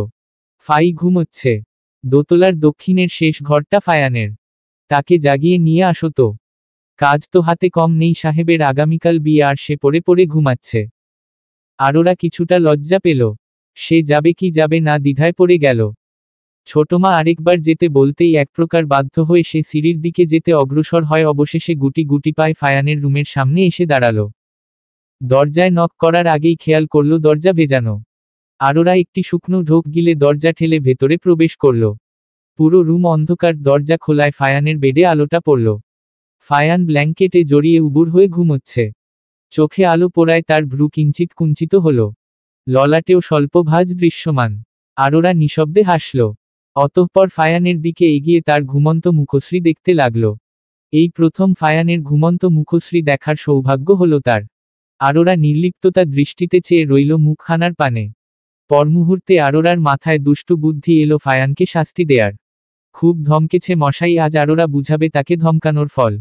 ফাই ঘুমোচ্ছে। দোতলার দক্ষিণের শেষ ঘরটা ফায়ানের। তাকে জাগিয়ে নিয়ে আসো তো। কাজ তো হাতে কম নেই সাহেবের, আগামীকাল বিয়ে আর সে পড়ে পড়ে ঘুমাচ্ছে। আরোরা কিছুটা লজ্জা পেল। সে যাবে কি যাবে না দ্বিধায় পড়ে গেল। ছোটমা আরেকবার যেতে বলতেই একপ্রকার বাধ্য হয়ে সে সিঁড়ির দিকে যেতে অগ্রসর হয়। অবশেষে গুটি গুটি পায় ফায়ানের রুমের সামনে এসে দাঁড়ালো। দরজায় নক করার আগেই খেয়াল করল দরজা ভেজানো। আরোরা একটি শুকনো ঢোক গিলে দরজা ঠেলে ভেতরে প্রবেশ করল। পুরো রুম অন্ধকার। দরজা খোলায় ফায়ানের বেডে আলোটা পড়ল। ফায়ান ব্ল্যাঙ্কেটে জড়িয়ে উবুর হয়ে ঘুমোচ্ছে। চোখে আলো পোড়ায় তার ভ্রু কিঞ্চিত কুঞ্চিত হল। ললাটেও স্বল্প ভাঁজ দৃশ্যমান। আরোরা নিঃশব্দে হাসল। অতঃপর ফায়ানের দিকে এগিয়ে তার ঘুমন্ত মুখশ্রী দেখতে লাগল। এই প্রথম ফায়ানের ঘুমন্ত মুখশ্রী দেখার সৌভাগ্য হল তার। আরোরা নির্লিপ্ততা দৃষ্টিতে চেয়ে রইল মুখখানার পানে। পরমুহূর্তে আরোরার মাথায় দুষ্টু বুদ্ধি এলো ফায়ানকে শাস্তি দেয়ার। খুব ধমকেছে মশাই, আজ আরোরা বুঝাবে তাকে ধমকানোর ফল।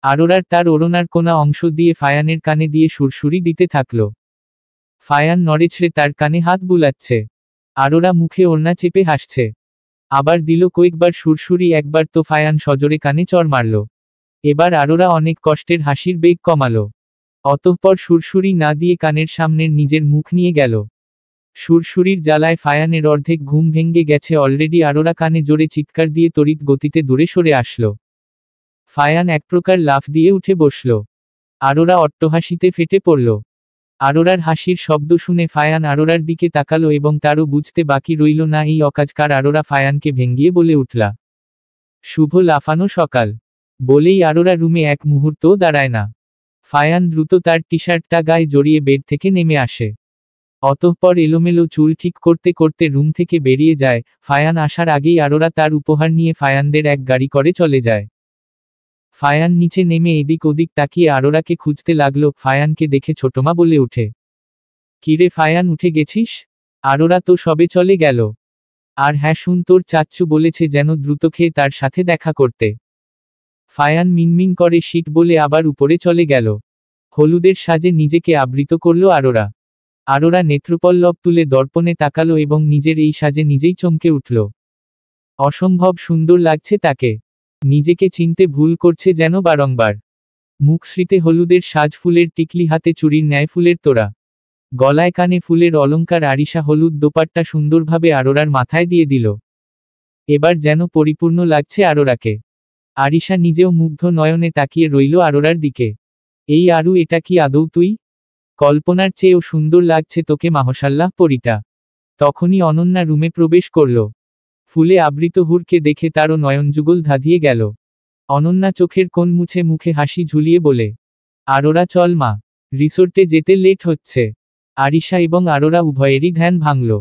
আরোরার তার ওড়নার কোনা অংশ দিয়ে ফায়ানের কানে দিয়ে সুরসুরি দিতে থাকল। ফায়ান নড়েছড়ে তার কানে হাত বুলাচ্ছে। আরোরা মুখে ওড়না চেপে হাসছে। আবার দিল কয়েকবার সুরসুরি। একবার তো ফায়ান সজোরে কানে চড় মারল। এবার আরোরা অনেক কষ্টের হাসির বেগ কমালো। অতঃপর সুরসুরি না দিয়ে কানের সামনের নিজের মুখ নিয়ে গেল। সুরসুরির জ্বালায় ফায়ানের অর্ধেক ঘুম ভেঙ্গে গেছে অলরেডি। আরোরা কানে জোরে চিৎকার দিয়ে তড়িৎ গতিতে দূরে সরে আসলো। ফায়ান একপ্রকার লাফ দিয়ে উঠে বসল। আরোরা অট্টহাসিতে ফেটে পড়ল। আরোরার হাসির শব্দ শুনে ফায়ান আরোরার দিকে তাকালো এবং তারও বুঝতে বাকি রইল না এই অকাজকার। আরোরা ফায়ানকে ভেঙ্গিয়ে বলে উঠলা, শুভ লাফানো সকাল। বলেই আরোরা রুমে এক মুহূর্তও দাঁড়ায় না। ফায়ান দ্রুত তার টি শার্টটা গায়ে জড়িয়ে বেড থেকে নেমে আসে। অতঃপর এলোমেলো চুল ঠিক করতে করতে রুম থেকে বেরিয়ে যায়। ফায়ান আসার আগেই আরোরা তার উপহার নিয়ে ফায়ানদের এক গাড়ি করে চলে যায়। ফায়ান নিচে নেমে এদিক ওদিক তাকিয়ে আরোরাকে খুঁজতে লাগলো। ফায়ানকে দেখে ছোটমা বলে উঠে, কিরে ফায়ান, উঠে গেছিস? আরোরা তো সবে চলে গেল। আর হ্যাঁ শুন, তোর চাচ্চু বলেছে যেন দ্রুত খেয়ে তার সাথে দেখা করতে। ফায়ান মিনমিন করে শীত বলে আবার উপরে চলে গেল। হলুদের সাজে নিজেকে আবৃত করল আরোরা। আরোরা নেত্রপল্লব তুলে দর্পণে তাকালো এবং নিজের এই সাজে নিজেই চমকে উঠল। অসম্ভব সুন্দর লাগছে তাকে। নিজেকে চিনতে ভুল করছে যেন বারংবার। মুখশ্রীতে হলুদের সাজ, ফুলের টিকলি, হাতে চুড়ির ন্যায় ফুলের তোড়া, গলায় কানে ফুলের অলংকার। আরিশা হলুদ দোপাট্টা সুন্দরভাবে আরোরার মাথায় দিয়ে দিল। এবার যেন পরিপূর্ণ লাগছে আরোরাকে। আরিশা নিজেও মুগ্ধ নয়নে তাকিয়ে রইল আরোরার দিকে। এই আরু, এটা কি আদৌ তুই? কল্পনার চেয়েও সুন্দর লাগছে তোকে মাহশাল্লাহ পরিটা। তখনই অনন্যা রুমে প্রবেশ করল। ফুলে আবৃত হুরকে দেখে তারও নয়নযুগল ধাঁধিয়ে গেল। অনন্যা চোখের কোণ মুছে মুখে হাসি ঝুলিয়ে বলে, আরোরা চল মা, রিসোর্টে যেতে লেট হচ্ছে। আরিশা এবং আরোরা উভয়েরই ধ্যান ভাঙল।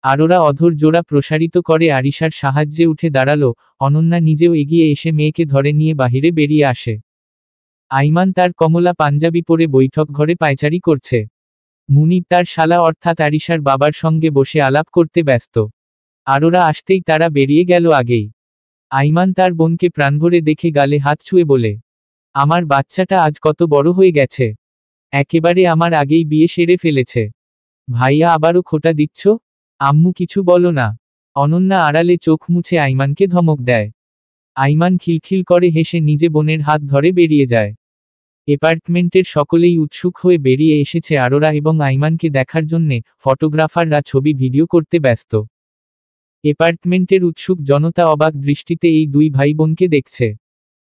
আরোরা অধর জোড়া প্রসারিত করে আরিশার সাহায্যে উঠে দাঁড়ালো। অনন্যা নিজেও এগিয়ে এসে মেয়েকে ধরে নিয়ে বাহিরে বেরিয়ে আসে। আইমান তার কমলা পাঞ্জাবি পরে বৈঠক ঘরে পায়চারি করছে। মুনিব তার শালা অর্থাৎ আরিশার বাবার সঙ্গে বসে আলাপ করতে ব্যস্ত। আরোরা আসতেই তারা বেরিয়ে গেল আগেই। আইমান তার বোনকে প্রাণভরে দেখে গালে হাত ছুঁয়ে বলে, আমার বাচ্চাটা আজ কত বড় হয়ে গেছে। একেবারে আমার আগেই বিয়ে সেরে ফেলেছে। ভাইয়া আবারও খোঁটা দিচ্ছ? আম্মু কিছু বলো না। অনন্যা আড়ালে চোখ মুছে আইমানকে ধমক দেয়। আইমান খিলখিল করে হেসে নিজে বোনের হাত ধরে বেরিয়ে যায়। অ্যাপার্টমেন্টের সকলেই উৎসুক হয়ে বেরিয়ে এসেছে আরোরা এবং আইমানকে দেখার জন্যে। ফটোগ্রাফাররা ছবি ভিডিও করতে ব্যস্ত। অ্যাপার্টমেন্টের উৎসুক জনতা অবাক দৃষ্টিতে এই দুই ভাই বোনকে দেখছে।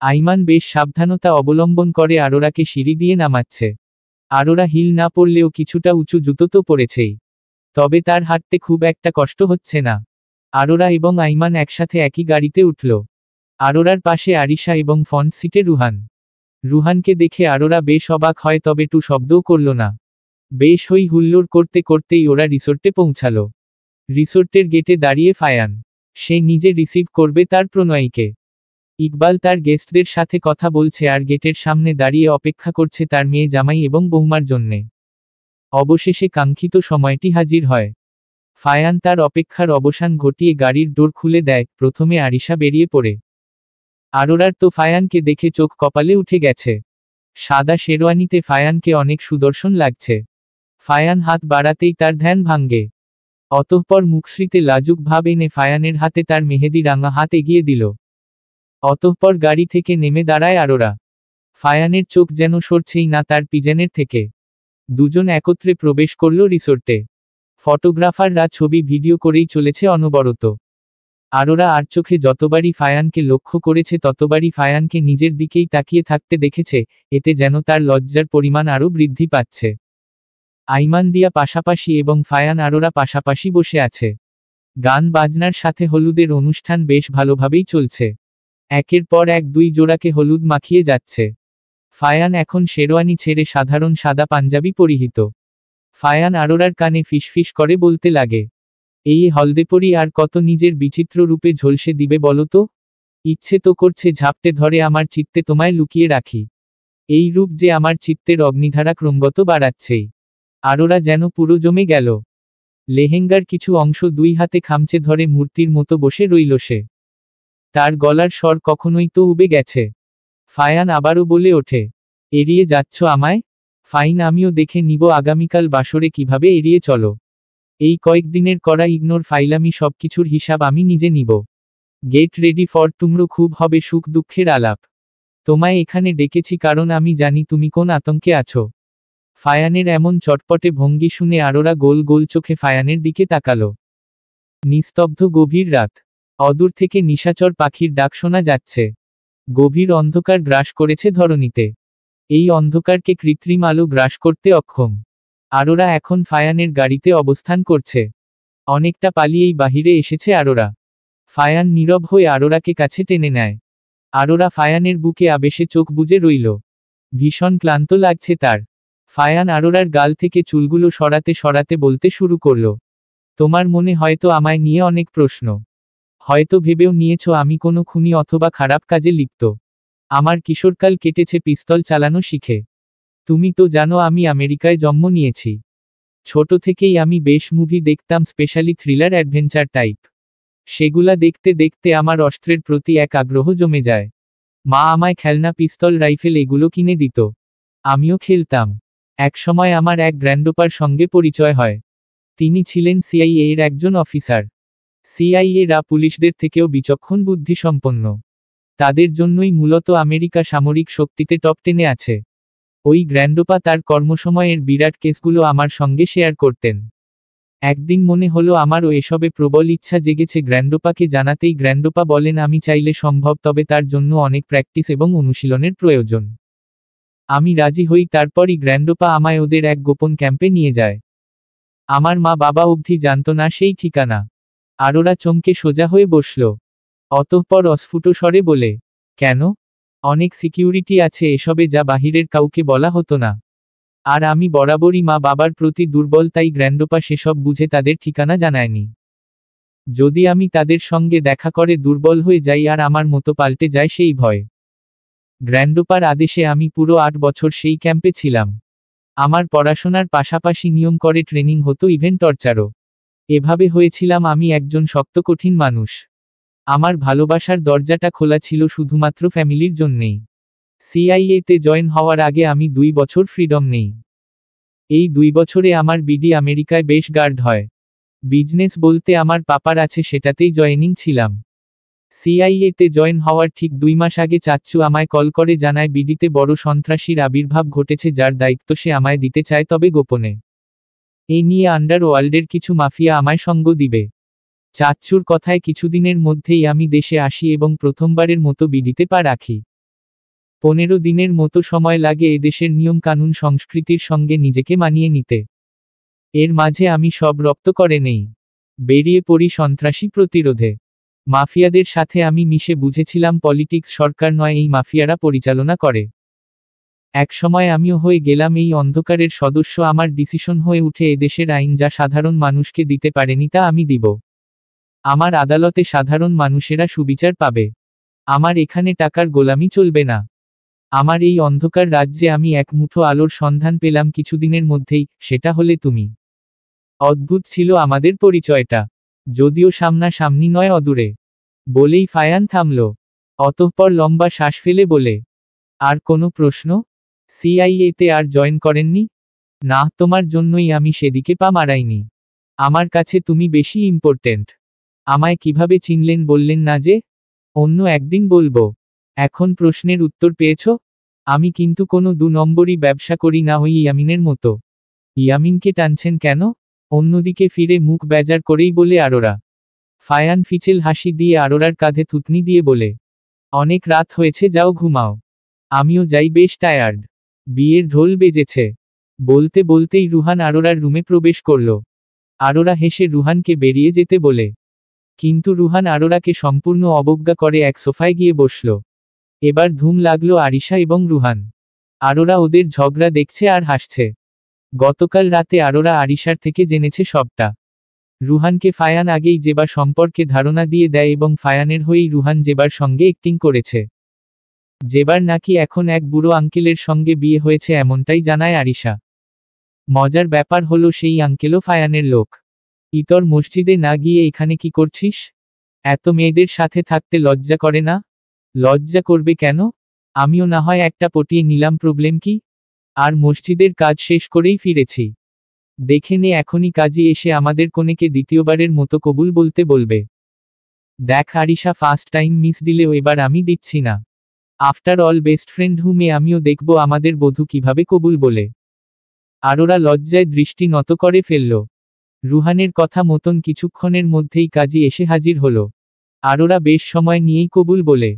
আইমান বেশ সাবধানতা অবলম্বন করে আরোরাকে সিঁড়ি দিয়ে নামাচ্ছে। আরোরা হিল না পড়লেও কিছুটা উঁচু জুতো তো পড়েছেই, তবে তার হাঁটতে খুব একটা কষ্ট হচ্ছে না। আরোরা এবং আইমান একসাথে একই গাড়িতে উঠল। আরোরার পাশে আরিশা এবং ফ্রন্ট সিটে রুহান। রুহানকে দেখে আরোরা বেশ অবাক হয়, তবে টু শব্দও করল না। বেশ হই হুল্লোড় করতে করতেই ওরা রিসোর্টে পৌঁছালো। রিসোর্টের গেটে দাঁড়িয়ে ফায়ান। সে নিজে রিসিভ করবে তার প্রণয়ীকে। ইকবাল তার গেস্টদের সাথে কথা বলছে আর গেটের সামনে দাঁড়িয়ে অপেক্ষা করছে তার মেয়ে জামাই এবং বৌমার জন্যে। অবশেষে কাঙ্ক্ষিত সময়টি হাজির হয়। ফায়ান তার অপেক্ষার অবসান ঘটিয়ে গাড়ির ডোর খুলে দেয়। প্রথমে আরিশা বেরিয়ে পড়ে। আরোরার তো ফায়ানকে দেখে চোখ কপালে উঠে গেছে। সাদা শেরওয়ানিতে ফায়ানকে অনেক সুদর্শন লাগছে। ফায়ান হাত বাড়াতেই তার ধ্যান ভাঙ্গে। অতঃপর মুখশ্রীতে লাজুক ভাব এনে ফায়ানের হাতে তার মেহেদি রাঙা হাত এগিয়ে দিল। অতঃপর গাড়ি থেকে নেমে দাঁড়ায় আরোরা। ফায়ানের চোখ যেন সরছেই না তার পিজনের থেকে। দুজন একত্রে প্রবেশ করল রিসোর্টে। ফটোগ্রাফাররা ছবি ভিডিও করেই চলেছে অনবরত। আরোরা আর চোখে যতবারই ফায়ানকে লক্ষ্য করেছে ততবারই ফায়ানকে নিজের দিকেই তাকিয়ে থাকতে দেখেছে, এতে যেন তার লজ্জার পরিমাণ আরও বৃদ্ধি পাচ্ছে। আইমান দিয়া পাশাপাশি এবং ফায়ান আরোরা পাশাপাশি বসে আছে। গান বাজনার সাথে হলুদের অনুষ্ঠান বেশ ভালোভাবেই চলছে। একের পর এক দুই জোড়াকে হলুদ মাখিয়ে যাচ্ছে। ফায়ান এখন শেরওয়ানি ছেড়ে সাধারণ সাদা পাঞ্জাবি পরিহিত। ফায়ান আরোরার কানে ফিসফিস করে বলতে লাগে, এই হলদেপরি আর কত নিজের বিচিত্র রূপে ঝলসে দিবে বলো তো? ইচ্ছে তো করছে ঝাপটে ধরে আমার চিত্তে তোমায় লুকিয়ে রাখি। এই রূপ যে আমার চিত্তের অগ্নিধারা ক্রমগত বাড়াচ্ছেই। আরোরা যেন পুরো জমে গেল। লেহেঙ্গার কিছু অংশ দুই হাতে খামচে ধরে মূর্তির মতো বসে রইল সে। তার গলার স্বর কখনোই তো উবে গেছে। ফায়ান আবারও বলে ওঠে, এড়িয়ে যাচ্ছ আমায়? ফাইন, আমিও দেখে নিব আগামীকাল বাসরে কিভাবে এড়িয়ে চলো। এই কয়েকদিনের করা ইগনোর ফাইলামি সবকিছুর হিসাব আমি নিজে নিব। গেট রেডি ফর টুমরো, খুব হবে সুখ দুঃখের আলাপ। তোমায় এখানে ডেকেছি কারণ আমি জানি তুমি কোন আতঙ্কে আছো। ফায়ানের এমন চটপটে ভঙ্গি শুনে আরোরা গোল গোল চোখে ফায়ানের দিকে তাকালো। নিস্তব্ধ গভীর রাত। অদূর থেকে নিশাচর পাখির ডাক শোনা যাচ্ছে। গভীর অন্ধকার গ্রাস করেছে ধরণীতে। এই অন্ধকারকে কৃত্রিম আলো গ্রাস করতে অক্ষম। আরোরা এখন ফায়ানের গাড়িতে অবস্থান করছে। অনেকটা পালিয়েই বাহিরে এসেছে আরোরা। ফায়ান নীরব হয়ে আরোরাকে কাছে টেনে নেয়। আরোরা ফায়ানের বুকে আবেশে চোখ বুজে রইল। ভীষণ ক্লান্ত লাগছে তার। ফায়ান আরোরার গাল থেকে চুলগুলো সরাতে সরাতে বলতে শুরু করল, তোমার মনে হয়তো আমায় নিয়ে অনেক প্রশ্ন। হয়তো ভেবেও নিয়েছ আমি কোনো খুনি অথবা খারাপ কাজে লিপ্ত। আমার কিশোরকাল কেটেছে পিস্তল চালানো শিখে। তুমি তো জানো আমি আমেরিকায় জন্ম নিয়েছি। ছোট থেকেই আমি বেশ মুভি দেখতাম, স্পেশালি থ্রিলার অ্যাডভেঞ্চার টাইপ। সেগুলা দেখতে দেখতে আমার অস্ত্রের প্রতি এক আগ্রহ জমে যায়। মা আমায় খেলনা পিস্তল রাইফেল এগুলো কিনে দিত। আমিও খেলতাম। একসময় আমার এক গ্র্যান্ডোপার সঙ্গে পরিচয় হয়। তিনি ছিলেন সিআইএ এর একজন অফিসার। সিআইএ রা পুলিশদের থেকেও বিচক্ষণ বুদ্ধিসম্পন্ন। তাদের জন্যই মূলত আমেরিকা সামরিক শক্তিতে টপ 10-এ আছে। ওই গ্র্যান্ডোপা তার কর্মসময়ের বিরাট কেসগুলো আমার সঙ্গে শেয়ার করতেন। একদিন মনে হলো আমারও এসবে প্রবল ইচ্ছা জেগেছে গ্র্যান্ডোপাকে জানাতেই গ্র্যান্ডোপা বলেন আমি চাইলে সম্ভব, তবে তার জন্য অনেক প্র্যাকটিস এবং অনুশীলনের প্রয়োজন। আমি রাজি হই। তারপরই গ্র্যান্ডোপা আমায় ওদের এক গোপন ক্যাম্পে নিয়ে যায়। আমার মা বাবা অবধি জানত না সেই ঠিকানা। আরোরা চমকে সোজা হয়ে বসল। অতঃপর অস্ফুট স্বরে বলে, কেন? অনেক সিকিউরিটি আছে এসবে, যা বাহিরের কাউকে বলা হতো না। আর আমি বরাবরই মা বাবার প্রতি দুর্বল, তাই গ্র্যান্ডোপা সেসব বুঝে তাদের ঠিকানা জানায়নি। যদি আমি তাদের সঙ্গে দেখা করে দুর্বল হয়ে যাই আর আমার মতো পাল্টে যায় সেই ভয়। গ্র্যান্ডোপার আদেশে আমি পুরো 8 বছর সেই ক্যাম্পে ছিলাম। আমার পড়াশোনার পাশাপাশি নিয়ম করে ট্রেনিং হতো, ইভেন্ট টর্চারও। এভাবে হয়েছিলাম আমি একজন শক্ত কঠিন মানুষ। আমার ভালোবাসার দরজাটা খোলা ছিল শুধুমাত্র ফ্যামিলির জন্যেই। সিআইএতে জয়েন হওয়ার আগে আমি 2 বছর ফ্রিডম নেই। এই 2 বছরে আমার বিডি আমেরিকায় বেশ গার্ড হয়। বিজনেস বলতে আমার পাপার আছে, সেটাতেই জয়েনিং ছিলাম। সিআইএতে জয়েন হওয়ার ঠিক 2 মাস আগে চাচ্চু আমায় কল করে জানায় বিডিতে বড় সন্ত্রাসীর আবির্ভাব ঘটেছে, যার দায়িত্ব সে আমায় দিতে চায়, তবে গোপনে। এই নিয়ে আন্ডার ওয়ার্ল্ডের কিছু মাফিয়া আমায় সঙ্গ দিবে। চাচ্চুর কথায় কিছুদিনের মধ্যেই আমি দেশে আসি এবং প্রথমবারের মতো বিডিতে পা রাখি। 15 দিনের মতো সময় লাগে এদেশের নিয়মকানুন সংস্কৃতির সঙ্গে নিজেকে মানিয়ে নিতে। এর মাঝে আমি সব রপ্ত করে নেই। বেরিয়ে পড়ি সন্ত্রাসী প্রতিরোধে। মাফিয়াদের সাথে আমি মিশে বুঝেছিলাম পলিটিক্স সরকার নয়, এই মাফিয়ারা পরিচালনা করে। একসময় আমিও হয়ে গেলাম এই অন্ধকারের সদস্য। আমার ডিসিশন হয়ে উঠে এদেশের আইন যা সাধারণ মানুষকে দিতে পারেনি তা আমি দিব। আমার আদালতে সাধারণ মানুষেরা সুবিচার পাবে। আমার এখানে টাকার গোলামি চলবে না। আমার এই অন্ধকার রাজ্যে আমি এক মুঠো আলোর সন্ধান পেলাম কিছুদিনের মধ্যেই, সেটা হলে তুমি। অদ্ভুত ছিল আমাদের পরিচয়টা, যদিও সামনাসামনি নয়, অদূরে। বলেই ফায়ান থামল। অতঃপর লম্বা শ্বাস ফেলে বলে, আর কোনো প্রশ্ন? সিআইএতে আর জয়েন করেননি? না, তোমার জন্যই আমি সেদিকে পা মারাইনি। আমার কাছে তুমি বেশি ইম্পর্টেন্ট। আমায় কিভাবে চিনলেন বললেন না যে? অন্য একদিন বলবো। এখন প্রশ্নের উত্তর পেয়েছ? আমি কিন্তু কোনো 2 নম্বরই ব্যবসা করি না ওই ইয়ামিনের মতো। ইয়ামিনকে টানছেন কেন? অন্যদিকে ফিরে মুখ বেজার করেই বলে আরোরা। ফায়ান ফিচেল হাসি দিয়ে আরোরার কাঁধে থুতনি দিয়ে বলে, অনেক রাত হয়েছে, যাও ঘুমাও। আমিও যাই, বেশ টায়ার্ড। বিয়ের ঢোল বেজেছে। বলতে বলতেই রুহান আরোরার রুমে প্রবেশ করল। আরোরা হেসে রুহানকে বেরিয়ে যেতে বলে, কিন্তু রুহান আরোরাকে সম্পূর্ণ অবজ্ঞা করে এক সোফায় গিয়ে বসল। এবার ধুম লাগলো আরিশা এবং রুহান। আরোরা ওদের ঝগড়া দেখছে আর হাসছে। গতকাল রাতে আরোরা আরিশার থেকে জেনেছে সবটা। রুহানকে ফায়ান আগেই জেবার সম্পর্কে ধারণা দিয়ে দেয় এবং ফায়ানের হয়েই রুহান জেবার সঙ্গে অ্যাক্টিং করেছে। জেবার নাকি এখন এক বুড়ো আঙ্কেলের সঙ্গে বিয়ে হয়েছে এমনটাই জানায় আরিশা। মজার ব্যাপার হলো সেই আঙ্কেলও ফায়ানের লোক। ইতর মসজিদে না গিয়ে এখানে কি করছিস? এত মেয়েদের সাথে থাকতে লজ্জা করে না? লজ্জা করবে কেন? আমিও না হয় একটা পটিয়ে নিলাম, প্রবলেম কি? আর মসজিদের কাজ শেষ করেই ফিরেছি। দেখে নে এখনই কাজী এসে আমাদের কনেকে দ্বিতীয়বারের মতো কবুল বলতে বলবে। দেখ আরিশা, ফার্স্ট টাইম মিস দিলেও এবার আমি দিচ্ছি না। আফটার অল বেস্ট ফ্রেন্ড হুমে আমিও দেখব আমাদের বধূ কিভাবে কবুল বলে। আরোরা লজ্জায় দৃষ্টি নত করে ফেলল। রুহানের কথা মতন কিছুক্ষণের মধ্যেই কাজী এসে হাজির হলো। আরোরা বেশ সময় নিয়েই কবুল বলে।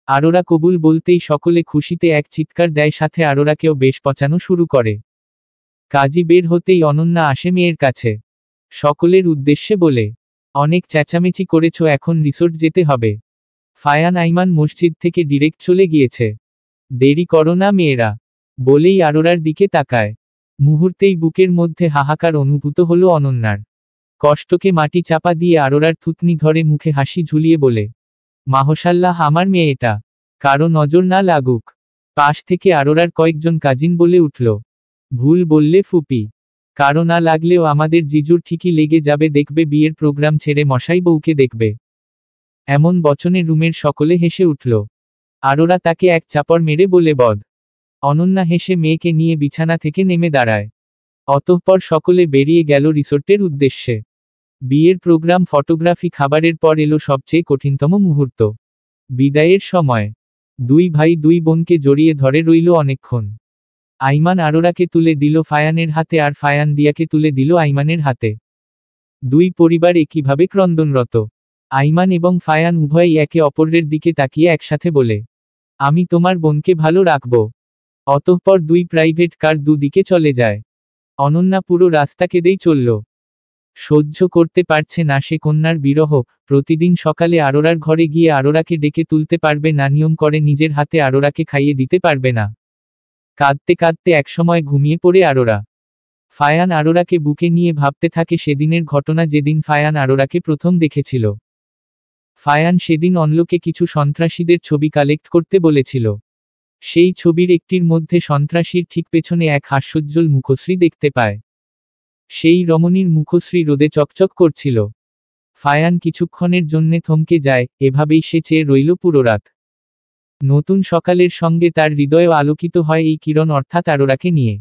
আরোরা কবুল বলতেই সকলে খুশিতে এক চিৎকার দেয়, সাথে আরোরাকেও বেশ পচানো শুরু করে। কাজী বের হতেই অনন্যা আসে মেয়ের কাছে। সকলের উদ্দেশ্যে বলে, অনেক চেঁচামেচি করেছ, এখন রিসোর্ট যেতে হবে। ফায়ান আইমান মসজিদ থেকে ডিরেক্ট চলে গিয়েছে। দেরি করো না মেয়েরা, বলেই আরোরার দিকে তাকায়। মুহূর্তেই বুকের মধ্যে হাহাকার অনুভূত হলো অনন্যার। কষ্টকে মাটি চাপা দিয়ে আরোরার থুতনি ধরে মুখে হাসি ঝুলিয়ে বলে, মাহশাল্লাহ, আমার মেয়েটা। কারো নজর না লাগুক। পাশ থেকে আরোরার কয়েকজন কাজিন বলে উঠল, ভুল বললে ফুপি। কারো না লাগলেও আমাদের জিজুর ঠিকই লেগে যাবে, দেখবে বিয়ের প্রোগ্রাম ছেড়ে মশাই বউকে দেখবে। এমন বচনে রুমের সকলে হেসে উঠল। আরোরা তাকে এক চাপড় মেরে বলে, বদ। অনন্যা হেসে মেয়েকে নিয়ে বিছানা থেকে নেমে দাঁড়ায়। অতঃপর সকলে বেরিয়ে গেল রিসোর্টের উদ্দেশ্যে। বিয়ের প্রোগ্রাম, ফটোগ্রাফি, খাবারের পর এলো সবচেয়ে কঠিনতম মুহূর্ত, বিদায়ের সময়। 2 ভাই 2 বোনকে জড়িয়ে ধরে রইল অনেকক্ষণ। আইমান আরোরাকে তুলে দিল ফায়ানের হাতে আর ফায়ান দিয়াকে তুলে দিল আইমানের হাতে। 2 পরিবার একইভাবে ক্রন্দনরত। আইমান এবং ফায়ান উভয়ই একে অপরের দিকে তাকিয়ে একসাথে বলে, আমি তোমার বোনকে ভালো রাখব। অতঃপর 2 প্রাইভেট কার দুদিকে চলে যায়। অনন্যা পুরো রাস্তা কেঁদেই চলল। সহ্য করতে পারছে না সে কন্যার বিরহ। প্রতিদিন সকালে আরোরার ঘরে গিয়ে আরোরাকে ডেকে তুলতে পারবে না, নিয়ম করে নিজের হাতে আরোরাকে খাইয়ে দিতে পারবে না। কাঁদতে কাঁদতে একসময় ঘুমিয়ে পড়ে আরোরা। ফায়ান আরোরাকে বুকে নিয়ে ভাবতে থাকে সেদিনের ঘটনা, যেদিন ফায়ান আরোরাকে প্রথম দেখেছিল। ফায়ান সেদিন অনলোকে কিছু সন্ত্রাসীদের ছবি কালেক্ট করতে বলেছিল। সেই ছবির একটির মধ্যে সন্ত্রাসীর ঠিক পেছনে এক হাস্যোজ্জ্বল মুখশ্রী দেখতে পায়। সেই রমণীর মুখশ্রী রোদে চকচক করছিল। ফায়ান কিছুক্ষণের জন্যে থমকে যায়, এভাবেই সে চেয়ে রইল পুরো রাত। নতুন সকালের সঙ্গে তার হৃদয়ও আলোকিত হয় এই কিরণ, অর্থাৎ আরোরাকে নিয়ে।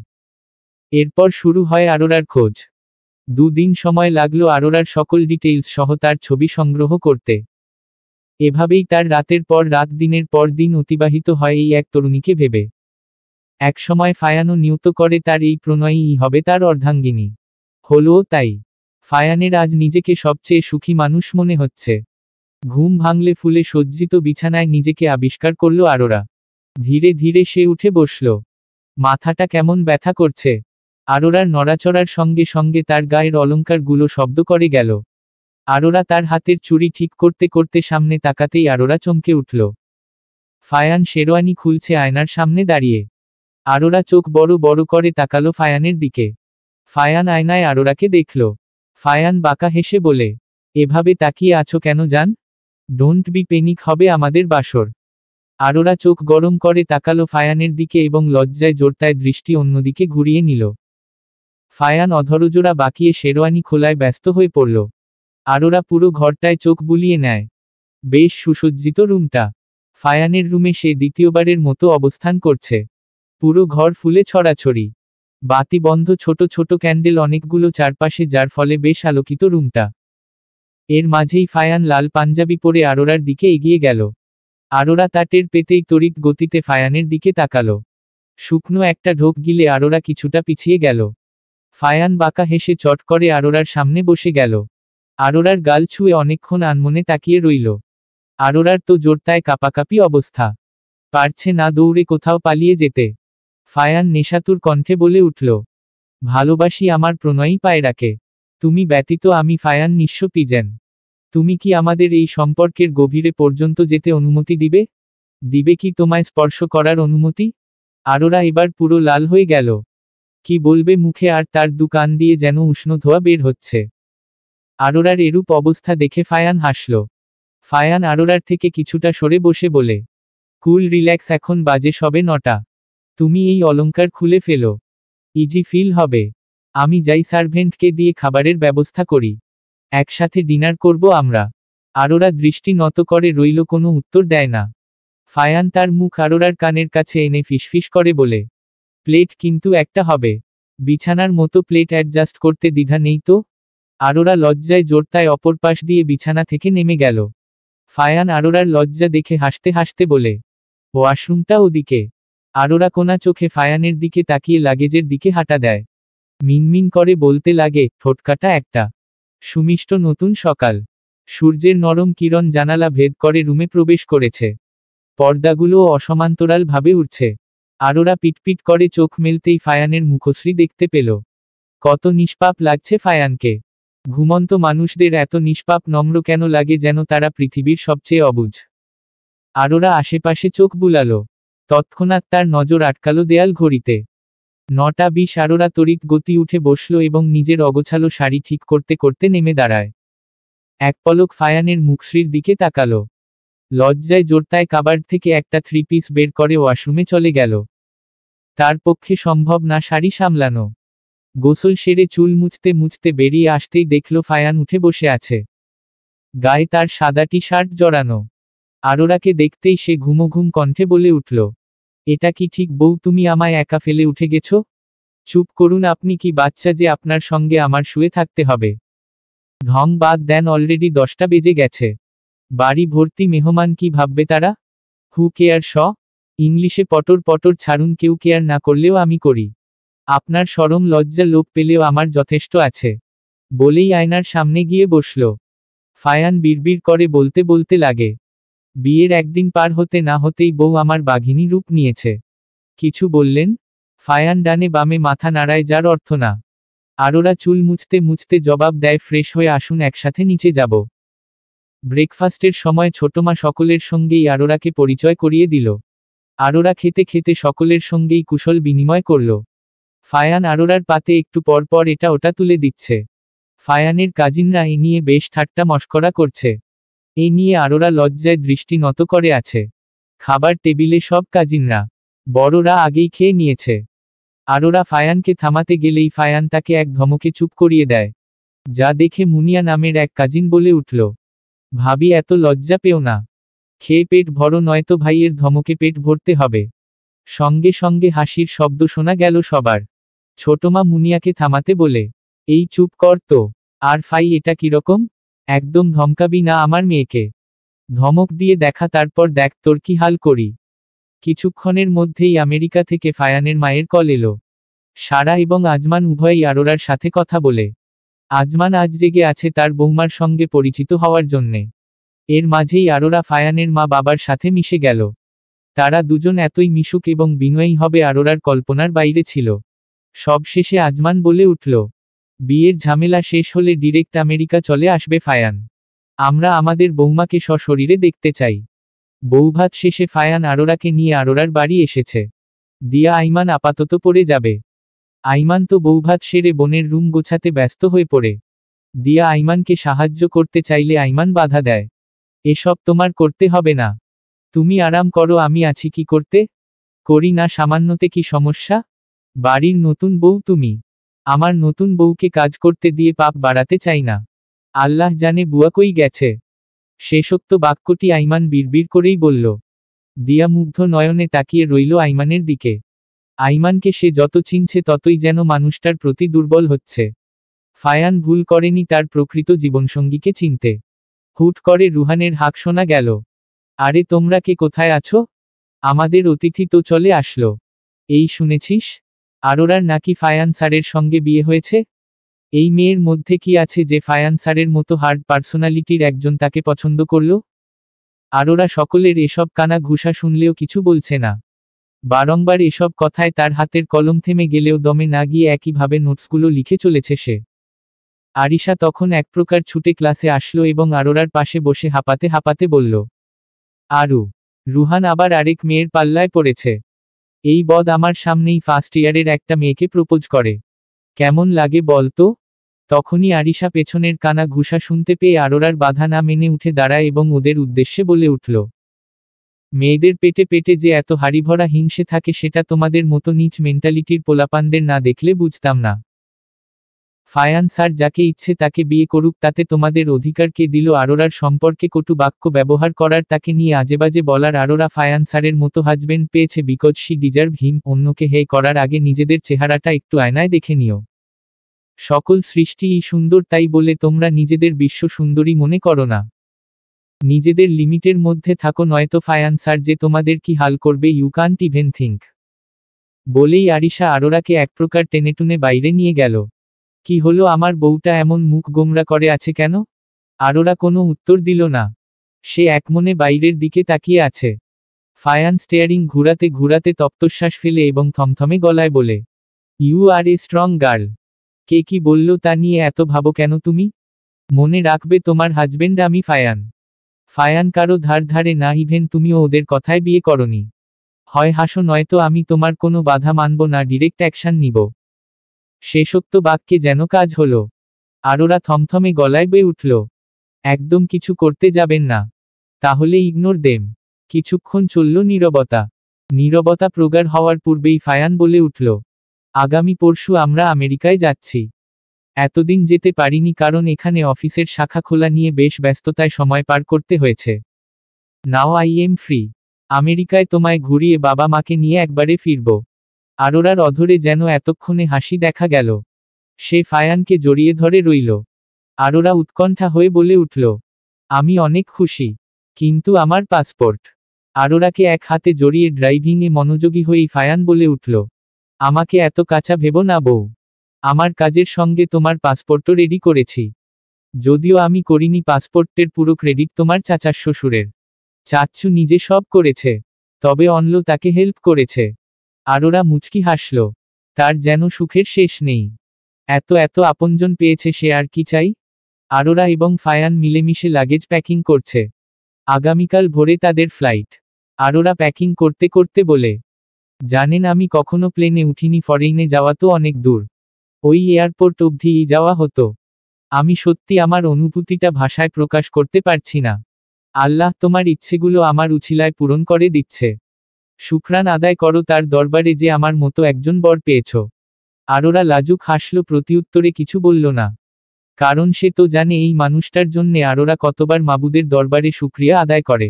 এরপর শুরু হয় আরোরার খোঁজ। 2 দিন সময় লাগলো আরোরার সকল ডিটেইলস সহ তার ছবি সংগ্রহ করতে। এভাবেই তার রাতের পর রাত, দিনের পর দিন অতিবাহিত হয় এই এক তরুণীকে ভেবে। একসময় ফায়ানও নিয়ত করে তার এই প্রণয়ই হবে তার অর্ধাঙ্গিনী। হলোও তাই। ফায়ানের আজ নিজেকে সবচেয়ে সুখী মানুষ মনে হচ্ছে। ঘুম ভাঙলে ফুলে সজ্জিত বিছানায় নিজেকে আবিষ্কার করল আরোরা। ধীরে ধীরে সে উঠে বসল। মাথাটা কেমন ব্যথা করছে। আরোরার নড়াচড়ার সঙ্গে সঙ্গে তার গায়ের অলংকারগুলো শব্দ করে গেল। আরোরা তার হাতের চুড়ি ঠিক করতে করতে সামনে তাকাতেই আরোরা চমকে উঠল। ফায়ান শেরওয়ানি খুলছে আয়নার সামনে দাঁড়িয়ে। আরোরা চোখ বড় বড় করে তাকালো ফায়ানের দিকে। ফায়ান আয়নায় আরোরাকে দেখল। ফায়ান বাঁকা হেসে বলে, এভাবে তাকিয়ে আছো কেন জান? ডোন্ট বি পেনিক, হবে আমাদের বাসর। আরোরা চোখ গরম করে তাকালো ফায়ানের দিকে এবং লজ্জায় জোরতায় দৃষ্টি অন্যদিকে ঘুরিয়ে নিল। ফায়ান অধরজোড়া বাঁকিয়ে শেরওয়ানি খোলায় ব্যস্ত হয়ে পড়ল। আরোরা পুরো ঘরটায় চোখ বুলিয়ে নেয়। বেশ সুসজ্জিত রুমটা। ফায়ানের রুমে সে দ্বিতীয়বারের মতো অবস্থান করছে। পুরো ঘর ফুলে ছড়াছড়ি। বাতি বন্ধ, ছোট ছোট ক্যান্ডেল অনেকগুলো চারপাশে, যার ফলে বেশ আলোকিত রুমটা। এর মাঝেই ফায়ান লাল পাঞ্জাবি পরে আরোরার দিকে এগিয়ে গেল। আরোরা তা টের পেতেই তড়িৎ গতিতে ফায়ানের দিকে তাকালো। শুকনো একটা ঢোক গিলে আরোরা কিছুটা পিছিয়ে গেল। ফায়ান বাঁকা হেসে চট করে আরোরার সামনে বসে গেল। আরোরার গাল ছুঁয়ে অনেকক্ষণ আনমনে তাকিয়ে রইল। আরোরার তো জোরতায় কাঁপাকাঁপি অবস্থা। পারছে না দৌড়ে কোথাও পালিয়ে যেতে। ফায়ান নেশাতুর কণ্ঠে বলে উঠল, ভালোবাসি আমার প্রণয়ী পায়রাকে। তুমি ব্যতীত আমি ফায়ান নিঃস্ব পিজেন। তুমি কি আমাদের এই সম্পর্কের গভীরে পর্যন্ত যেতে অনুমতি দিবে? দিবে কি তোমায় স্পর্শ করার অনুমতি? আরোরা এবার পুরো লাল হয়ে গেল। কি বলবে মুখে, আর তার দু কান দিয়ে যেন উষ্ণ ধোঁয়া বের হচ্ছে। আরোরার এরূপ অবস্থা দেখে ফায়ান হাসল। ফায়ান আরোরার থেকে কিছুটা সরে বসে বলে, কুল রিল্যাক্স, এখন বাজে সবে 9টা। তুমি এই অলংকার খুলে ফেলো। ইজি ফিল হবে। আমি যাই সার্ভেন্টকে দিয়ে খাবারের ব্যবস্থা করি। একসাথে ডিনার করব আমরা। আরোরা দৃষ্টি নত করে রইল, কোনো উত্তর দেয় না। ফায়ান তার মুখ আরোরার কানের কাছে এনে ফিসফিস করে বলে, প্লেট কিন্তু একটা হবে। বিছানার মতো প্লেট অ্যাডজাস্ট করতে দ্বিধা নেই তো? আরোরা লজ্জায় জোরতায় অপর পাশ দিয়ে বিছানা থেকে নেমে গেল। ফায়ান আরোরার লজ্জা দেখে হাসতে হাসতে বলে, ওয়াশরুমটা ওদিকে। আরোরা কোনা চোখে ফায়ানের দিকে তাকিয়ে লাগেজের দিকে হাঁটা দেয়। মিনমিন করে বলতে লাগে, ঠোঁটকাটা একটা। সুমিষ্ট নতুন সকাল। সূর্যের নরম কিরণ জানালা ভেদ করে রুমে প্রবেশ করেছে। পর্দাগুলো অসমান্তরাল ভাবে উঠছে। আরোরা পিটপিট করে চোখ মেলতেই ফায়ানের মুখশ্রী দেখতে পেল। কত নিষ্পাপ লাগছে ফায়ানকে। ঘুমন্ত মানুষদের এত নিষ্পাপ নম্র কেন লাগে, যেন তারা পৃথিবীর সবচেয়ে অবুঝ। আরোরা আশেপাশে চোখ বুলালো। তৎক্ষণাৎ তার নজর আটকালো দেয়াল ঘড়িতে। 9টা 20। আরোরা তড়িৎ গতি উঠে বসল এবং নিজের অগোছালো শাড়ি ঠিক করতে করতে নেমে দাঁড়ায়। এক পলক ফায়ানের মুখশ্রীর দিকে তাকালো। লজ্জায় জোরতায় কাবার্ড থেকে একটা 3 পিস বের করে ওয়াশরুমে চলে গেল। তার পক্ষে সম্ভব না শাড়ি সামলানো। গোসল সেরে চুল মুছতে মুছতে বেরিয়ে আসতেই দেখল ফায়ান উঠে বসে আছে। গায়ে তার সাদা টি শার্ট জড়ানো। আরোরাকে দেখতেই সে ঘুমোঘুম কণ্ঠে বলে উঠল, এটা কি ঠিক বউ, তুমি আমায় একা ফেলে উঠে গেছ? চুপ করুন, আপনি কি বাচ্চা যে আপনার সঙ্গে আমার শুয়ে থাকতে হবে? ঢং বাদ দেন, অলরেডি 10টা বেজে গেছে। বাড়ি ভর্তি মেহমান, কি ভাববে তারা? হু কেয়ার শ? ইংলিশে পটর পটর ছাড়ুন, কেউ কেয়ার না করলেও আমি করি। আপনার শরম লজ্জা লোভ পেলেও আমার যথেষ্ট আছে। বলেই আয়নার সামনে গিয়ে বসল। ফায়ান বিড়বিড় করে বলতে বলতে লাগে, বিয়ের একদিন পার হতে না হতেই বউ আমার বাঘিনী রূপ নিয়েছে। কিছু বললেন? ফায়ান ডানে বামে মাথা নাড়ায়, যার অর্থ না। আরোরা চুল মুছতে মুছতে জবাব দেয়, ফ্রেশ হয়ে আসুন, একসাথে নিচে যাব। ব্রেকফাস্টের সময় ছোটমা সকলের সঙ্গেই আরোরাকে পরিচয় করিয়ে দিল। আরোরা খেতে খেতে সকলের সঙ্গেই কুশল বিনিময় করল। ফায়ান আরোরার পাতে একটু পর পর এটা ওটা তুলে দিচ্ছে। ফায়ানের কাজিনরা এ নিয়ে বেশ ঠাট্টা মশকরা করছে। এ নিয়ে আরোরা লজ্জায় দৃষ্টি নত করে আছে। খাবার টেবিলে সব কাজিনরা, বড়রা আগেই খেয়ে নিয়েছে। আরোরা ফায়ানকে থামাতে গেলেই ফায়ান তাকে এক ধমকে চুপ করিয়ে দেয়। যা দেখে মুনিয়া নামের এক কাজিন বলে উঠল, ভাবি এত লজ্জা পেও না। খেয়ে পেট ভরো, নয়তো ভাইয়ের ধমকে পেট ভরতে হবে। সঙ্গে সঙ্গে হাসির শব্দ শোনা গেল সবার। ছোটমা মুনিয়াকে থামাতে বলে, এই চুপ কর তো। আর ফাই, এটা কিরকম? একদম ধমকাবি না আমার মেয়েকে। ধমক দিয়ে দেখা, তারপর দেখ তোর কি হাল করি। কিছুক্ষণের মধ্যেই আমেরিকা থেকে ফায়ানের মায়ের কল এলো। সারা এবং আজমান উভয়ই আরোরার সাথে কথা বলে আজমান আজ জেগে আছে তার বৌমার সঙ্গে পরিচিত হওয়ার জন্যে। এর মাঝেই আরোরা ফায়ানের মা বাবার সাথে মিশে গেল। তারা দুজন এতই মিশুক এবং বিনয়ী হবে আরোরার কল্পনার বাইরে ছিল। সবশেষে আজমান বলে উঠল, বিয়ের ঝামেলা শেষ হলে ডিরেক্ট আমেরিকা চলে আসবে ফায়ান। আমরা আমাদের বৌমাকে সশরীরে দেখতে চাই। বৌভাত শেষে ফায়ান আরোরাকে নিয়ে আরোরার বাড়ি এসেছে। দিয়া আইমান আপাতত পড়ে যাবে। আইমান তো বৌভাত সেরে বোনের রুম গোছাতে ব্যস্ত হয়ে পড়ে। দিয়া আইমানকে সাহায্য করতে চাইলে আইমান বাধা দেয়। এসব তোমার করতে হবে না, তুমি আরাম করো, আমি আছি কি করতে। করি না সামান্যতে কি সমস্যা? বাড়ির নতুন বউ তুমি। আমার নতুন বউকে কাজ করতে দিয়ে পাপ বাড়াতে চাই না। আল্লাহ জানে বুয়া কই গেছে। শেষোক্ত বাক্যটি আইমান বিড়বিড় করেই বলল। দিয়া মুগ্ধ নয়নে তাকিয়ে রইল আইমানের দিকে। আইমানকে সে যত চিনছে ততই যেন মানুষটার প্রতি দুর্বল হচ্ছে। ফায়ান ভুল করেনি তার প্রকৃত জীবনসঙ্গীকে চিনতে। হুট করে রুহানের হাঁক শোনা গেল। আরে তোমরা কে কোথায় আছো? আমাদের অতিথি তো চলে আসলো। এই শুনেছিস, আরোরার নাকি ফায়ান স্যারের সঙ্গে বিয়ে হয়েছে? এই মেয়ের মধ্যে কি আছে যে ফায়ান স্যারের মতো হার্ড পার্সোনালিটির একজন তাকে পছন্দ করল? আরোরা সকলের এসব কানা ঘুষা শুনলেও কিছু বলছে না। বারংবার এসব কথায় তার হাতের কলম থেমে গেলেও দমে না গিয়ে একইভাবে নোটসগুলো লিখে চলেছে সে। আরিশা তখন এক প্রকার ছুটে ক্লাসে আসলো এবং আরোরার পাশে বসে হাঁপাতে হাঁপাতে বলল, আরু, রুহান আবার আরেক মেয়ের পাল্লায় পড়েছে। এই বদ আমার সামনেই ফার্স্ট ইয়ারের একটা মেয়েকে প্রপোজ করে। কেমন লাগে বলতো? তখনই আরিশা পেছনের কানা ঘুষা শুনতে পেয়ে আরোরার বাধা না মেনে উঠে দাঁড়ায় এবং ওদের উদ্দেশ্যে বলে উঠল, মেয়েদের পেটে পেটে যে এত হাড়িভরা হিংসে থাকে সেটা তোমাদের মতো নীচ মেন্টালিটির পোলাপানদের না দেখলে বুঝতাম না। ফায়ান স্যার যাকে ইচ্ছে তাকে বিয়ে করুক, তাতে তোমাদের অধিকার কে দিল আরোরার সম্পর্কে কটু বাক্য ব্যবহার করার, তাকে নিয়ে আজেবাজে বলার? আরোরা ফায়ান স্যারের মতো হাজবেন্ড পেয়েছে বিকজ শি ডিজার্ভ হিম। অন্যকে হে করার আগে নিজেদের চেহারাটা একটু আয়নায় দেখে নিও। সকল সৃষ্টিই সুন্দর, তাই বলে তোমরা নিজেদের বিশ্ব সুন্দরী মনে করো না। নিজেদের লিমিটের মধ্যে থাকো, নয়তো ফায়ান স্যার যে তোমাদের কি হাল করবে ইউ কান্ট ইভেন থিঙ্ক। বলেই আরিশা আরোরাকে এক প্রকার টেনেটুনে বাইরে নিয়ে গেল। কি হলো, আমার বউটা এমন মুখ গোমরা করে আছে কেন? আরোরা কোনো উত্তর দিল না। সে একমনে বাইরের দিকে তাকিয়ে আছে। ফায়ান স্টেয়ারিং ঘুরাতে ঘুরাতে তপ্তশ্বাস ফেলে এবং থমথমে গলায় বলে, you are a strong girl. কে কি বলল তা নিয়ে এত ভাবো কেন তুমি? মনে রাখবে তোমার হাজবেন্ড আমি ফায়ান। ফায়ান কারো ধারে না, ইভেন তুমিও ওদের কথায় বিয়ে করনি। হয় হাসো নয়তো আমি তোমার কোনো বাধা মানব না, ডিরেক্ট অ্যাকশন নিব। শেষোক্ত বাক্যে যেন কাজ হলো। আরোরা থমথমে গলায় বয়ে উঠল, একদম কিছু করতে যাবেন না, তাহলে ইগনোর দেম। কিছুক্ষণ চলল নীরবতা। নীরবতা প্রগাঢ় হওয়ার পূর্বেই ফায়ান বলে উঠল, আগামী পরশু আমরা আমেরিকায় যাচ্ছি। এতদিন যেতে পারিনি কারণ এখানে অফিসের শাখা খোলা নিয়ে বেশ ব্যস্ততায় সময় পার করতে হয়েছে। Now I am free. আমেরিকায় তোমায় ঘুরিয়ে বাবা মাকে নিয়ে একবারে ফিরব। আরোরার অধরে যেন এতক্ষণে হাসি দেখা গেল। সে ফায়ানকে জড়িয়ে ধরে রইল। আরোরা উৎকণ্ঠা হয়ে বলে উঠল, আমি অনেক খুশি, কিন্তু আমার পাসপোর্ট। আরোরাকে এক হাতে জড়িয়ে ড্রাইভিংয়ে মনোযোগী হয়েই ফায়ান বলে উঠল, আমাকে এত কাঁচা ভেবো না বউ। আমার কাজের সঙ্গে তোমার পাসপোর্টও রেডি করেছি। যদিও আমি করিনি, পাসপোর্টের পুরো ক্রেডিট তোমার চাচার শ্বশুরের। চাচ্চু নিজে সব করেছে, তবে অনলো তাকে হেল্প করেছে। আরোরা মুচকি হাসল। তার যেন সুখের শেষ নেই। এত এত আপনজন পেয়েছে, সে আর কি চাই? আরোরা এবং ফায়ান মিলেমিশে লাগেজ প্যাকিং করছে। আগামীকাল ভোরে তাদের ফ্লাইট। আরোরা প্যাকিং করতে করতে বলে, জানেন আমি কখনো প্লেনে উঠিনি, ফরেইনে যাওয়া তো অনেক দূর। ওই এয়ারপোর্ট অবধিই যাওয়া হতো। আমি সত্যি আমার অনুভূতিটা ভাষায় প্রকাশ করতে পারছি না। আল্লাহ তোমার ইচ্ছেগুলো আমার উছিলায় পূরণ করে দিচ্ছে। শুকরান আদায় করো তার দরবারে যে আমার মতো একজন বর পেয়েছ। আরোরা লাজুক হাসল, প্রতিউত্তরে কিছু বলল না। কারণ সে তো জানে এই মানুষটার জন্যে আরোরা কতবার মাবুদের দরবারে শুকরিয়া আদায় করে।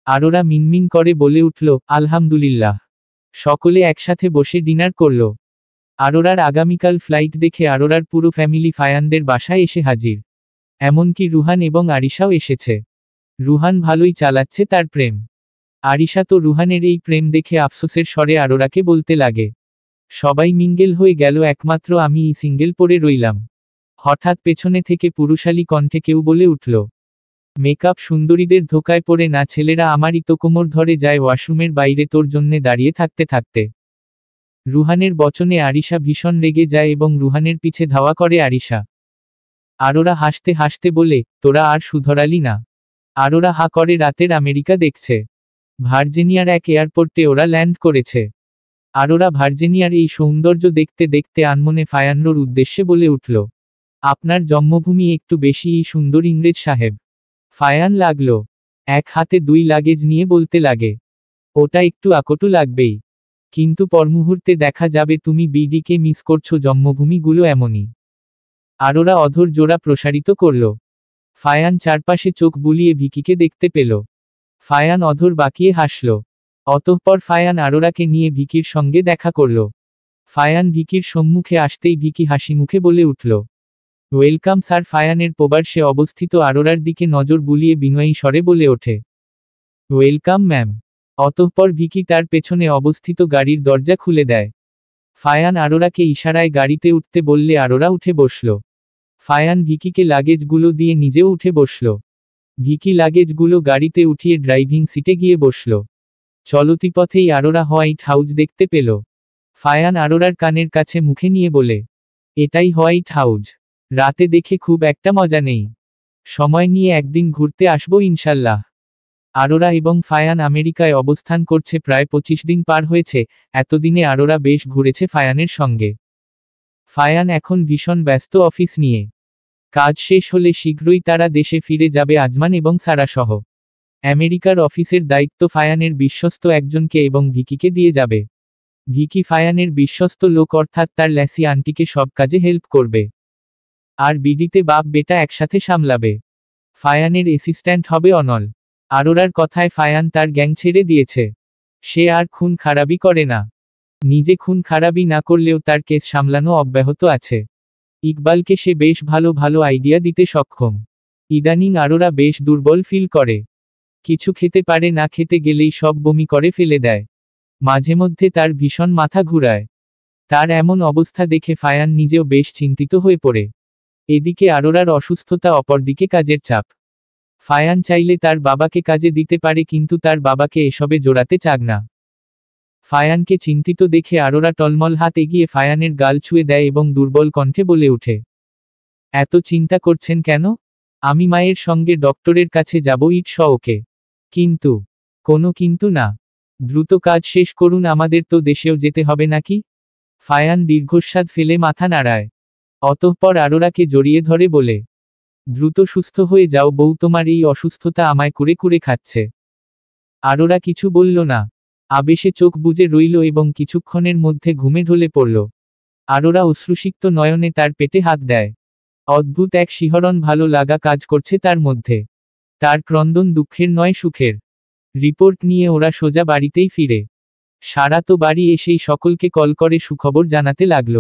আরোরা মিনমিন করে বলে উঠল, আলহামদুলিল্লাহ। সকলে একসাথে বসে ডিনার করল। আরোরার আগামীকাল ফ্লাইট দেখে আরোরার পুরো ফ্যামিলি ফায়ানদের বাসায় এসে হাজির। এমনকি রুহান এবং আরিশাও এসেছে। রুহান ভালোই চালাচ্ছে তার প্রেম। আরিশা তো রুহানের এই প্রেম দেখে আফসোসের স্বরে আরোরাকে বলতে লাগে, সবাই মিঙ্গেল হয়ে গেল, একমাত্র আমি সিঙ্গেল পড়ে রইলাম। হঠাৎ পেছনে থেকে পুরুষালী কণ্ঠে কেউ বলে উঠল, মেকআপ সুন্দরীদের ধোকায় পড়ে না, ছেলেরা আমারই তো কোমর ধরে যায় ওয়াশরুমের বাইরে তোর জন্যে দাঁড়িয়ে থাকতে থাকতে। রুহানের বচনে আরিশা ভীষণ রেগে যায় এবং রুহানের পিছে ধাওয়া করে আরিশা। আরোরা হাসতে হাসতে বলে, তোরা আর শুধরালি না। আরোরা হা করে রাতের আমেরিকা দেখছে। ভার্জিনিয়ার এক এয়ারপোর্টে ওরা ল্যান্ড করেছে। আরোরা ভার্জিনিয়ার এই সৌন্দর্য দেখতে দেখতে আনমনে ফায়ান্নর উদ্দেশ্যে বলে উঠল, আপনার জন্মভূমি একটু বেশিই সুন্দর ইংরেজ সাহেব। ফায়ান লাগল। এক হাতে 2 লাগেজ নিয়ে বলতে লাগে, ওটা একটু আকটু লাগবেই, কিন্তু পরমুহূর্তে দেখা যাবে তুমি বিডিকে মিস করছো, জন্মভূমিগুলো এমনই। আরোরা অধর জোড়া প্রসারিত করল। ফায়ান চারপাশে চোখ বুলিয়ে ভিকিকে দেখতে পেল। ফায়ান অধর বাঁকিয়ে হাসল। অতঃপর ফায়ান আরোরাকে নিয়ে ভিকির সঙ্গে দেখা করল। ফায়ান ভিকির সম্মুখে আসতেই ভিকি হাসি মুখে বলে উঠল, ওয়েলকাম স্যার। ফায়ানের প্রবাসে অবস্থিত আরোরার দিকে নজর বুলিয়ে বিনয়ী স্বরে বলে ওঠে, ওয়েলকাম ম্যাম। অতঃপর ভিকি তার পেছনে অবস্থিত গাড়ির দরজা খুলে দেয়। ফায়ান আরোরাকে ইশারায় গাড়িতে উঠতে বললে আরোরা উঠে বসল। ফায়ান ভিকিকে লাগেজগুলো দিয়ে নিজেও উঠে বসল। ভিকি লাগেজগুলো গাড়িতে উঠিয়ে ড্রাইভিং সিটে গিয়ে বসল। চলতিপথেই আরোরা হোয়াইট হাউস দেখতে পেল। ফায়ান আরোরার কানের কাছে মুখে নিয়ে বলে, এটাই হোয়াইট হাউস। রাতে দেখে খুব একটা মজা নেই, সময় নিয়ে একদিন ঘুরতে আসবো ইনশাল্লাহ। আরোরা এবং ফায়ান আমেরিকায় অবস্থান করছে প্রায় 25 দিন পার হয়েছে। এতদিনে আরোরা বেশ ঘুরেছে ফায়ানের সঙ্গে। ফায়ান এখন ভীষণ ব্যস্ত অফিস নিয়ে। কাজ শেষ হলে শীঘ্রই তারা দেশে ফিরে যাবে আজমান এবং সারা সহ। আমেরিকার অফিসের দায়িত্ব ফায়ানের বিশ্বস্ত একজনকে এবং ভিকিকে দিয়ে যাবে। ভিকি ফায়ানের বিশ্বস্ত লোক, অর্থাৎ তার ল্যাসি আন্টিকে সব কাজে হেল্প করবে। আর বিডিতে বাপ বেটা একসাথে সামলাবে। ফায়ানের অ্যাসিস্ট্যান্ট হবে অনল। আরোরার কথায় ফায়ান তার গ্যাং ছেড়ে দিয়েছে। সে আর খুন খারাপি করে না। নিজে খুন খারাপি না করলেও তার কেস সামলানো অব্যাহত আছে। ইকবালকে সে বেশ ভালো ভালো আইডিয়া দিতে সক্ষম। ইদানিং আরোরা বেশ দুর্বল ফিল করে। কিছু খেতে পারে না, খেতে গেলেই সব বমি করে ফেলে দেয়। মাঝে মধ্যে তার ভীষণ মাথা ঘুরায়। তার এমন অবস্থা দেখে ফায়ান নিজেও বেশ চিন্তিত হয়ে পড়ে। এদিকে আরোরার অসুস্থতা, অপরদিকে কাজের চাপ। ফায়ান চাইলে তার বাবাকে কাজে দিতে পারে, কিন্তু তার বাবাকে এসবে জোড়াতে চায় না। ফায়ানকে চিন্তিত দেখে আরোরা টলমল হাত এগিয়ে ফায়ানের গাল ছুঁয়ে দেয় এবং দুর্বল কণ্ঠে বলে ওঠে, এত চিন্তা করছেন কেন? আমি মায়ের সঙ্গে ডক্টরের কাছে যাব, ইটস ওকে। কিন্তু? কোনো কিন্তু না। দ্রুত কাজ শেষ করুন, আমাদের তো দেশেও যেতে হবে নাকি? ফায়ান দীর্ঘশ্বাস ফেলে মাথা নাড়ায়। অতঃপর আরোরাকে জড়িয়ে ধরে বলে, দ্রুত সুস্থ হয়ে যাও বউ, তোমার এই অসুস্থতা আমায় কুরে কুরে খাচ্ছে। আরোরা কিছু বলল না। আবেশে চোখ বুজে রইল এবং কিছুক্ষণের মধ্যে ঘুমে ঢলে পড়ল। আরোরা অশ্রুসিক্ত নয়নে তার পেটে হাত দেয়। অদ্ভুত এক শিহরণ, ভালো লাগা কাজ করছে তার মধ্যে। তার ক্রন্দন দুঃখের নয়, সুখের। রিপোর্ট নিয়ে ওরা সোজা বাড়িতেই ফিরে। সারা তো বাড়ি এসেই সকলকে কল করে সুখবর জানাতে লাগল।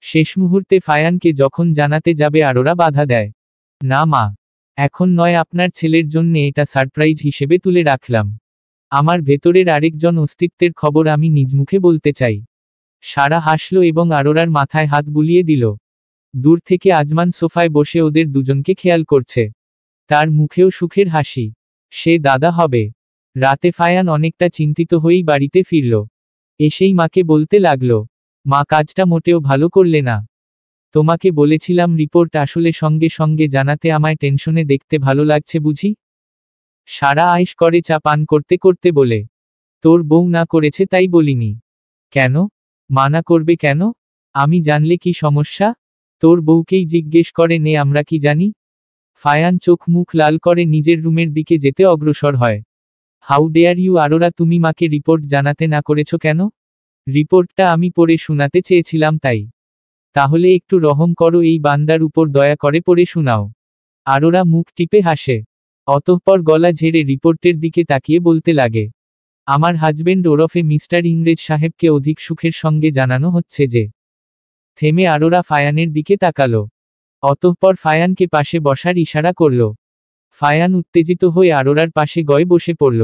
শেষ মুহূর্তে ফায়ানকে যখন জানাতে যাবে আরোরা বাধা দেয়, না মা, এখন নয়, আপনার ছেলের জন্যে এটা সারপ্রাইজ হিসেবে তুলে রাখলাম। আমার ভেতরের আরেকজন অস্তিত্বের খবর আমি নিজ মুখে বলতে চাই। সারা হাসল এবং আরোরার মাথায় হাত বুলিয়ে দিল। দূর থেকে আজমান সোফায় বসে ওদের দুজনকে খেয়াল করছে। তার মুখেও সুখের হাসি। সে দাদা হবে। রাতে ফায়ান অনেকটা চিন্তিত হয়েই বাড়িতে ফিরল। এসেই মাকে বলতে লাগল, মা, কাজটা মোটেও ভালো করলে না। তোমাকে বলেছিলাম রিপোর্ট আসলে সঙ্গে সঙ্গে জানাতে, আমায় টেনশনে দেখতে ভালো লাগছে বুঝি? সারা আইস করে চা পান করতে করতে বলে, তোর বউ না করেছে তাই বলিনি। কেন? মানা করবে কেন? আমি জানলে কি সমস্যা? তোর বউকেই জিজ্ঞেস করে নে, আমরা কি জানি? ফায়ান চোখ মুখ লাল করে নিজের রুমের দিকে যেতে অগ্রসর হয়। হাউ ডেয়ার ইউ আরোরা, তুমি মাকে রিপোর্ট জানাতে না করেছ কেন? রিপোর্টটা আমি পড়ে শোনাতে চেয়েছিলাম তাই। তাহলে একটু রহম করো, এই বান্দার উপর দয়া করে পড়ে শোনাও। আরোরা মুখ টিপে হাসে। অতঃপর গলা ঝেড়ে রিপোর্টের দিকে তাকিয়ে বলতে লাগে, আমার হাজবেন্ড ওরফে মিস্টার ইংরেজ সাহেবকে অধিক সুখের সঙ্গে জানানো হচ্ছে যে। থেমে আরোরা ফায়ানের দিকে তাকালো। অতঃপর ফায়ানকে পাশে বসার ইশারা করল। ফায়ান উত্তেজিত হয়ে আরোরার পাশে গয়ে বসে পড়ল।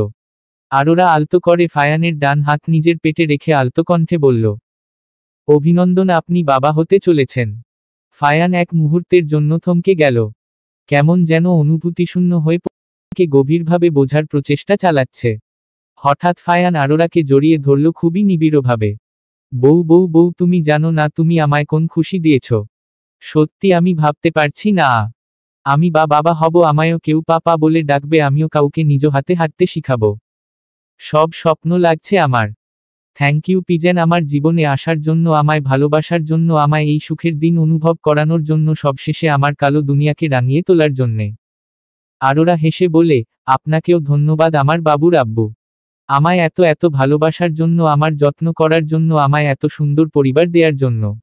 আরোরা আলতো করে ফায়ানের ডান হাত নিজের পেটে রেখে আলতো কণ্ঠে বলল, অভিনন্দন, আপনি বাবা হতে চলেছেন। ফায়ান এক মুহূর্তের জন্য থমকে গেল। কেমন যেন অনুভূতিশূন্য হয়ে কে গভীরভাবে বোঝার প্রচেষ্টা চালাচ্ছে। হঠাৎ ফায়ান আরোরাকে জড়িয়ে ধরল খুবই নিবিড়ভাবে। বউ বউ বউ, তুমি জানো না তুমি আমায় কোন খুশি দিয়েছ। সত্যি আমি ভাবতে পারছি না। আমি বাবা হব, আমায়ও কেউ পাপা বলে ডাকবে, আমিও কাউকে নিজ হাতে হাঁটতে শিখাবো। সব স্বপ্ন লাগছে আমার। থ্যাংক ইউ পিজেন, আমার জীবনে আসার জন্য, আমায় ভালোবাসার জন্য, আমায় এই সুখের দিন অনুভব করানোর জন্য, সবশেষে আমার কালো দুনিয়াকে রাঙিয়ে তোলার জন্যে। আরোরা হেসে বলে, আপনাকেও ধন্যবাদ আমার বাবুর আব্বু। আমায় এত এত ভালোবাসার জন্য, আমার যত্ন করার জন্য, আমায় এত সুন্দর পরিবার দেওয়ার জন্য।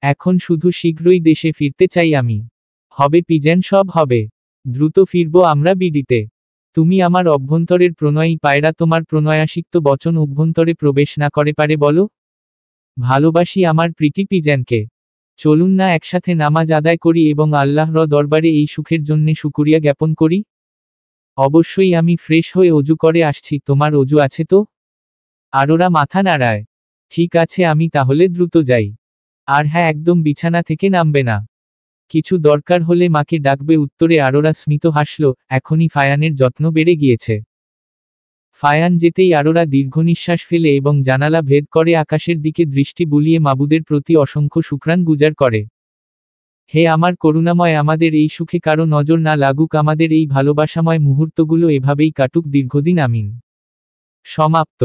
এখন শুধু শীঘ্রই দেশে ফিরতে চাই আমি। হবে পিজেন, সব হবে। দ্রুত ফিরবো আমরা বিডিতে। তুমি আমার অভ্যন্তরের প্রণয়ী পায়রা, তোমার প্রণয়াসিক্ত বচন অভ্যন্তরে প্রবেশ না করে পারে বলো? ভালোবাসি আমার প্রীতি পিজেনকে। চলুন না একসাথে নামাজ আদায় করি এবং আল্লাহর দরবারে এই সুখের জন্যে শুকরিয়া জ্ঞাপন করি। অবশ্যই, আমি ফ্রেশ হয়ে অজু করে আসছি, তোমার অজু আছে তো? আরোরা মাথা নাড়ায়। ঠিক আছে, আমি তাহলে দ্রুত যাই। আর হ্যাঁ, একদম বিছানা থেকে নামবে না। কিছু দরকার হলে মাকে ডাকবে, উত্তরে আরোরা স্মিত হাসল। এখনই ফায়ানের যত্ন বেড়ে গিয়েছে। ফায়ান যেতেই আরোরা দীর্ঘনিশ্বাস ফেলে এবং জানালা ভেদ করে আকাশের দিকে দৃষ্টি বুলিয়ে মাবুদের প্রতি অসংখ্য শুকরান গুজার করে। হে আমার করুণাময়, আমাদের এই সুখে কারো নজর না লাগুক, আমাদের এই ভালোবাসাময় মুহূর্তগুলো এভাবেই কাটুক দীর্ঘদিন, আমিন। সমাপ্ত।